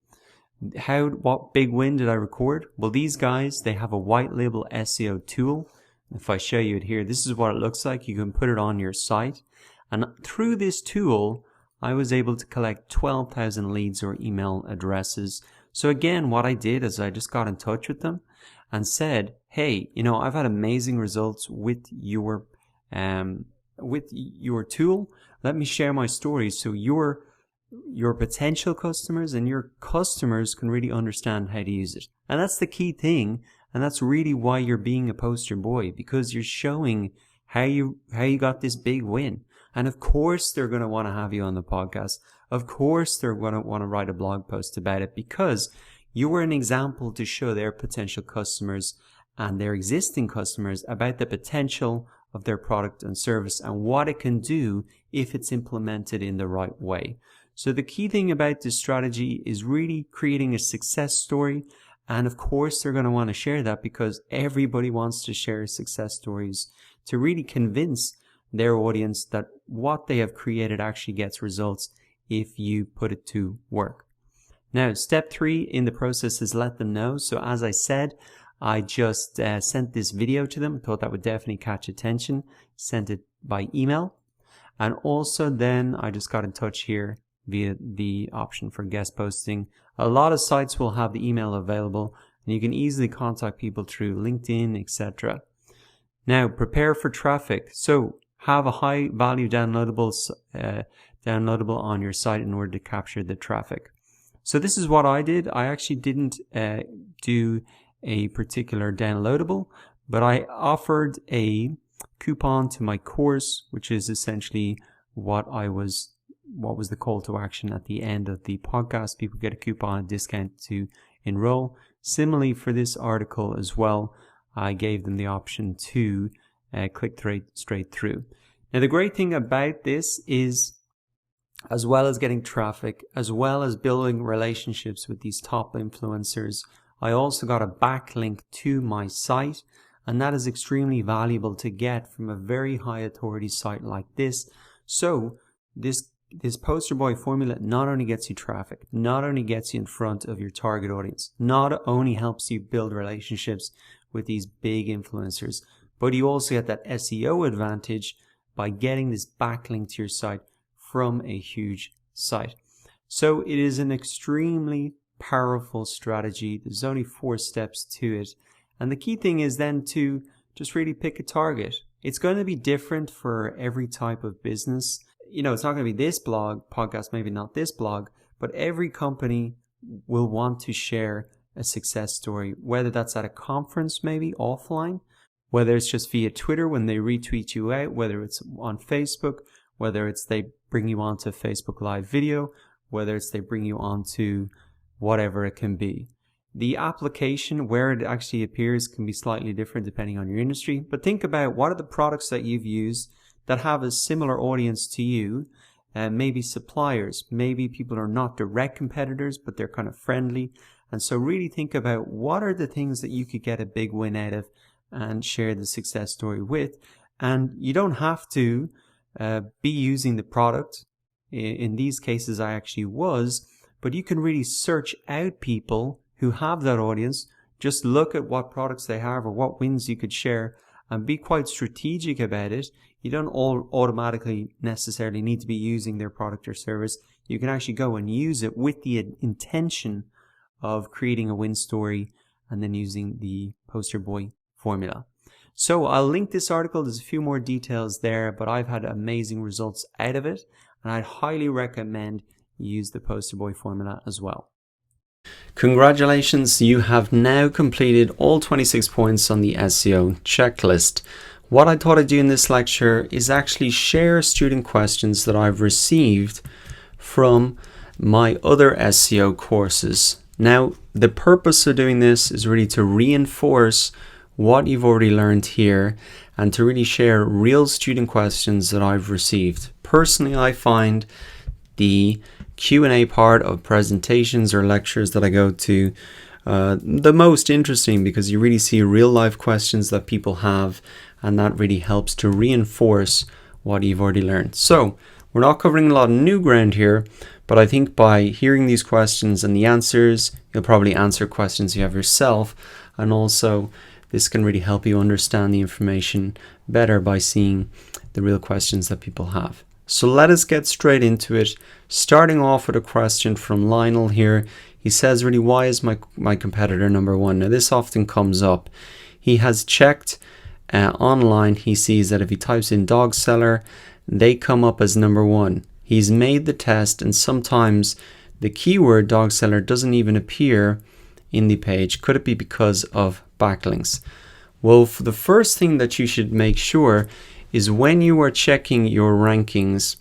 what big win did I record? Well, these guys, they have a white label SEO tool. If I show you it here, this is what it looks like. You can put it on your site. And through this tool, I was able to collect 12,000 leads or email addresses. So again, what I did is I just got in touch with them and said, hey, I've had amazing results with your tool. Let me share my stories so your potential customers and your customers can really understand how to use it. And that's the key thing, and that's really why you're being a poster boy, because you're showing how you got this big win. And of course they're going to want to have you on the podcast. Of course they're going to want to write a blog post about it, because you were an example to show their potential customers and their existing customers about the potential of their product and service and what it can do if it's implemented in the right way. So the key thing about this strategy is really creating a success story. And of course, they're going to want to share that, because everybody wants to share success stories to really convince their audience that what they have created actually gets results if you put it to work. Now, step 3 in the process is let them know. So as I said, I just sent this video to them. I thought that would definitely catch attention. Sent it by email. And also then I just got in touch here via the option for guest posting. A lot of sites will have the email available, and you can easily contact people through LinkedIn, etc. Now, prepare for traffic. So have a high value downloadable on your site in order to capture the traffic. So this is what I did. I actually didn't do a particular downloadable, but I offered a coupon to my course, which is essentially what was the call to action at the end of the podcast. People get a coupon, a discount to enroll. Similarly for this article as well, I gave them the option to click straight through. Now the great thing about this is, as well as getting traffic, as well as building relationships with these top influencers, I also got a backlink to my site, and that is extremely valuable to get from a very high authority site like this. So this poster boy formula not only gets you traffic, not only gets you in front of your target audience, not only helps you build relationships with these big influencers, but you also get that SEO advantage by getting this backlink to your site from a huge site. So it is an extremely powerful strategy. There's only 4 steps to it. And the key thing is then to just really pick a target. It's going to be different for every type of business. It's not going to be this podcast, maybe not this blog, but every company will want to share a success story, whether that's at a conference, maybe offline, whether it's just via Twitter when they retweet you out, whether it's on Facebook, whether it's they bring you onto Facebook Live video, whether it's they bring you onto whatever it can be. The application where it actually appears can be slightly different depending on your industry, but think about what are the products that you've used that have a similar audience to you, maybe suppliers, maybe people are not direct competitors, but they're kind of friendly. And so really think about what are the things that you could get a big win out of and share the success story with. And you don't have to be using the product. In these cases, I actually was, but you can really search out people who have that audience. Just look at what products they have or what wins you could share and be quite strategic about it. You don't all automatically necessarily need to be using their product or service. You can actually go and use it with the intention of creating a win story and then using the poster boy formula. So I'll link this article. There's a few more details there, but I've had amazing results out of it, and I'd highly recommend you use the poster boy formula as well. Congratulations, you have now completed all 26 points on the SEO checklist. What I thought I'd do in this lecture is actually share student questions that I've received from my other SEO courses. Now, the purpose of doing this is really to reinforce what you've already learned here and to really share real student questions that I've received. Personally, I find the Q&A part of presentations or lectures that I go to the most interesting, because you really see real life questions that people have, and that really helps to reinforce what you've already learned. So we're not covering a lot of new ground here, but I think by hearing these questions and the answers, you'll probably answer questions you have yourself, and also this can really help you understand the information better by seeing the real questions that people have. So let us get straight into it, starting off with a question from Lionel here. He says, really, why is my competitor number one? Now, this often comes up. He has checked online. He sees that if he types in dog seller, they come up as number one. He's made the test, and sometimes the keyword dog seller doesn't even appear in the page. Could it be because of backlinks? Well, for the first thing that you should make sure is when you are checking your rankings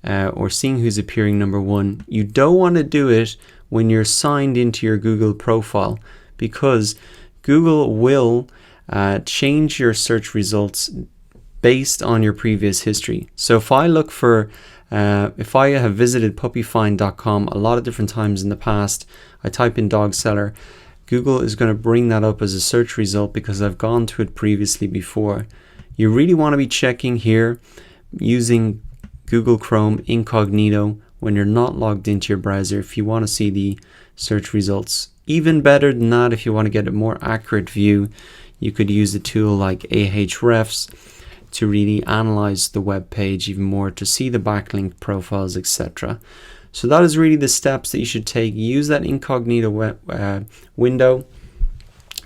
or seeing who's appearing number one, you don't want to do it when you're signed into your Google profile, because Google will change your search results based on your previous history. So if I look for, if I have visited puppyfind.com a lot of different times in the past, I type in dog seller, Google is going to bring that up as a search result because I've gone to it previously before. You really want to be checking here using Google Chrome incognito when you're not logged into your browser if you want to see the search results. Even better than that, if you want to get a more accurate view, you could use a tool like Ahrefs to really analyze the web page even more, to see the backlink profiles, etc. So that is really the steps that you should take. Use that incognito window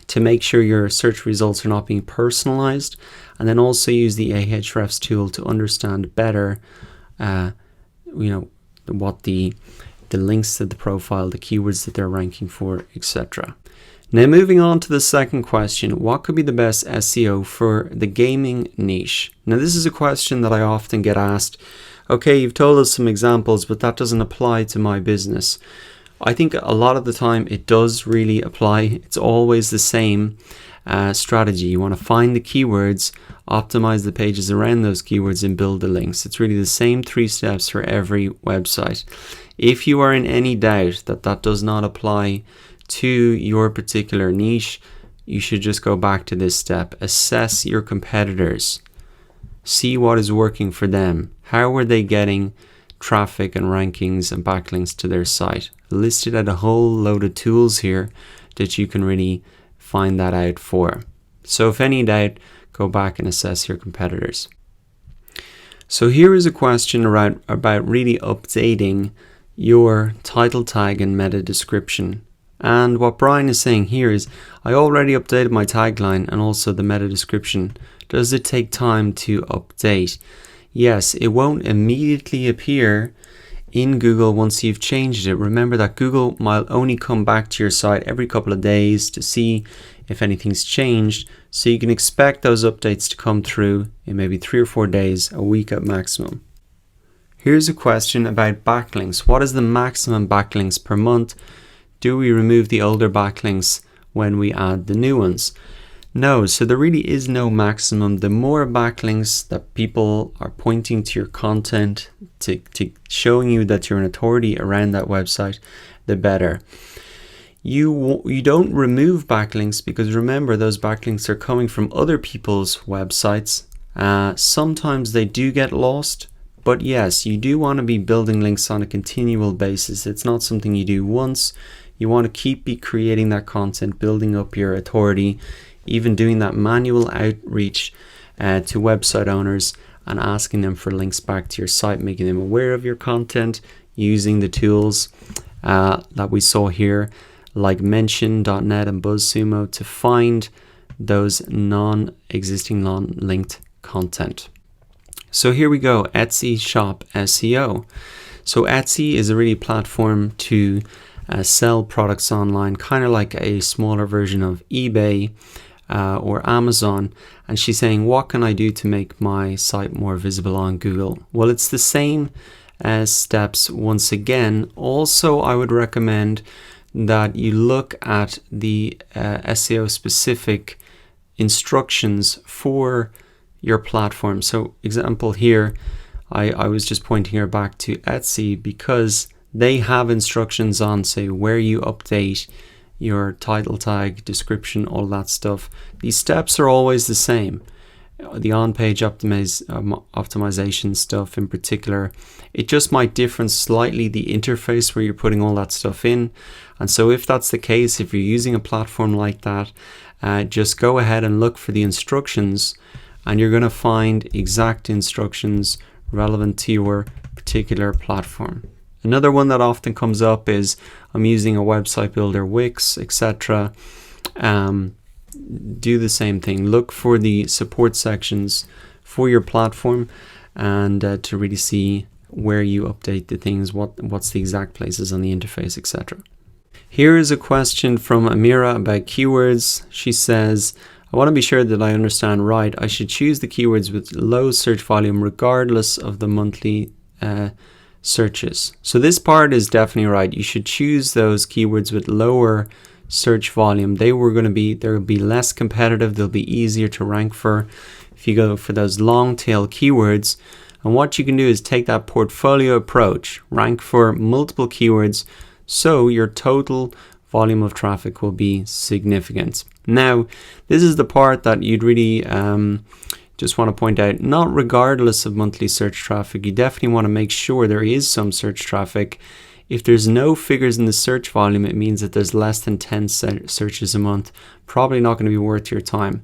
to make sure your search results are not being personalized, and then also use the Ahrefs tool to understand better what the links to the profile, the keywords that they're ranking for, etc. Now, moving on to the second question, what could be the best SEO for the gaming niche? Now, this is a question that I often get asked. Okay, you've told us some examples, but that doesn't apply to my business. I think a lot of the time it does really apply. It's always the same strategy. You want to find the keywords, optimize the pages around those keywords, and build the links. It's really the same 3 steps for every website. If you are in any doubt that that does not apply to your particular niche, you should just go back to this step. Assess your competitors. See what is working for them. How are they getting traffic and rankings and backlinks to their site? Listed out a whole load of tools here that you can really find that out for. So if any doubt, go back and assess your competitors. So here is a question about really updating your title tag and meta description. And what Brian is saying here is, I already updated my tagline and also the meta description. Does it take time to update? Yes, it won't immediately appear in Google once you've changed it. Remember that Google might only come back to your site every couple of days to see if anything's changed. So you can expect those updates to come through in maybe 3 or 4 days, a week at maximum. Here's a question about backlinks. What is the maximum backlinks per month Do we remove the older backlinks when we add the new ones? No, so there really is no maximum. The more backlinks that people are pointing to your content, to showing you that you're an authority around that website, the better. You don't remove backlinks, because remember, those backlinks are coming from other people's websites. Sometimes they do get lost, but yes, you do want to be building links on a continual basis. It's not something you do once. You want to be creating that content, building up your authority, even doing that manual outreach to website owners and asking them for links back to your site, making them aware of your content, using the tools that we saw here, like Mention.net and BuzzSumo, to find those non-existing, non-linked content. So here we go, Etsy shop SEO. So Etsy is a really platform to sell products online, kind of like a smaller version of eBay or Amazon. And she's saying, what can I do to make my site more visible on Google? Well, it's the same steps once again. Also, I would recommend that you look at the SEO specific instructions for your platform. So example here, I was just pointing her back to Etsy because they have instructions on, say, where you update your title tag, description, all that stuff. These steps are always the same. The on-page optimization stuff in particular, it just might differ slightly, the interface where you're putting all that stuff in. And so if that's the case, if you're using a platform like that, just go ahead and look for the instructions, and you're going to find exact instructions relevant to your particular platform. Another one that often comes up is, I'm using a website builder, Wix, etc. Do the same thing. Look for the support sections for your platform, and to really see where you update the things, what's the exact places on the interface, etc. Here is a question from Amira about keywords. She says, I want to be sure that I understand right. I should choose the keywords with low search volume regardless of the monthly searches. So this part is definitely right. You should choose those keywords with lower search volume. They'll be less competitive. They'll be easier to rank for if you go for those long tail keywords. And what you can do is take that portfolio approach, rank for multiple keywords, so your total volume of traffic will be significant. Now, this is the part that you'd really just want to point out, not regardless of monthly search traffic. You definitely want to make sure there is some search traffic. If there's no figures in the search volume, it means that there's less than 10 searches a month. Probably not going to be worth your time.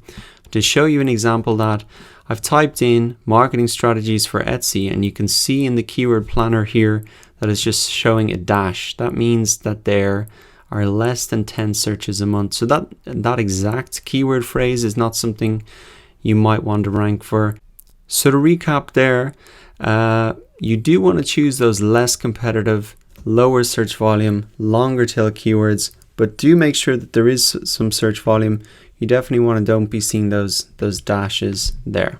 To show you an example, that I've typed in marketing strategies for Etsy, and you can see in the keyword planner here that it's just showing a dash. That means that there are less than 10 searches a month. So that exact keyword phrase is not something you might want to rank for. So to recap there, you do want to choose those less competitive, lower search volume, longer tail keywords, but do make sure that there is some search volume. You definitely don't be seeing those dashes there.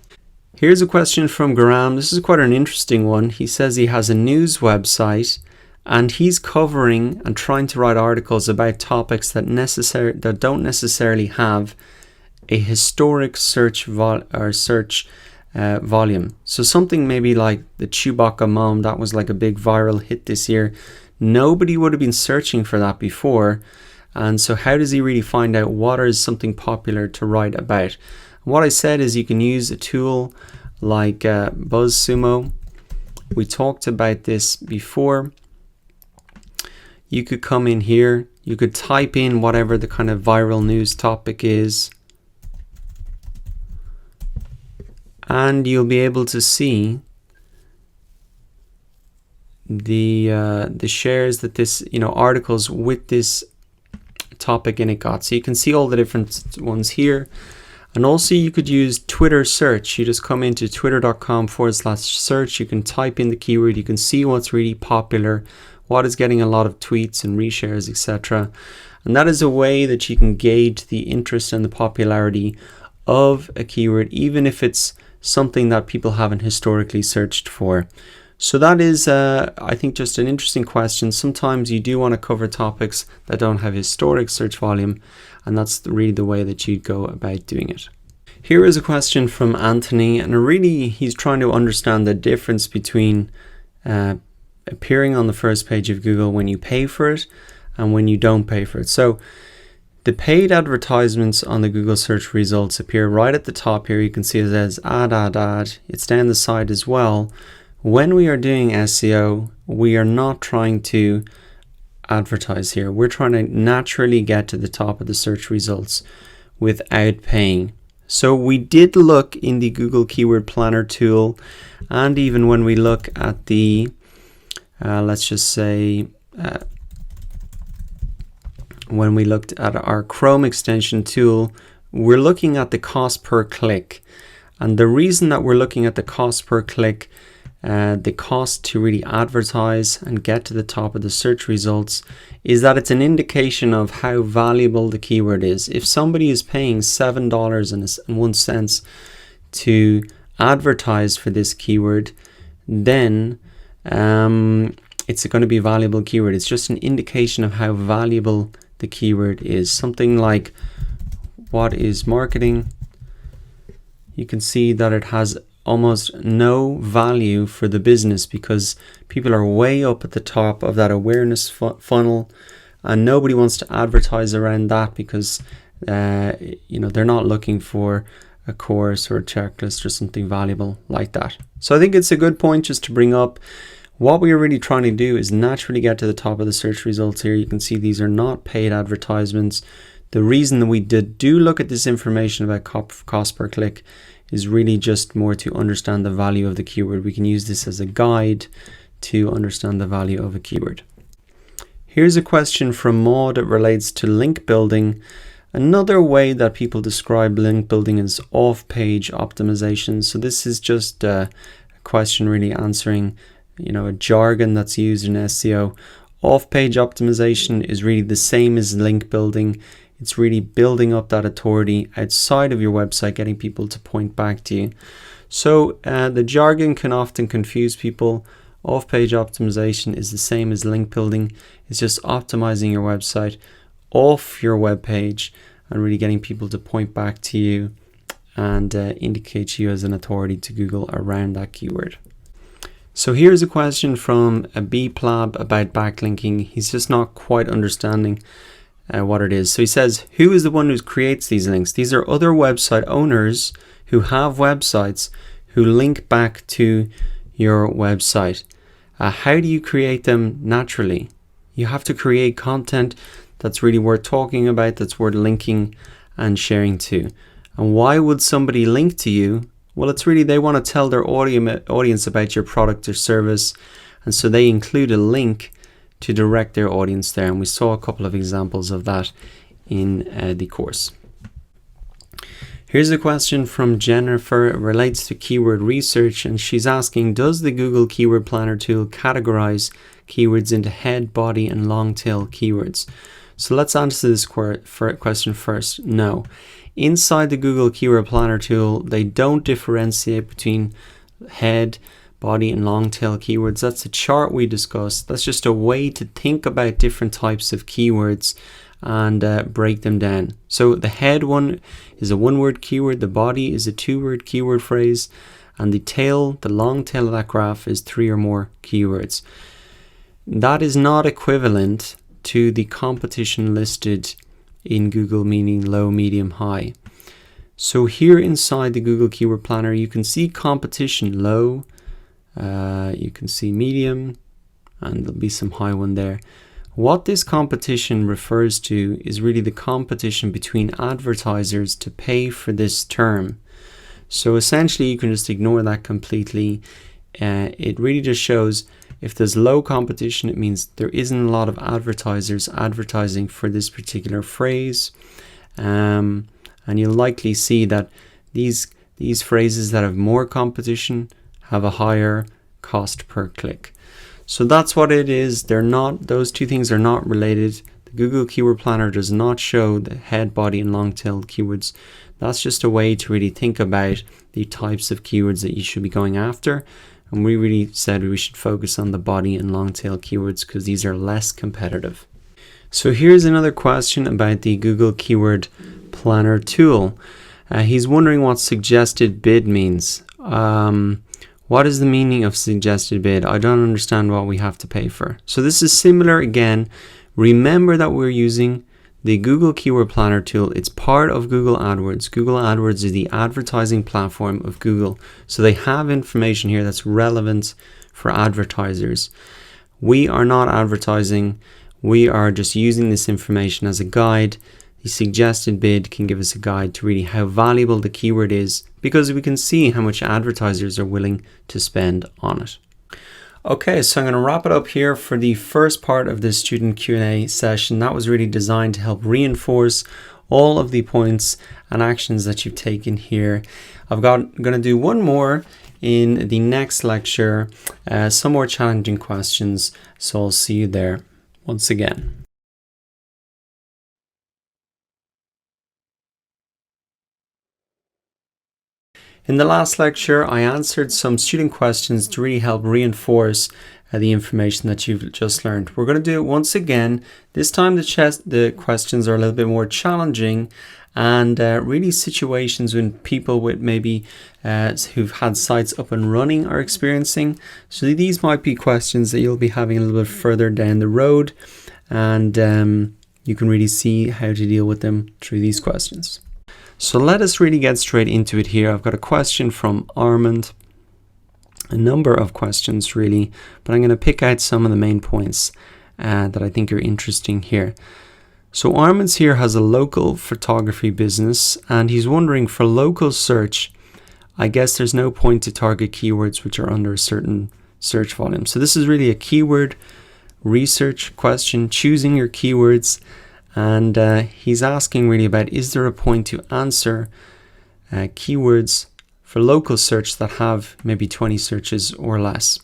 Here's a question from Graham. This is quite an interesting one. He says he has a news website, and he's covering and trying to write articles about topics that don't necessarily have a historic search volume. So something maybe like the Chewbacca mom, that was like a big viral hit this year. Nobody would have been searching for that before. And so how does he really find out what is something popular to write about? What I said is you can use a tool like BuzzSumo. We talked about this before. You could come in here, you could type in whatever the kind of viral news topic is, and you'll be able to see the shares that this, articles with this topic in it got. So you can see all the different ones here. And also you could use Twitter search. You just come into twitter.com/search. You can type in the keyword. You can see what's really popular, what is getting a lot of tweets and reshares, etc. And that is a way that you can gauge the interest and the popularity of a keyword, even if it's something that people haven't historically searched for. So that is, I think, just an interesting question. Sometimes you do want to cover topics that don't have historic search volume, and that's really the way that you'd go about doing it. Here is a question from Anthony, and really he's trying to understand the difference between appearing on the first page of Google when you pay for it and when you don't pay for it. So the paid advertisements on the Google search results appear right at the top here. You can see it says ad. It's down the side as well. When we are doing SEO, we are not trying to advertise here. We're trying to naturally get to the top of the search results without paying. So we did look in the Google Keyword Planner tool, and even when we look at the, let's just say, when we looked at our Chrome extension tool, we're looking at the cost per click. And the reason that we're looking at the cost per click, the cost to really advertise and get to the top of the search results, is that it's an indication of how valuable the keyword is. If somebody is paying $7.01 to advertise for this keyword, then it's going to be a valuable keyword. It's just an indication of how valuable the keyword is. Something like, what is marketing? You can see that it has almost no value for the business because people are way up at the top of that awareness funnel, and nobody wants to advertise around that because they're not looking for a course or a checklist or something valuable like that. So I think it's a good point just to bring up. What we are really trying to do is naturally get to the top of the search results here. You can see these are not paid advertisements. The reason that we do look at this information about cost per click is really just more to understand the value of the keyword. We can use this as a guide to understand the value of a keyword. Here's a question from Maud that relates to link building. Another way that people describe link building is off-page optimization. So this is just a question really answering a jargon that's used in SEO. Off-page optimization is really the same as link building. It's really building up that authority outside of your website, getting people to point back to you. So the jargon can often confuse people. Off-page optimization is the same as link building. It's just optimizing your website off your web page and really getting people to point back to you and indicate you as an authority to Google around that keyword. So here's a question from a B-Plab about backlinking. He's just not quite understanding what it is. So he says, who is the one who creates these links? These are other website owners who have websites who link back to your website. How do you create them naturally? You have to create content that's really worth talking about, that's worth linking and sharing to. And why would somebody link to you? Well, it's really they want to tell their audience about your product or service, and so they include a link to direct their audience there. And we saw a couple of examples of that in the course. Here's a question from Jennifer. It relates to keyword research, and she's asking, does the Google Keyword Planner tool categorize keywords into head, body, and long tail keywords? So let's answer this question first. No. Inside the Google Keyword Planner tool, they don't differentiate between head, body, and long tail keywords. That's a chart we discussed. That's just a way to think about different types of keywords and break them down. So the head one is a one-word keyword, the body is a two-word keyword phrase, and the tail, the long tail of that graph, is 3 or more keywords. That is not equivalent to the competition listed in Google, meaning low, medium, high. So here inside the Google Keyword Planner, you can see competition low, you can see medium, and there'll be some high one there. What this competition refers to is really the competition between advertisers to pay for this term. So essentially you can just ignore that completely. It really just shows if there's low competition, it means there isn't a lot of advertisers advertising for this particular phrase. And you'll likely see that these phrases that have more competition have a higher cost per click. So that's what it is. Those two things are not related. The Google Keyword Planner does not show the head, body, and long tail keywords. That's just a way to really think about the types of keywords that you should be going after And we really said we should focus on the body and long tail keywords because these are less competitive. So here's another question about the Google Keyword Planner tool. He's wondering what suggested bid means. What is the meaning of suggested bid? I don't understand what we have to pay for. So this is similar again. Remember that we're using the Google Keyword Planner tool. It's part of Google AdWords. Google AdWords is the advertising platform of Google. So they have information here that's relevant for advertisers. We are not advertising. We are just using this information as a guide. The suggested bid can give us a guide to really how valuable the keyword is, because we can see how much advertisers are willing to spend on it. Okay, so I'm going to wrap it up here for the first part of this student Q&A session. That was really designed to help reinforce all of the points and actions that you've taken here. I'm going to do one more in the next lecture, some more challenging questions. So I'll see you there once again. In the last lecture, I answered some student questions to really help reinforce the information that you've just learned. We're going to do it once again. This time the questions are a little bit more challenging and really situations when people with maybe who've had sites up and running are experiencing. So these might be questions that you'll be having a little bit further down the road, and you can really see how to deal with them through these questions. So let us really get straight into it here. I've got a question from Armand, a number of questions really, but I'm going to pick out some of the main points that I think are interesting here. So Armand's here has a local photography business, and he's wondering, for local search, I guess there's no point to target keywords which are under a certain search volume. So this is really a keyword research question, choosing your keywords. And he's asking really about, is there a point to answer keywords for local search that have maybe 20 searches or less?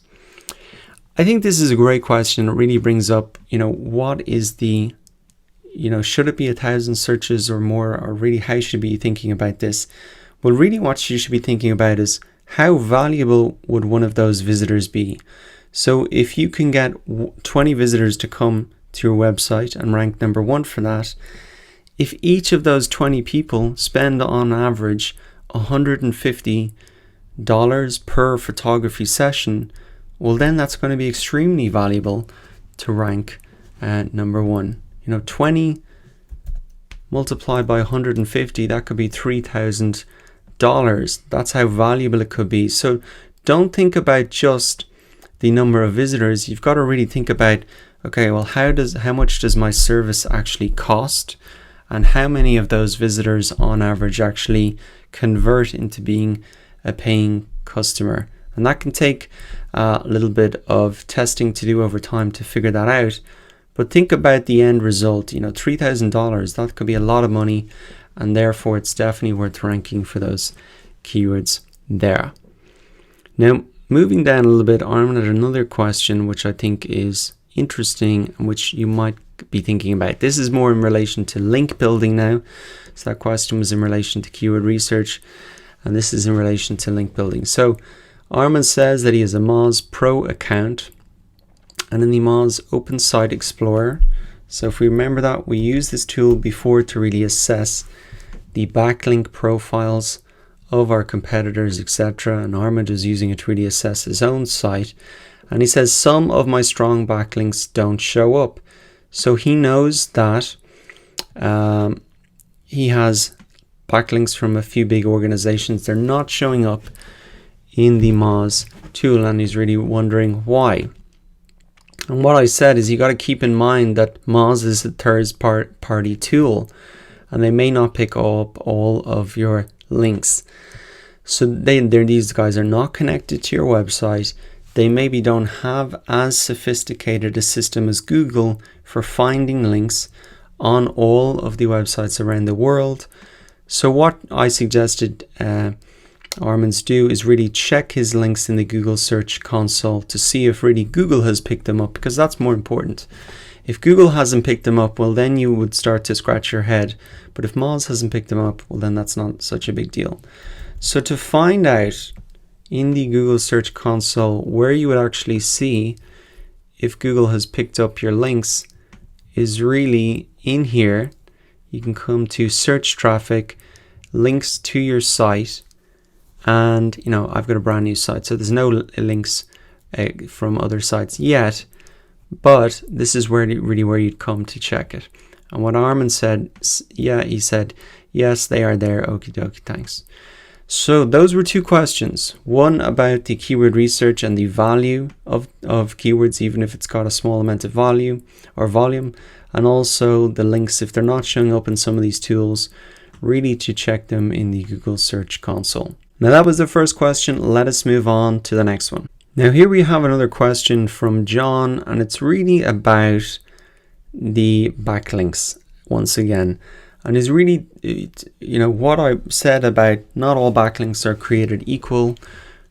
I think this is a great question. It really brings up, what is the, should it be 1,000 searches or more, or really how should you be thinking about this? Well, really what you should be thinking about is, how valuable would one of those visitors be? So if you can get 20 visitors to come to your website and rank number 1 for that, if each of those 20 people spend on average $150 per photography session, well then that's going to be extremely valuable to rank number 1. 20 multiplied by 150, that could be $3,000. That's how valuable it could be. So don't think about just the number of visitors. You've got to really think about, okay, well, how much does my service actually cost, and how many of those visitors on average actually convert into being a paying customer? And that can take a little bit of testing to do over time to figure that out. But think about the end result. $3,000, that could be a lot of money, and therefore it's definitely worth ranking for those keywords there. Now, moving down a little bit, Armin had another question which I think is interesting and which you might be thinking about. This is more in relation to link building now. So that question was in relation to keyword research, and this is in relation to link building. So Armin says that he has a Moz Pro account, and in the Moz Open Site Explorer, so if we remember that, we used this tool before to really assess the backlink profiles of our competitors, etc. And Armand is using it to really assess his own site. And he says, some of my strong backlinks don't show up. So he knows that he has backlinks from a few big organizations. They're not showing up in the Moz tool, and he's really wondering why. And what I said is, you got to keep in mind that Moz is a third-party tool, and they may not pick up all of your links. So these guys are not connected to your website. They maybe don't have as sophisticated a system as Google for finding links on all of the websites around the world. So what I suggested Armin's do is really check his links in the Google Search Console to see if really Google has picked them up, because that's more important. If Google hasn't picked them up, well then you would start to scratch your head. But if Moz hasn't picked them up, well then that's not such a big deal. So to find out in the Google Search Console, where you would actually see if Google has picked up your links is really in here. You can come to search traffic, links to your site, and I've got a brand new site, so there's no links from other sites yet, but this is where you'd come to check it. And what Armin said, he said, yes, they are there. Okie dokie, thanks. So those were two questions. One about the keyword research and the value of keywords, even if it's got a small amount of value or volume, and also the links, if they're not showing up in some of these tools, really to check them in the Google Search Console. Now that was the first question. Let us move on to the next one. Now here we have another question from John, and it's really about the backlinks once again. And is really, what I said about not all backlinks are created equal,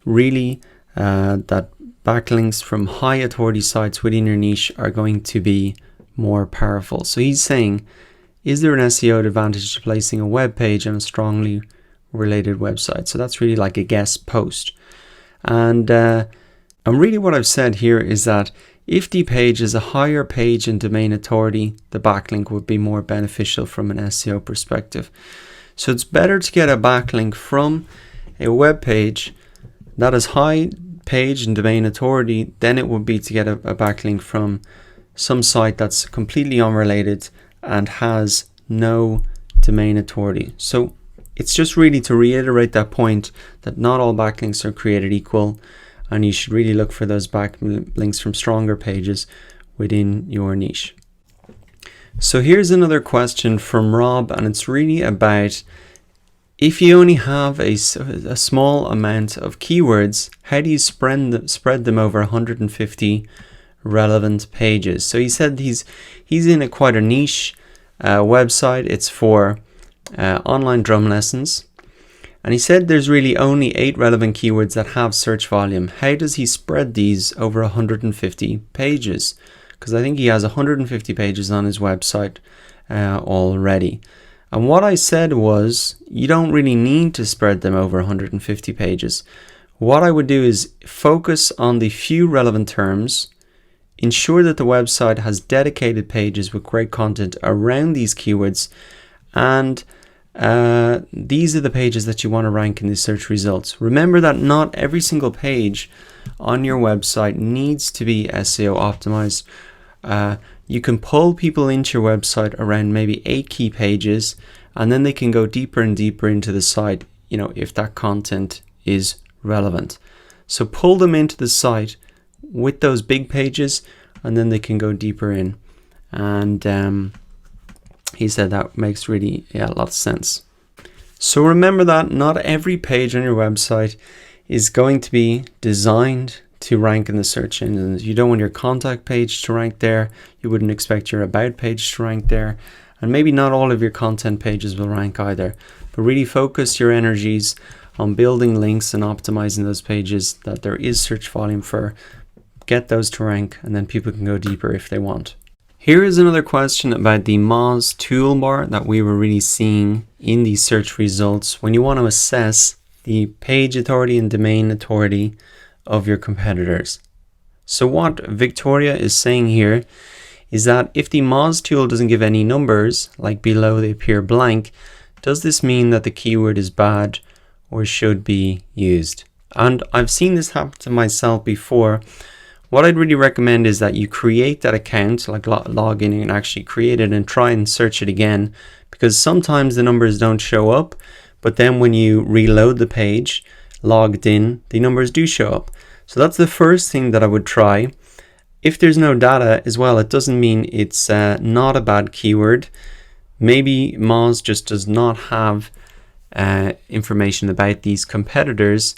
really, that backlinks from high authority sites within your niche are going to be more powerful. So he's saying, is there an SEO advantage to placing a web page on a strongly related website? So that's really like a guest post. And really what I've said here is that if the page is a higher page and domain authority, the backlink would be more beneficial from an SEO perspective. So it's better to get a backlink from a web page that is high page and domain authority than it would be to get a backlink from some site that's completely unrelated and has no domain authority. So it's just really to reiterate that point that not all backlinks are created equal, and you should really look for those backlinks from stronger pages within your niche. So here's another question from Rob, and it's really about if you only have a small amount of keywords, how do you spread them over 150 relevant pages? So he said he's in quite a niche website. It's for online drum lessons. And he said there's really only 8 relevant keywords that have search volume. How does he spread these over 150 pages? Because I think he has 150 pages on his website already. And what I said was, you don't really need to spread them over 150 pages. What I would do is focus on the few relevant terms, ensure that the website has dedicated pages with great content around these keywords, and these are the pages that you want to rank in the search results. Remember that not every single page on your website needs to be SEO optimized. You can pull people into your website around maybe 8 key pages, and then they can go deeper and deeper into the site, if that content is relevant. So pull them into the site with those big pages, and then they can go deeper in. And he said that makes really a lot of sense. So remember that not every page on your website is going to be designed to rank in the search engines. You don't want your contact page to rank there. You wouldn't expect your about page to rank there. And maybe not all of your content pages will rank either. But really focus your energies on building links and optimizing those pages that there is search volume for. Get those to rank, and then people can go deeper if they want. Here is another question about the Moz toolbar that we were really seeing in the search results when you want to assess the page authority and domain authority of your competitors. So what Victoria is saying here is that if the Moz tool doesn't give any numbers, like below they appear blank, does this mean that the keyword is bad or should be used? And I've seen this happen to myself before. What I'd really recommend is that you create that account, like log in and actually create it and try and search it again, because sometimes the numbers don't show up, but then when you reload the page, logged in, the numbers do show up. So that's the first thing that I would try. If there's no data as well, it doesn't mean it's not a bad keyword. Maybe Moz just does not have information about these competitors.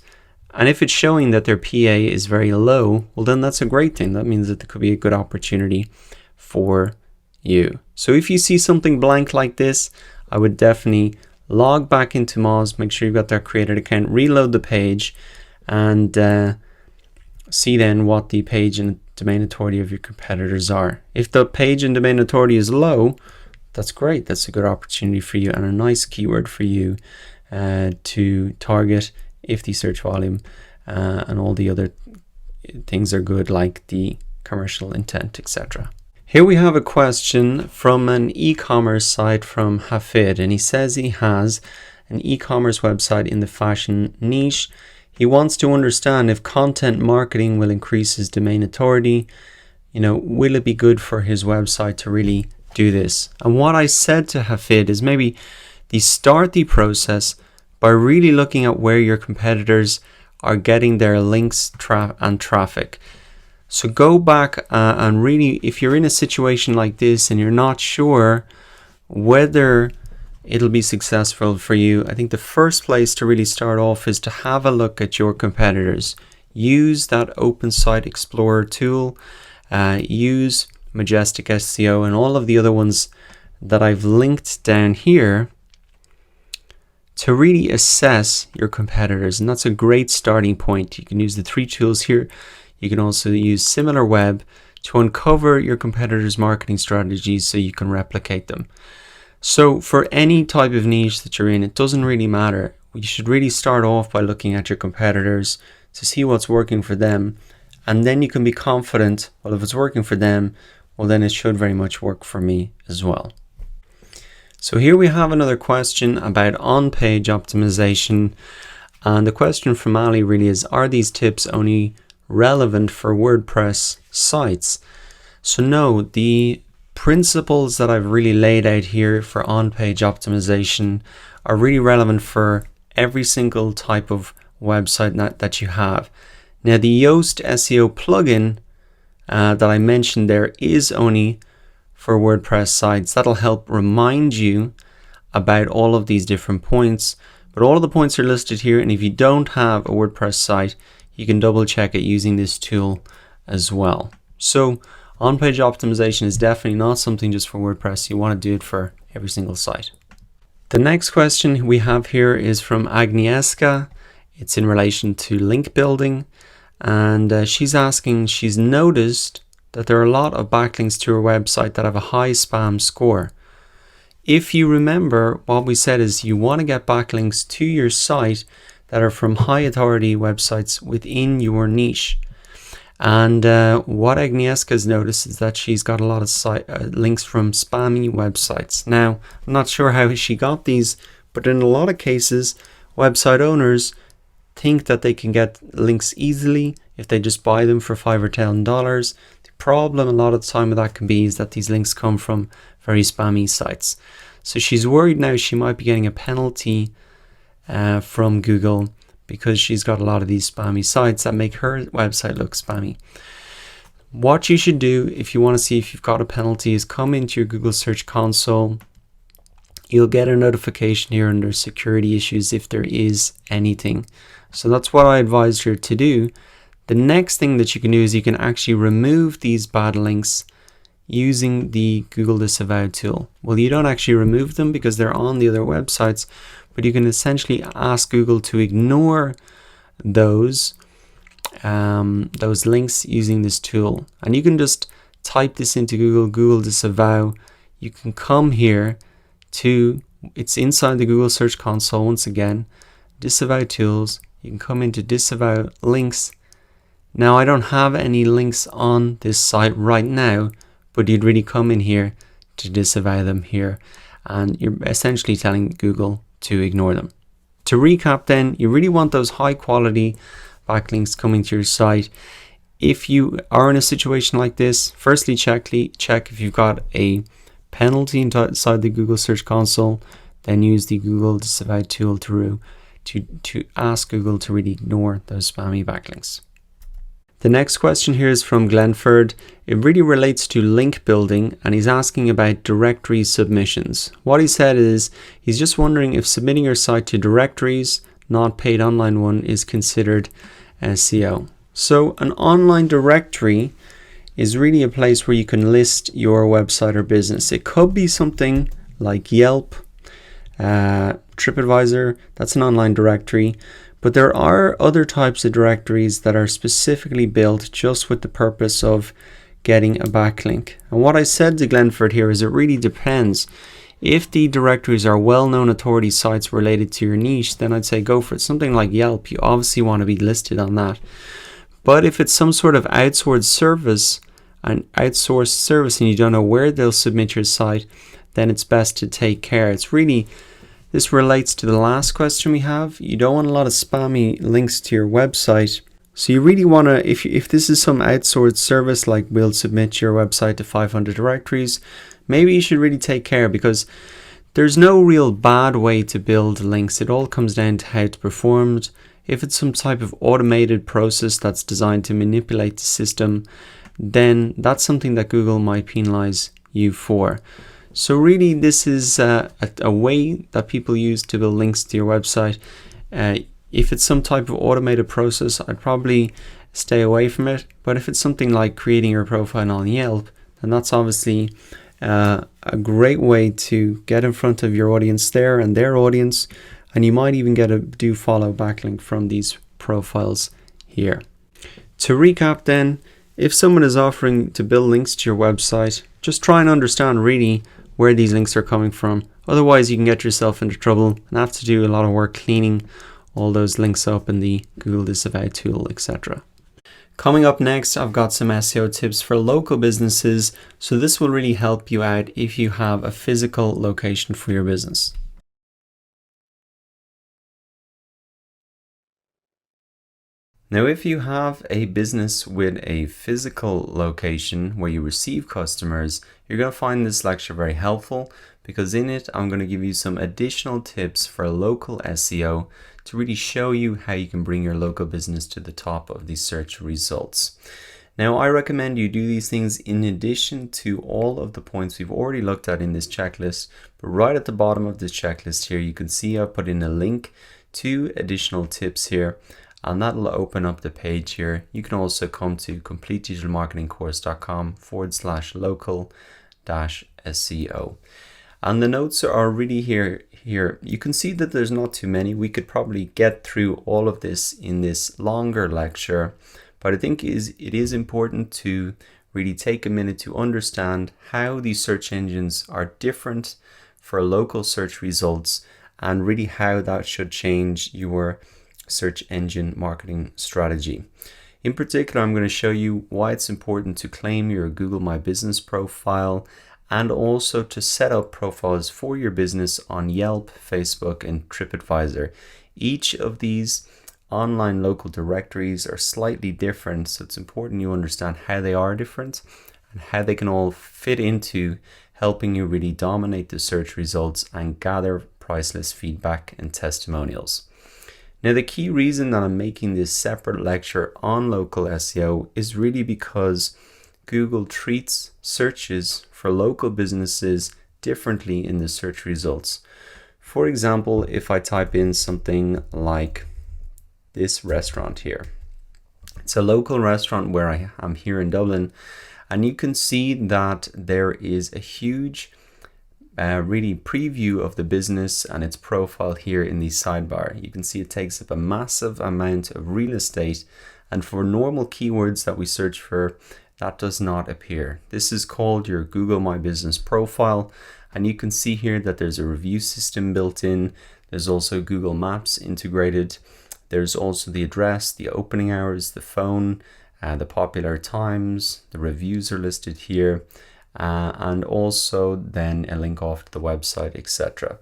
And if it's showing that their PA is very low, well, then that's a great thing. That means that there could be a good opportunity for you. So if you see something blank like this, I would definitely log back into Moz, make sure you've got that created account, reload the page, and see then what the page and domain authority of your competitors are. If the page and domain authority is low, that's great. That's a good opportunity for you and a nice keyword for you to target if the search volume and all the other things are good, like the commercial intent, etc. Here we have a question from an e-commerce site from Hafid, and he says he has an e-commerce website in the fashion niche. He wants to understand if content marketing will increase his domain authority. Will it be good for his website to really do this? And what I said to Hafid is maybe start the process by really looking at where your competitors are getting their links and traffic. So go back and really, if you're in a situation like this and you're not sure whether it'll be successful for you, I think the first place to really start off is to have a look at your competitors. Use that Open Site Explorer tool, use Majestic SEO and all of the other ones that I've linked down here to really assess your competitors. And that's a great starting point. You can use the 3 tools here. You can also use SimilarWeb to uncover your competitors' marketing strategies so you can replicate them. So for any type of niche that you're in, it doesn't really matter. You should really start off by looking at your competitors to see what's working for them. And then you can be confident, well, if it's working for them, well, then it should very much work for me as well. So here we have another question about on-page optimization. And the question from Ali really is, are these tips only relevant for WordPress sites? So no, the principles that I've really laid out here for on-page optimization are really relevant for every single type of website that you have. Now the Yoast SEO plugin that I mentioned there is only for WordPress sites. That'll help remind you about all of these different points, but all of the points are listed here, and if you don't have a WordPress site, you can double check it using this tool as well. So on-page optimization is definitely not something just for WordPress. You want to do it for every single site. The next question we have here is from Agnieszka. It's in relation to link building, and she's asking, she's noticed that there are a lot of backlinks to her website that have a high spam score. If you remember, what we said is you want to get backlinks to your site that are from high authority websites within your niche. And what Agnieszka has noticed is that she's got a lot of links from spammy websites. Now, I'm not sure how she got these, but in a lot of cases, website owners think that they can get links easily if they just buy them for $5 or $10. The problem a lot of the time with that can be is that these links come from very spammy sites. So she's worried now she might be getting a penalty from Google because she's got a lot of these spammy sites that make her website look spammy. What you should do if you want to see if you've got a penalty is come into your Google Search Console. You'll get a notification here under security issues if there is anything. So that's what I advised her to do. The next thing that you can do is you can actually remove these bad links using the Google Disavow tool. Well, you don't actually remove them because they're on the other websites, but you can essentially ask Google to ignore those links using this tool. And you can just type this into Google Disavow. You can come here to, it's inside the Google Search Console once again, Disavow Tools. You can come into Disavow Links. Now I don't have any links on this site right now, but you'd really come in here to disavow them here, and you're essentially telling Google to ignore them. To recap then, you really want those high quality backlinks coming to your site. If you are in a situation like this, firstly check if you've got a penalty inside the Google Search Console, then use the Google Disavow tool to ask Google to really ignore those spammy backlinks. The next question here is from Glenford. It really relates to link building, and he's asking about directory submissions. What he said is he's just wondering if submitting your site to directories, not paid online one, is considered SEO. So an online directory is really a place where you can list your website or business. It could be something like Yelp, TripAdvisor, that's an online directory. But there are other types of directories that are specifically built just with the purpose of getting a backlink. And what I said to Glenford here is it really depends. If the directories are well-known authority sites related to your niche, then I'd say go for it. Something like Yelp, you obviously want to be listed on that. But if it's some sort of outsourced service and you don't know where they'll submit your site, then it's best to take care. This relates to the last question we have. You don't want a lot of spammy links to your website. So you really want to, if this is some outsourced service, like we'll submit your website to 500 directories, maybe you should really take care, because there's no real bad way to build links. It all comes down to how it's performed. If it's some type of automated process that's designed to manipulate the system, then that's something that Google might penalize you for. So really, this is a way that people use to build links to your website. If it's some type of automated process, I'd probably stay away from it. But if it's something like creating your profile on Yelp, then that's obviously a great way to get in front of your audience there and their audience. And you might even get a do follow backlink from these profiles here. To recap then, if someone is offering to build links to your website, just try and understand really where these links are coming from. Otherwise, you can get yourself into trouble and have to do a lot of work cleaning all those links up in the Google Disavow tool, etc. Coming up next, I've got some SEO tips for local businesses. So this will really help you out if you have a physical location for your business. Now, if you have a business with a physical location where you receive customers, you're going to find this lecture very helpful, because in it, I'm going to give you some additional tips for local SEO to really show you how you can bring your local business to the top of the search results. Now, I recommend you do these things in addition to all of the points we've already looked at in this checklist. But right at the bottom of this checklist here, you can see I've put in a link to additional tips here, and that'll open up the page here. You can also come to completedigitalmarketingcourse.com/local-SEO. And the notes are really here. You can see that there's not too many. We could probably get through all of this in this longer lecture, but I think it is important to really take a minute to understand how these search engines are different for local search results, and really how that should change your search engine marketing strategy. In particular, I'm going to show you why it's important to claim your Google My Business profile, and also to set up profiles for your business on Yelp, Facebook, and TripAdvisor. Each of these online local directories are slightly different, so it's important you understand how they are different and how they can all fit into helping you really dominate the search results and gather priceless feedback and testimonials. Now, the key reason that I'm making this separate lecture on local SEO is really because Google treats searches for local businesses differently in the search results. For example, if I type in something like this restaurant here, it's a local restaurant where I am here in Dublin, and you can see that there is a huge really preview of the business and its profile here in the sidebar. You can see it takes up a massive amount of real estate, and for normal keywords that we search for, that does not appear. This is called your Google My Business profile, and you can see here that there's a review system built in. There's also Google Maps integrated. There's also the address, the opening hours, the phone, the popular times, the reviews are listed here, and also then a link off to the website, etc.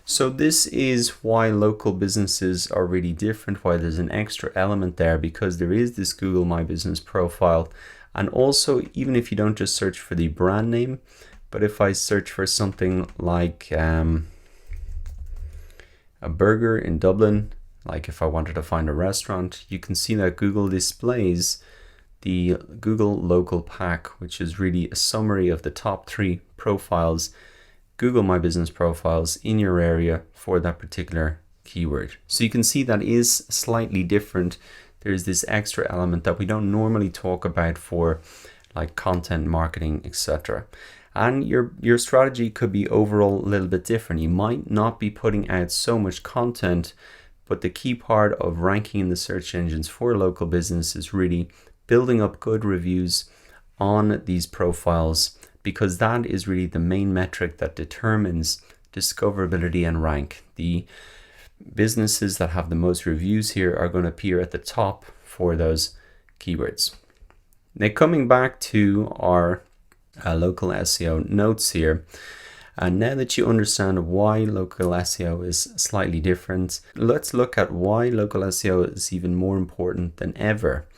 So this is why local businesses are really different, why there's an extra element there, because there is this Google My Business profile. And also, even if you don't just search for the brand name, but if I search for something like a burger in Dublin, like if I wanted to find a restaurant, you can see that Google displays the Google Local Pack, which is really a summary of the top 3 profiles, Google My Business profiles in your area for that particular keyword. So you can see that is slightly different. There's this extra element that we don't normally talk about for like content marketing, etc. And your strategy could be overall a little bit different. You might not be putting out so much content, but the key part of ranking in the search engines for local business is really building up good reviews on these profiles, because that is really the main metric that determines discoverability and rank. The businesses that have the most reviews here are going to appear at the top for those keywords. Now, coming back to our local SEO notes here, and now that you understand why local SEO is slightly different, let's look at why local SEO is even more important than ever.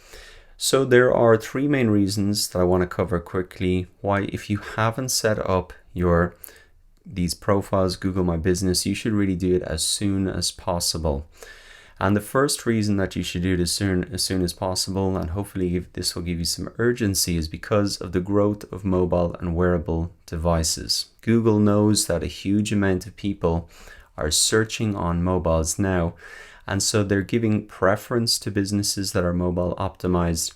So there are three main reasons that I want to cover quickly why, if you haven't set up these profiles, Google My Business, you should really do it as soon as possible. And the first reason that you should do it as soon as possible, and hopefully this will give you some urgency, is because of the growth of mobile and wearable devices. Google knows that a huge amount of people are searching on mobiles now, and so they're giving preference to businesses that are mobile optimized,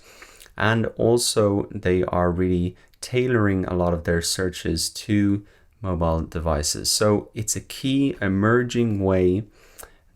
and also they are really tailoring a lot of their searches to mobile devices. So it's a key emerging way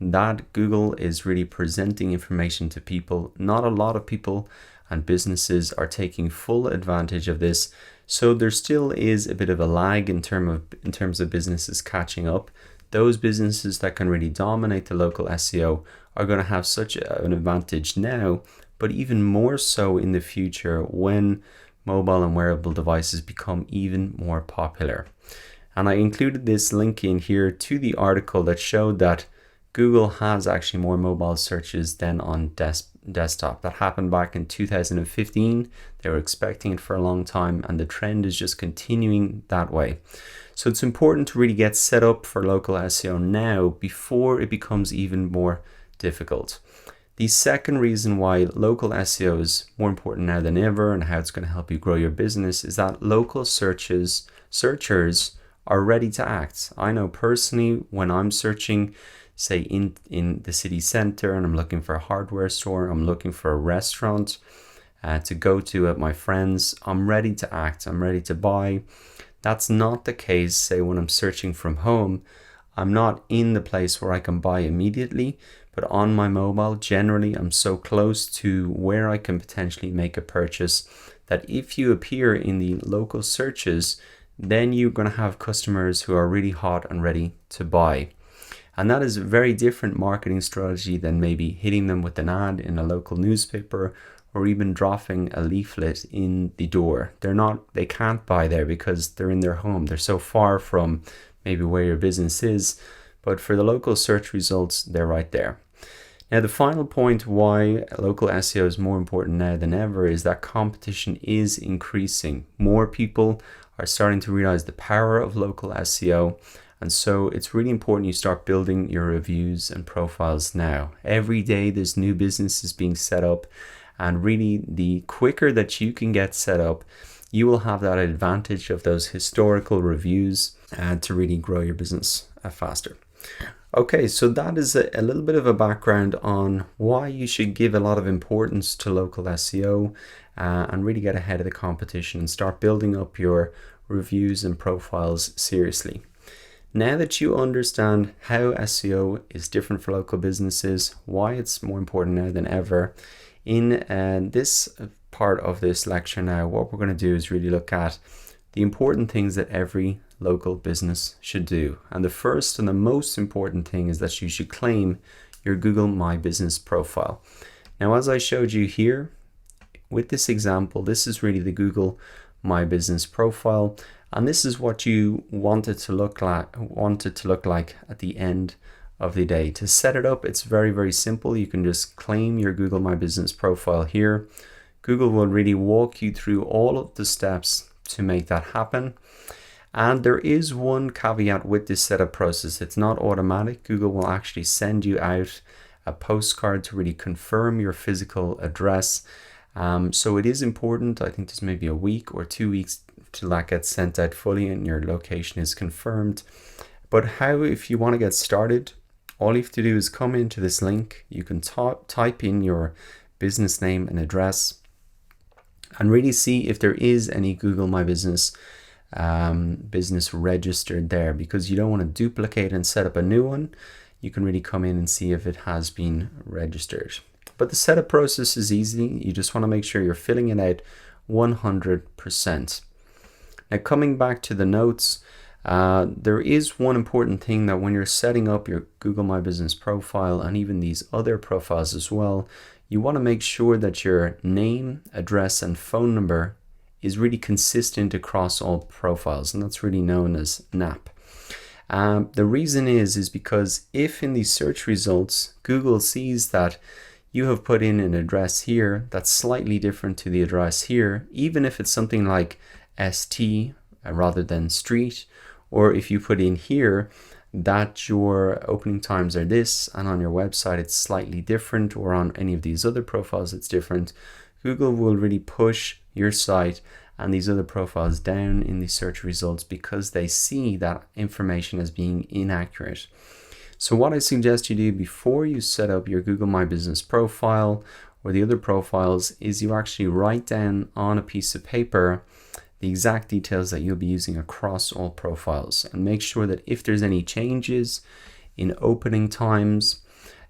that Google is really presenting information to people. Not a lot of people and businesses are taking full advantage of this. So there still is a bit of a lag in terms of businesses catching up. Those businesses that can really dominate the local SEO are going to have such an advantage now, but even more so in the future when mobile and wearable devices become even more popular. And I included this link in here to the article that showed that Google has actually more mobile searches than on desktop. That happened back in 2015. They were expecting it for a long time, and the trend is just continuing that way. So it's important to really get set up for local SEO now before it becomes even more difficult. The second reason why local SEO is more important now than ever and how it's going to help you grow your business is that local searchers are ready to act. I know personally, when I'm searching, say in the city center, and I'm looking for a hardware store, I'm looking for a restaurant to go to at my friends, I'm ready to act, I'm ready to buy. That's not the case, say, when I'm searching from home. I'm not in the place where I can buy immediately, but on my mobile, generally, I'm so close to where I can potentially make a purchase that if you appear in the local searches, then you're going to have customers who are really hot and ready to buy. And that is a very different marketing strategy than maybe hitting them with an ad in a local newspaper or even dropping a leaflet in the door. They can't buy there because they're in their home. They're so far from maybe where your business is. But for the local search results, they're right there. Now, the final point why local SEO is more important now than ever is that competition is increasing. More people are starting to realize the power of local SEO. And so it's really important you start building your reviews and profiles now. Every day there's new businesses being set up, and really the quicker that you can get set up, you will have that advantage of those historical reviews to really grow your business faster. Okay, so that is a little bit of a background on why you should give a lot of importance to local SEO and really get ahead of the competition and start building up your reviews and profiles seriously. Now that you understand how SEO is different for local businesses, why it's more important now than ever, in this part of this lecture now, what we're going to do is really look at the important things that every local business should do. And the first and the most important thing is that you should claim your Google My Business profile. Now, as I showed you here with this example, this is really the Google My Business profile. And this is what you want it to look like at the end of the day. To set it up, it's very, very simple. You can just claim your Google My Business profile here. Google will really walk you through all of the steps to make that happen. And there is one caveat with this setup process. It's not automatic. Google will actually send you out a postcard to really confirm your physical address. So it is important. I think there's maybe a week or 2 weeks till that gets sent out fully and your location is confirmed. But if you want to get started, all you have to do is come into this link. You can type in your business name and address and really see if there is any Google My Business business registered there, because you don't want to duplicate and set up a new one. You can really come in and see if it has been registered. But the setup process is easy. You just want to make sure you're filling it out 100%. Now, coming back to the notes, there is one important thing that when you're setting up your Google My Business profile and even these other profiles as well, you want to make sure that your name, address, and phone number is really consistent across all profiles, and that's really known as NAP. The reason is because if in these search results, Google sees that you have put in an address here that's slightly different to the address here, even if it's something like ST rather than street, or if you put in here that your opening times are this and on your website it's slightly different, or on any of these other profiles it's different, Google will really push your site and these other profiles down in the search results because they see that information as being inaccurate. So what I suggest you do before you set up your Google My Business profile or the other profiles is you actually write down on a piece of paper the exact details that you'll be using across all profiles, and make sure that if there's any changes in opening times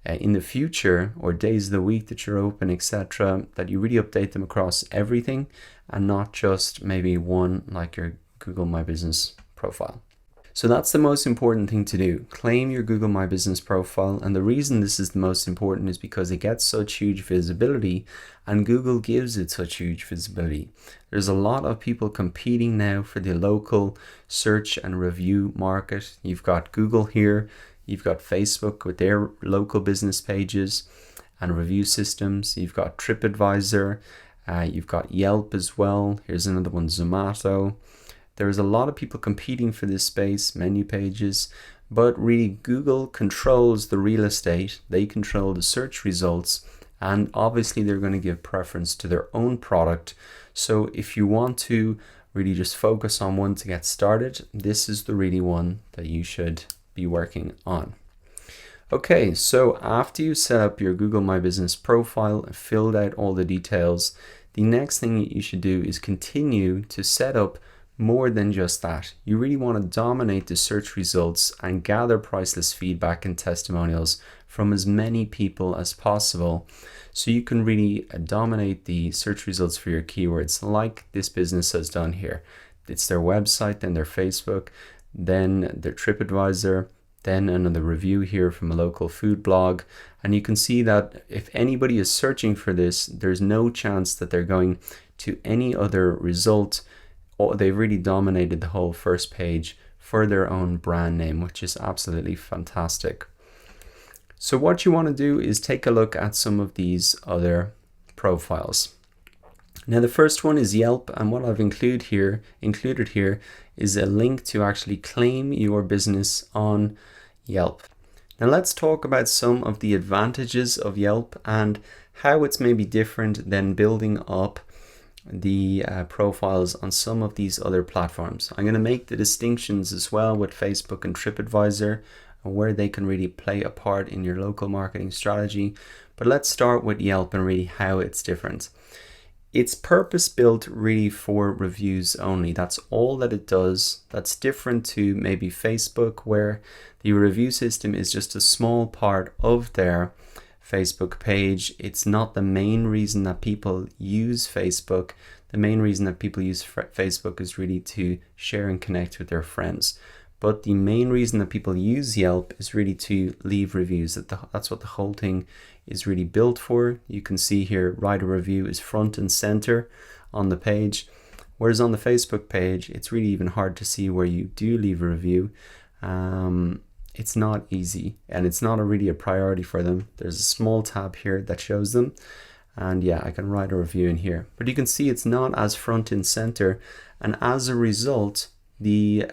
in the future or days of the week that you're open, etc., that you really update them across everything and not just maybe one like your Google My Business profile. So that's the most important thing to do. Claim your Google My Business profile. And the reason this is the most important is because it gets such huge visibility and Google gives it such huge visibility. There's a lot of people competing now for the local search and review market. You've got Google here, you've got Facebook with their local business pages and review systems. You've got TripAdvisor, you've got Yelp as well. Here's another one, Zomato. There's a lot of people competing for this space, menu pages, but really Google controls the real estate. They control the search results, and obviously they're going to give preference to their own product. So if you want to really just focus on one to get started, this is the really one that you should be working on. Okay, so after you set up your Google My Business profile and filled out all the details, the next thing you should do is continue to set up more than just that. You really want to dominate the search results and gather priceless feedback and testimonials from as many people as possible, so you can really dominate the search results for your keywords like this business has done here. It's their website, then their Facebook, then their TripAdvisor, then another review here from a local food blog. And you can see that if anybody is searching for this, there's no chance that they're going to any other result. They've really dominated the whole first page for their own brand name, which is absolutely fantastic. So what you want to do is take a look at some of these other profiles. Now the first one is Yelp, and what I've included here is a link to actually claim your business on Yelp. Now let's talk about some of the advantages of Yelp and how it's maybe different than building up the profiles on some of these other platforms. I'm going to make the distinctions as well with Facebook and TripAdvisor and where they can really play a part in your local marketing strategy. But let's start with Yelp and really how it's different. It's purpose built really for reviews only. That's all that it does. That's different to maybe Facebook, where the review system is just a small part of their Facebook page. It's not the main reason that people use Facebook. The main reason that people use Facebook is really to share and connect with their friends. But the main reason that people use Yelp is really to leave reviews. That's what the whole thing is really built for. You can see here, write a review is front and center on the page. Whereas on the Facebook page, it's really even hard to see where you do leave a review. It's not easy, and it's not really a priority for them. There's a small tab here that shows them, and yeah, I can write a review in here, but you can see it's not as front and center, and as a result the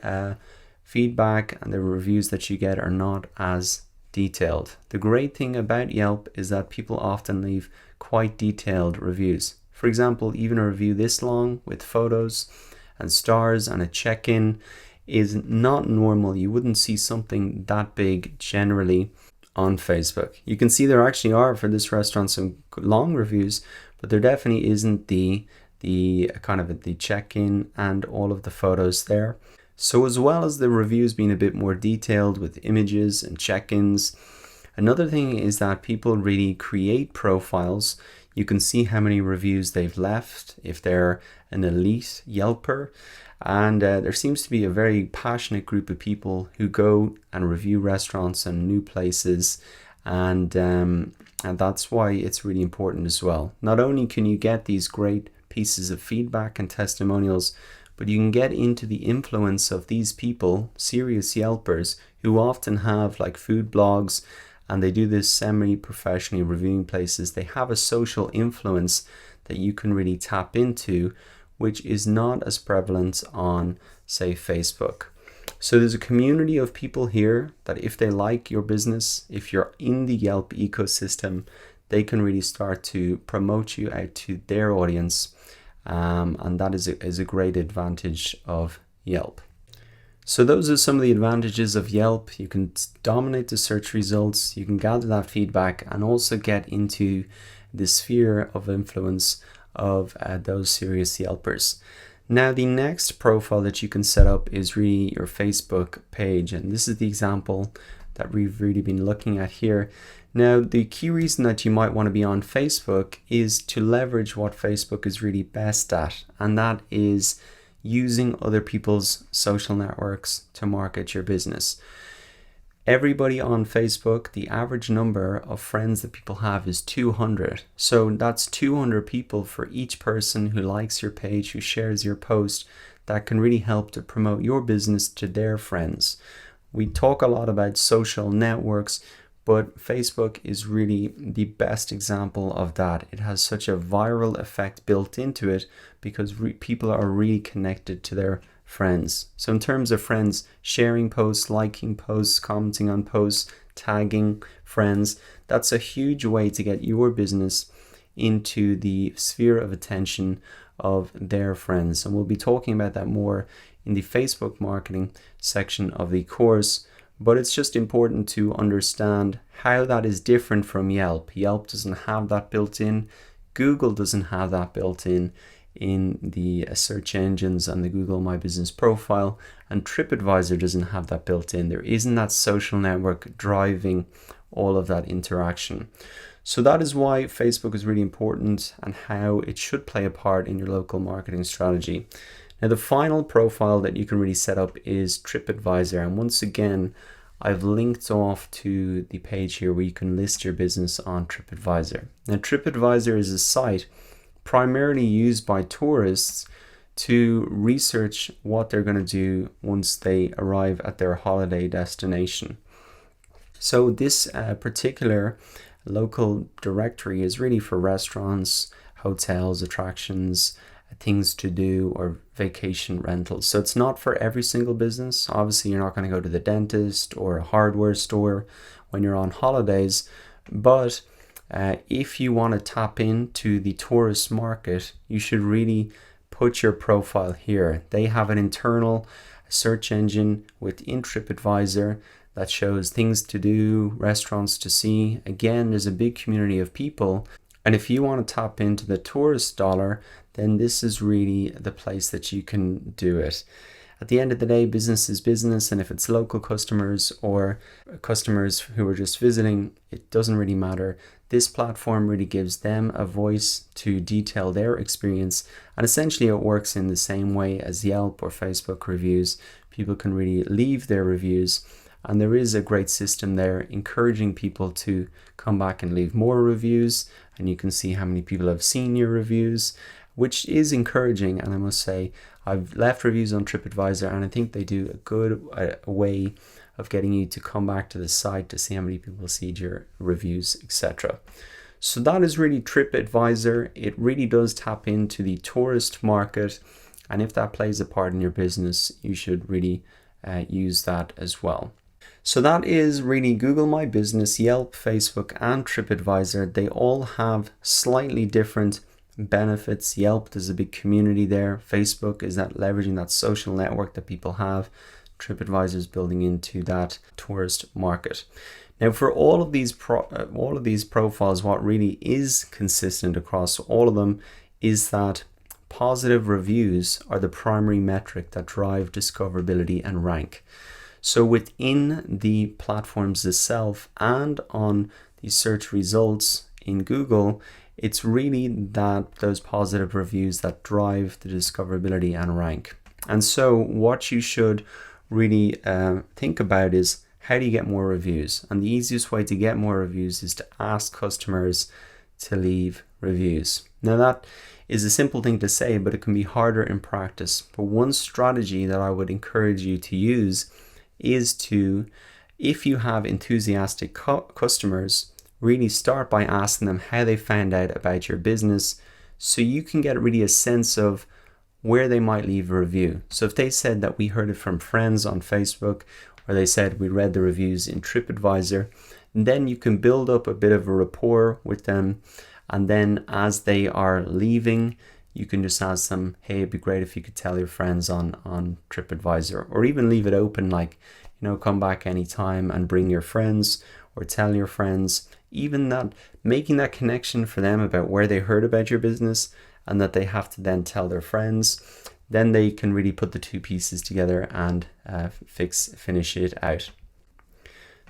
feedback and the reviews that you get are not as detailed. The great thing about Yelp is that people often leave quite detailed reviews. For example, even a review this long with photos and stars and a check-in is not normal. You wouldn't see something that big generally on Facebook. You can see there actually are for this restaurant some long reviews, but there definitely isn't the kind of the check-in and all of the photos there. So as well as the reviews being a bit more detailed with images and check-ins, another thing is that people really create profiles. You can see how many reviews they've left, if they're an elite Yelper. And there seems to be a very passionate group of people who go and review restaurants and new places. And that's why it's really important as well. Not only can you get these great pieces of feedback and testimonials, but you can get into the influence of these people, serious Yelpers, who often have like food blogs, and they do this semi-professionally reviewing places. They have a social influence that you can really tap into, which is not as prevalent on, say, Facebook. So there's a community of people here that if they like your business, if you're in the Yelp ecosystem, they can really start to promote you out to their audience. And that is a great advantage of Yelp. So those are some of the advantages of Yelp. You can dominate the search results, you can gather that feedback, and also get into the sphere of influence of those serious Yelpers. Now, the next profile that you can set up is really your Facebook page. And this is the example that we've really been looking at here. Now, the key reason that you might want to be on Facebook is to leverage what Facebook is really best at, and that is using other people's social networks to market your business. Everybody on Facebook, the average number of friends that people have is 200. So that's 200 people for each person who likes your page, who shares your post, that can really help to promote your business to their friends. We talk a lot about social networks, but Facebook is really the best example of that. It has such a viral effect built into it because people are really connected to their friends. So in terms of friends, sharing posts, liking posts, commenting on posts, tagging friends, that's a huge way to get your business into the sphere of attention of their friends. And we'll be talking about that more in the Facebook marketing section of the course. But it's just important to understand how that is different from Yelp. Yelp doesn't have that built in. Google doesn't have that built in the search engines and the Google My Business profile. And TripAdvisor doesn't have that built in. There isn't that social network driving all of that interaction. So that is why Facebook is really important and how it should play a part in your local marketing strategy. Now, the final profile that you can really set up is TripAdvisor. And once again, I've linked off to the page here where you can list your business on TripAdvisor. Now, TripAdvisor is a site primarily used by tourists to research what they're going to do once they arrive at their holiday destination. So this particular local directory is really for restaurants, hotels, attractions, things to do, or vacation rentals. So it's not for every single business. Obviously, you're not going to go to the dentist or a hardware store when you're on holidays. But if you want to tap into the tourist market, you should really put your profile here. They have an internal search engine within TripAdvisor that shows things to do, restaurants to see. Again, there's a big community of people. And if you want to tap into the tourist dollar, then this is really the place that you can do it. At the end of the day, business is business, and if it's local customers or customers who are just visiting, it doesn't really matter. This platform really gives them a voice to detail their experience, and essentially it works in the same way as Yelp or Facebook reviews. People can really leave their reviews, and there is a great system there encouraging people to come back and leave more reviews, and you can see how many people have seen your reviews, which is encouraging. And I must say, I've left reviews on TripAdvisor, and I think they do a good way of getting you to come back to the site to see how many people see your reviews, etc. So that is really TripAdvisor. It really does tap into the tourist market, and if that plays a part in your business, you should really use that as well. So that is really Google My Business, Yelp, Facebook, and TripAdvisor. They all have slightly different benefits. Yelp, there's a big community there. Facebook is that leveraging that social network that people have. TripAdvisor is building into that tourist market. Now, for all of these profiles, what really is consistent across all of them is that positive reviews are the primary metric that drive discoverability and rank. So within the platforms itself and on the search results in Google, It's really those positive reviews that drive the discoverability and rank. And so what you should really think about is, how do you get more reviews? And the easiest way to get more reviews is to ask customers to leave reviews. Now that is a simple thing to say, but it can be harder in practice. But one strategy that I would encourage you to use is to, if you have enthusiastic customers, really start by asking them how they found out about your business, so you can get really a sense of where they might leave a review. So if they said that we heard it from friends on Facebook, or they said we read the reviews in TripAdvisor, then you can build up a bit of a rapport with them. And then as they are leaving, you can just ask them, hey, it'd be great if you could tell your friends on TripAdvisor, or even leave it open, like, come back anytime and bring your friends or tell your friends. Even that, making that connection for them about where they heard about your business and that they have to then tell their friends, then they can really put the two pieces together and finish it out.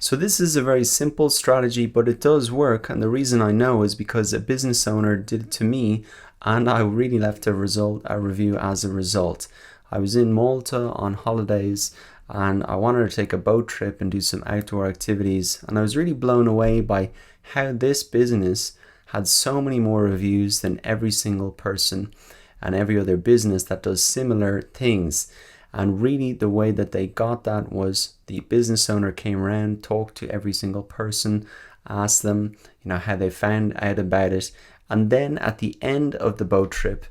So this is a very simple strategy, but it does work. And the reason I know is because a business owner did it to me, and I really left a review as a result. I was in Malta on holidays, and I wanted to take a boat trip and do some outdoor activities. And I was really blown away by how this business had so many more reviews than every single person and every other business that does similar things. And really the way that they got that was the business owner came around, talked to every single person, asked them, how they found out about it. And then at the end of the boat trip,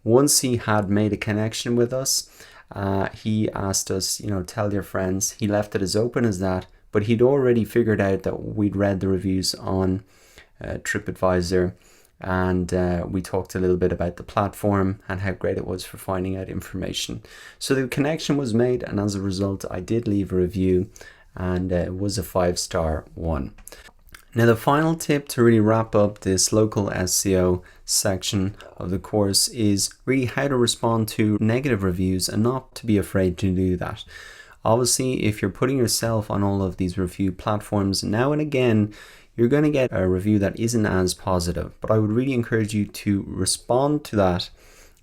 once he had made a connection with us, he asked us, tell your friends. He left it as open as that, but he'd already figured out that we'd read the reviews on TripAdvisor, and we talked a little bit about the platform and how great it was for finding out information. So the connection was made, and as a result, I did leave a review, and it was a 5-star one. Now, the final tip to really wrap up this local SEO section of the course is really how to respond to negative reviews and not to be afraid to do that. Obviously, if you're putting yourself on all of these review platforms, now and again, you're going to get a review that isn't as positive. But I would really encourage you to respond to that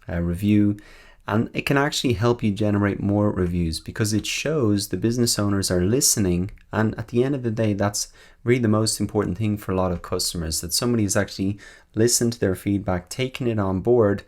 review, and it can actually help you generate more reviews because it shows the business owners are listening. And at the end of the day, that's really the most important thing for a lot of customers, that somebody has actually listened to their feedback, taken it on board.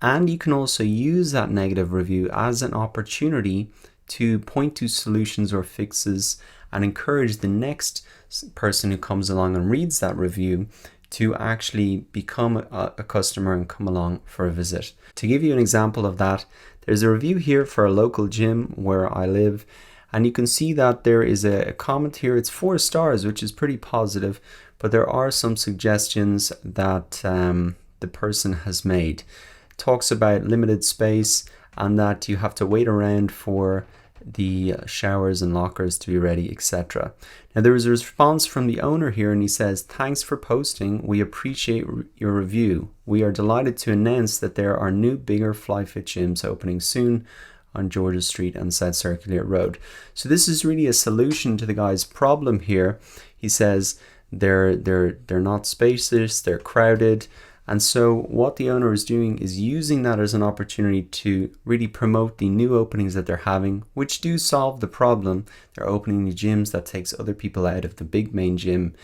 And you can also use that negative review as an opportunity to point to solutions or fixes and encourage the next person who comes along and reads that review to actually become a customer and come along for a visit. To give you an example of that, there's a review here for a local gym where I live, and you can see that there is a comment here. It's 4 stars, which is pretty positive, but there are some suggestions that the person has made. It talks about limited space and that you have to wait around for the showers and lockers to be ready, etc. Now there is a response from the owner here, and he says, "Thanks for posting. We appreciate your review. We are delighted to announce that there are new, bigger FlyFit gyms opening soon on Georgia Street and South Circular Road." So this is really a solution to the guy's problem here. He says they're not spacious, they're crowded. And so what the owner is doing is using that as an opportunity to really promote the new openings that they're having, which do solve the problem. They're opening new gyms that takes other people out of the big main gym.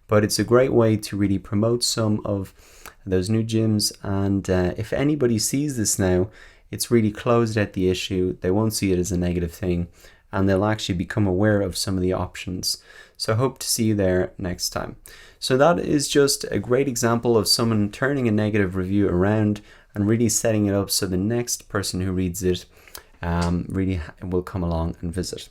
But it's a great way to really promote some of those new gyms. And if anybody sees this now, it's really closed out the issue. They won't see it as a negative thing, and they'll actually become aware of some of the options. So I hope to see you there next time. So that is just a great example of someone turning a negative review around and really setting it up so the next person who reads it really will come along and visit.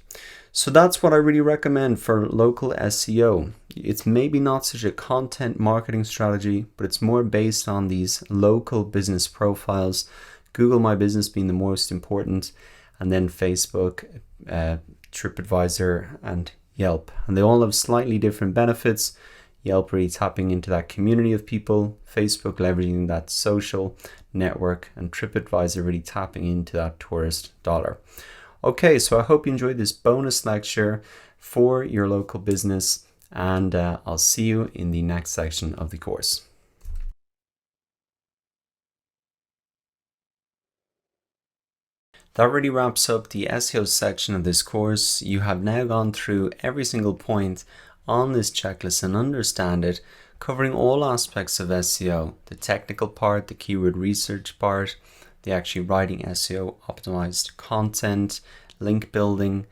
So that's what I really recommend for local SEO. It's maybe not such a content marketing strategy, but it's more based on these local business profiles. Google My Business being the most important, and then Facebook, TripAdvisor, and Yelp. And they all have slightly different benefits. Yelp really tapping into that community of people, Facebook leveraging that social network, and TripAdvisor really tapping into that tourist dollar. Okay, so I hope you enjoyed this bonus lecture for your local business, and I'll see you in the next section of the course. That really wraps up the SEO section of this course. You have now gone through every single point on this checklist and understand it, covering all aspects of SEO, the technical part, the keyword research part, the actually writing SEO optimized content, link building.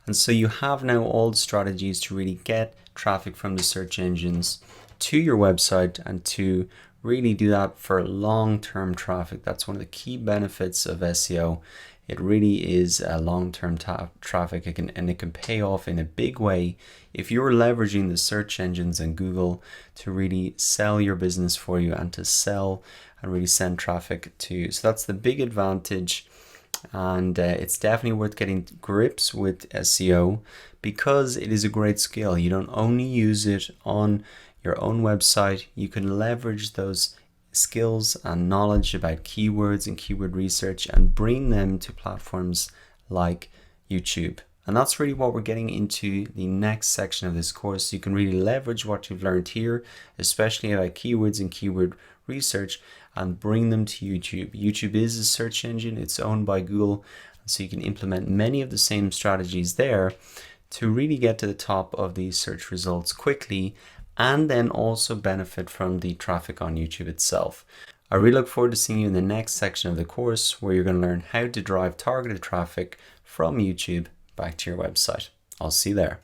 And so you have now all the strategies to really get traffic from the search engines to your website and to really do that for long-term traffic. That's one of the key benefits of SEO. It really is a long-term traffic, and it can pay off in a big way if you're leveraging the search engines and Google to really sell your business for you and to sell and really send traffic to you. So that's the big advantage, and it's definitely worth getting grips with SEO because it is a great skill. You don't only use it on your own website, you can leverage those skills and knowledge about keywords and keyword research and bring them to platforms like YouTube. And that's really what we're getting into the next section of this course. You can really leverage what you've learned here, especially about keywords and keyword research, and bring them to YouTube. YouTube is a search engine, it's owned by Google, so you can implement many of the same strategies there to really get to the top of these search results quickly, and then also benefit from the traffic on YouTube itself. I really look forward to seeing you in the next section of the course, where you're going to learn how to drive targeted traffic from YouTube back to your website. I'll see you there.